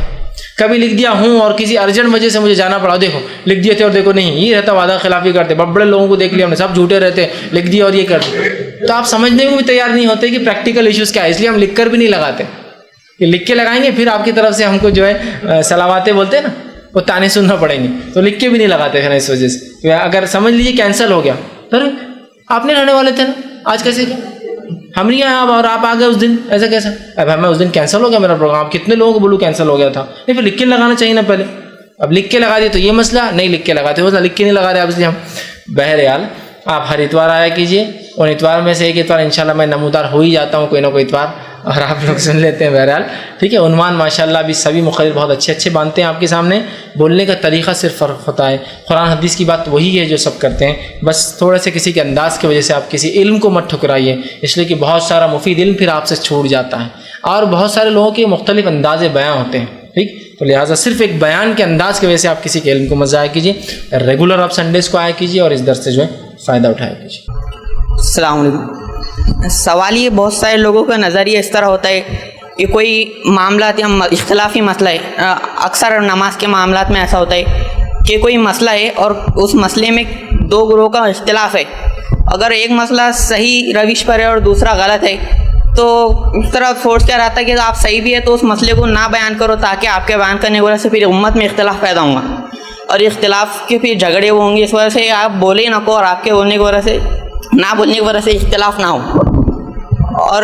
کبھی لکھ دیا ہوں اور کسی ارجنٹ وجہ سے مجھے جانا پڑا, دیکھو لکھ دیے تھے اور دیکھو نہیں, یہ رہتا وعدہ خلافی کرتے. بڑے بڑے لوگوں کو دیکھ لیا ہم نے, سب جھوٹے رہتے, لکھ دیا اور یہ کرتے. تو آپ سمجھنے کو بھی تیار نہیں ہوتے کہ پریکٹیکل ایشوز کیا ہے, اس لیے ہم لکھ کر بھی نہیں لگاتے. کہ لکھ کے لگائیں گے پھر آپ کی طرف سے ہم کو جو ہے سلاواتیں بولتے ہیں نا, وہ تانے سننا پڑیں گے, تو لکھ کے بھی نہیں لگاتے پھر اس وجہ سے. اگر سمجھ لیجیے کینسل ہو گیا, ارے آپ نہیں رہنے والے تھے نا, آج کیسے کیا ہم نہیں آئے اور آپ آ گئے اس دن, ایسا کیسا؟ اب میں اس دن کینسل ہو گیا میرا پروگرام, کتنے لوگوں کو بولوں کینسل ہو گیا تھا. نہیں پھر لکھ کے لگانا چاہیے نا پہلے. اب لکھ کے لگا دیے تو یہ مسئلہ, نہیں لکھ کے لگاتے, مسئلہ لکھ کے نہیں لگا رہے, اب اس لیے ہم. بہرحال آپ ہر اتوار آیا کیجیے, اور اتوار میں سے ایک اتوار انشاءاللہ میں نمودار ہو ہی جاتا ہوں کوئی نہ کوئی اتوار, اور آپ لوگ سن لیتے ہیں. بہرحال ٹھیک ہے, عنوان ماشاءاللہ ابھی سبھی مقرر بہت اچھے باندھتے ہیں آپ کے سامنے, بولنے کا طریقہ صرف فرق ہوتا ہے. قرآن حدیث کی بات وہی ہے جو سب کرتے ہیں, بس تھوڑے سے کسی کے انداز کی وجہ سے آپ کسی علم کو مت ٹھکرائیے, اس لیے کہ بہت سارا مفید علم پھر آپ سے چھوٹ جاتا ہے, اور بہت سارے لوگوں کے مختلف انداز بیان ہوتے ہیں. ٹھیک, تو لہٰذا صرف ایک بیان کے انداز کی وجہ سے آپ کسی کے علم کو مت ضائع کیجیے. ریگولر آپ سنڈیز کو آیا کیجیے اور اس درس سے جو ہے فائدہ اٹھایا کیجیے. السلام علیکم. سوال یہ, بہت سارے لوگوں کا نظریہ اس طرح ہوتا ہے کہ کوئی معاملات یا اختلافی مسئلہ ہے, اکثر نماز کے معاملات میں ایسا ہوتا ہے کہ کوئی مسئلہ ہے اور اس مسئلے میں 2 گروہ کا اختلاف ہے. اگر ایک مسئلہ صحیح روش پر ہے اور دوسرا غلط ہے تو اس طرح سوچ کر آتا ہے کہ آپ صحیح بھی ہے تو اس مسئلے کو نہ بیان کرو, تاکہ آپ کے بیان کرنے کی وجہ سے پھر امت میں اختلاف پیدا ہوگا, اور اختلاف کے پھر جھگڑے ہوں گے. اس وجہ سے آپ بولے نہ کو, اور آپ کے بولنے کی وجہ سے نہ بولنے کی وجہ سے اختلاف نہ ہو. اور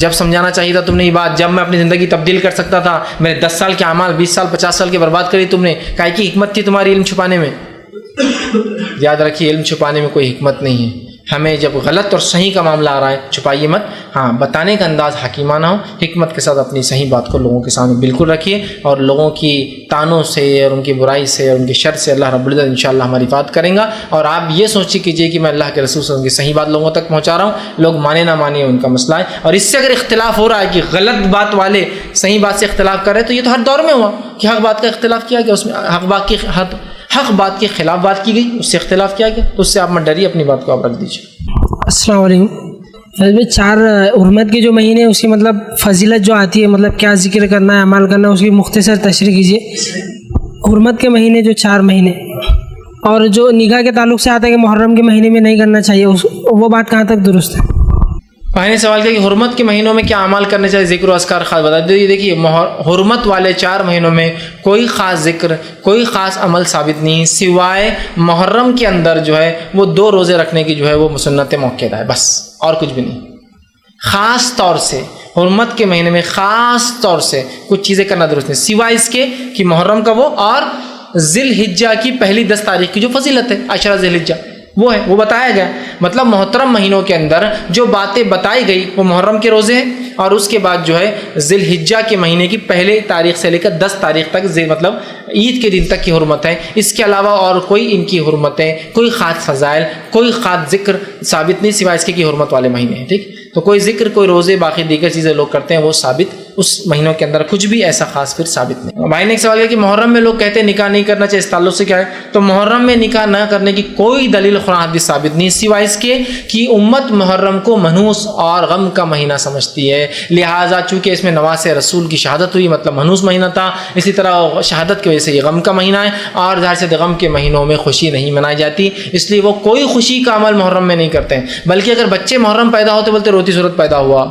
جب سمجھانا چاہیے تھا تم نے یہ بات, جب میں اپنی زندگی تبدیل کر سکتا تھا, میرے 10 سال کے اعمال 20 سال 50 سال کی برباد کری تم نے, کاہے کی حکمت تھی تمہاری علم چھپانے میں؟ یاد رکھیے علم چھپانے میں کوئی حکمت نہیں ہے. ہمیں جب غلط اور صحیح کا معاملہ آ رہا ہے چھپائیے مت, ہاں بتانے کا انداز حکیمانہ ہو, حکمت کے ساتھ اپنی صحیح بات کو لوگوں کے سامنے بالکل رکھیے, اور لوگوں کی تانوں سے اور ان کی برائی سے اور ان کی شر سے اللہ رب العزت انشاءاللہ ہماری حفاظت کریں گا. اور آپ یہ سوچی کیجئے کہ میں اللہ کے رسول سے ان کی صحیح بات لوگوں تک پہنچا رہا ہوں, لوگ مانے نہ مانے ان کا مسئلہ ہے. اور اس سے اگر اختلاف ہو رہا ہے کہ غلط بات والے صحیح بات سے اختلاف کر رہے ہیں, تو یہ تو ہر دور میں ہوا کہ حق بات کا اختلاف کیا گیا, اس میں حق بات کے خلاف بات کی گئی, اس سے اختلاف کیا گیا, تو اس سے آپ مت ڈریے, اپنی بات کو آپ رکھ دیجیے. السلام علیکم. 4 حرمت کے جو مہینے اس کی مطلب فضیلت جو آتی ہے, مطلب کیا ذکر کرنا ہے, عمل کرنا ہے, اس کی مختصر تشریح کیجیے. حرمت کے مہینے جو 4 مہینے, اور جو نکاح کے تعلق سے آتا ہے کہ محرم کے مہینے میں نہیں کرنا چاہیے, وہ بات کہاں تک درست ہے؟ پہلے سوال کیا کہ حرمت کے مہینوں میں کیا اعمال کرنے چاہیے, ذکر و اذکار خاص بتا دیجیے. دیکھیے حرمت والے 4 مہینوں میں کوئی خاص ذکر کوئی خاص عمل ثابت نہیں, سوائے محرم کے اندر جو ہے وہ 2 روزے رکھنے کی جو ہے وہ سنت موقع ہے, بس اور کچھ بھی نہیں. خاص طور سے حرمت کے مہینے میں خاص طور سے کچھ چیزیں کرنا درست نہیں, سوائے اس کے کہ محرم کا وہ اور ذی الحجہ کی پہلی 10 تاریخ کی جو فضیلت ہے, عشرہ ذی الحجہ, وہ ہے, وہ بتایا گیا. مطلب محترم مہینوں کے اندر جو باتیں بتائی گئی وہ محرم کے روزے ہیں, اور اس کے بعد جو ہے ذی الحجہ کے مہینے کی پہلے تاریخ سے لے کر 10 تاریخ تک مطلب عید کے دن تک کی حرمت ہے. اس کے علاوہ اور کوئی ان کی حرمتیں, کوئی خاص فضائل, کوئی خاص ذکر ثابت نہیں, سوائے اس کے کہ حرمت والے مہینے ہیں. ٹھیک, تو کوئی ذکر کوئی روزے باقی دیگر چیزیں لوگ کرتے ہیں وہ ثابت اس مہینوں کے اندر کچھ بھی ایسا خاص پھر ثابت نہیں. بھائی نے ایک سوال کیا کہ محرم میں لوگ کہتے ہیں نکاح نہیں کرنا چاہیے, اس تعلق سے کیا ہے؟ تو محرم میں نکاح نہ کرنے کی کوئی دلیل قرآن حدیث ثابت نہیں, سوائے اس کے کہ امت محرم کو منحوس اور غم کا مہینہ سمجھتی ہے. لہٰذا چونکہ اس میں نواز رسول کی شہادت ہوئی, مطلب منحوس مہینہ تھا, اسی طرح شہادت کی وجہ سے یہ غم کا مہینہ ہے, اور ظاہر سے غم کے مہینوں میں خوشی نہیں منائی جاتی, اس لیے وہ کوئی خوشی کا عمل محرم میں نہیں کرتے ہیں. بلکہ اگر بچے محرم پیدا ہوتے بولتے روتی صورت پیدا ہوا,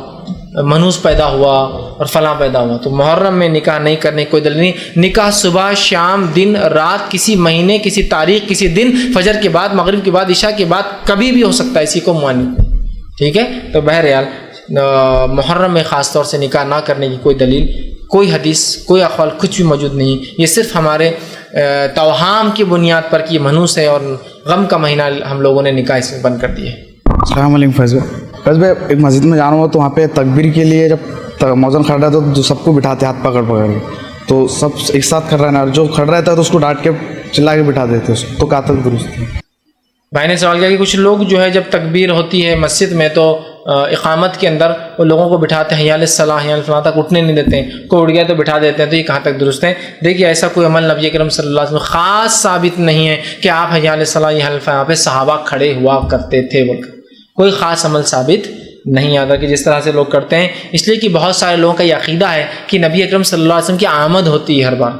منحوس پیدا ہوا اور فلاں پیدا ہوا, تو محرم میں نکاح نہیں کرنے کی کوئی دلیل نہیں. نکاح صبح شام دن رات, کسی مہینے کسی تاریخ کسی دن, فجر کے بعد مغرب کے بعد عشاء کے بعد کبھی بھی ہو سکتا ہے, اسی کو مانی. ٹھیک ہے, تو بہرحال محرم میں خاص طور سے نکاح نہ کرنے کی کوئی دلیل, کوئی حدیث, کوئی اقوال کچھ بھی موجود نہیں. یہ صرف ہمارے توہام کی بنیاد پر کہ یہ منحوس ہے اور غم کا مہینہ ہم لوگوں نے نکاح اس میں بند کر دیا ہے. السلام علیکم فیض بھائی, ایک مسجد میں جانا ہوا تو وہاں پہ تکبیر کے لیے جب موذن کھڑ رہا تھا تو سب کو بٹھاتے ہاتھ پکڑ کے, تو سب ایک ساتھ کھڑ رہا ہے, اور جو کھڑ رہتا ہے تو اس کو ڈانٹ کے چلا کے بٹھا دیتے, اس تو کہاں تک درست ہے؟ بھائی نے سوال کیا کہ کچھ لوگ جو ہے جب تکبیر ہوتی ہے مسجد میں تو اقامت کے اندر وہ لوگوں کو بٹھاتے ہیں, حی علی الصلاۃ حی علی الفلاح تک اٹھنے نہیں دیتے ہیں, کوئی اٹھ گیا تو بٹھا دیتے ہیں, تو یہ کہاں تک درست ہے؟ دیکھیے ایسا کوئی عمل نبی اکرم صلی اللہ علیہ وسلم خاص ثابت نہیں ہے کہ آپ حی علی الصلاۃ حی علی الفلاح پہ صحابہ کھڑے ہوا کرتے تھے بول کر, کوئی خاص عمل ثابت نہیں آتا کہ جس طرح سے لوگ کرتے ہیں. اس لیے کہ بہت سارے لوگوں کا یہ عقیدہ ہے کہ نبی اکرم صلی اللہ علیہ وسلم کی آمد ہوتی ہے ہر بار,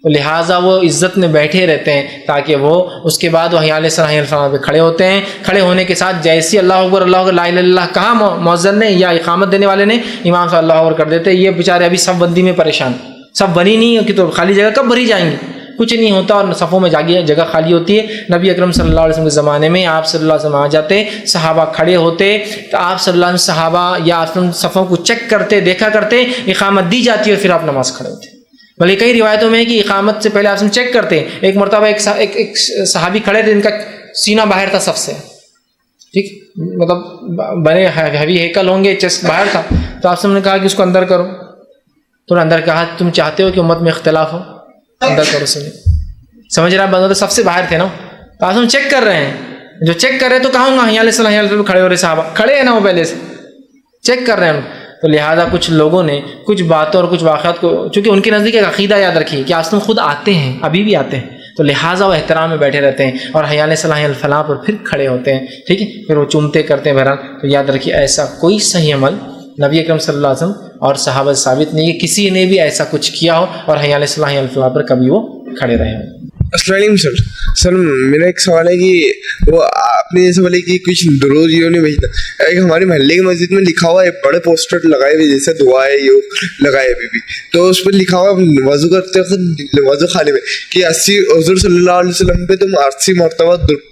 تو لہٰذا وہ عزت میں بیٹھے رہتے ہیں تاکہ وہ اس کے بعد وہ حی علی الصلاۃ حی علی الفلاح پہ کھڑے ہوتے ہیں. کھڑے ہونے کے ساتھ جیسی اللہ اکبر لا الہ الا اللہ کہا مؤذن نے یا اقامت دینے والے نے, امام صلی اللہ اکبر کر دیتے. یہ بیچارے ابھی سب بندی میں پریشان, سب بنی نہیں ہے کہ تو خالی جگہ کب بھری جائیں گی, کچھ نہیں ہوتا اور صفوں میں جگہ خالی ہوتی ہے. نبی اکرم صلی اللہ علیہ وسلم کے زمانے میں آپ صلی اللہ علیہ وسلم آ جاتے, صحابہ کھڑے ہوتے, تو آپ صلی اللہ علیہ وسلم صحابہ یا صفوں کو چیک کرتے, دیکھا کرتے, اقامت دی جاتی ہے اور پھر آپ نماز کھڑے ہوتے. بلکہ کئی روایتوں میں ہے کہ اقامت سے پہلے آپ چیک کرتے. ایک مرتبہ ایک صحابی کھڑے تھے, ان کا سینہ باہر تھا صف سے, ٹھیک, مطلب بڑے ہیوی ہیکل ہوں گے, چیسٹ باہر تھا, تو آپ نے کہا کہ اس کو اندر کرو, تو اندر کہا تم چاہتے ہو کہ امت میں اختلاف ہو, اندر کرو سنیں. سمجھ رہا بندہ, تو سب سے باہر تھے نا, تو آپ چیک کر رہے ہیں, جو چیک کر رہے تو کہوں گا حی علی الصلاۃ حی علی الفلاح کھڑے ہو رہے صحابہ, کھڑے ہیں نا وہ پہلے سے چیک کر رہے ہیں. تو لہٰذا کچھ لوگوں نے کچھ باتوں اور کچھ واقعات کو, چونکہ ان کے نزدیک ایک عقیدہ یاد رکھیے کہ آپ خود آتے ہیں, ابھی بھی آتے ہیں, تو لہٰذا وہ احترام میں بیٹھے رہتے ہیں اور حی علی الصلاۃ حی علی الفلاح پر پھر کھڑے ہوتے ہیں. ٹھیک ہے, پھر وہ چومتے کرتے ہیں. بہرحال تو یاد رکھیے ایسا کوئی صحیح عمل نبی اکرم صلی اللہ علیہ وسلم اور صحابہ ثابت نہیں ہے کسی نے بھی ایسا کچھ کیا ہو اور حی علی الصلاۃ حی علی الفلاح پر کبھی وہ کھڑے رہے ہوں. السلام علیکم سر میرا ایک سوال ہے کہ وہ آپ نے جیسے بولے کہ کچھ درود یہ نہیں بھیجنا, ایک ہمارے محلے کی مسجد میں لکھا ہوا ہے, بڑے پوسٹر لگائے ہوئے جیسے دعا ہے یہ لگائے ابھی بھی, تو اس پہ لکھا ہوا وضو کرتے وقت وضو خانے میں کہ 80 حضور صلی اللہ علیہ وسلم پہ تم 80 مرتبہ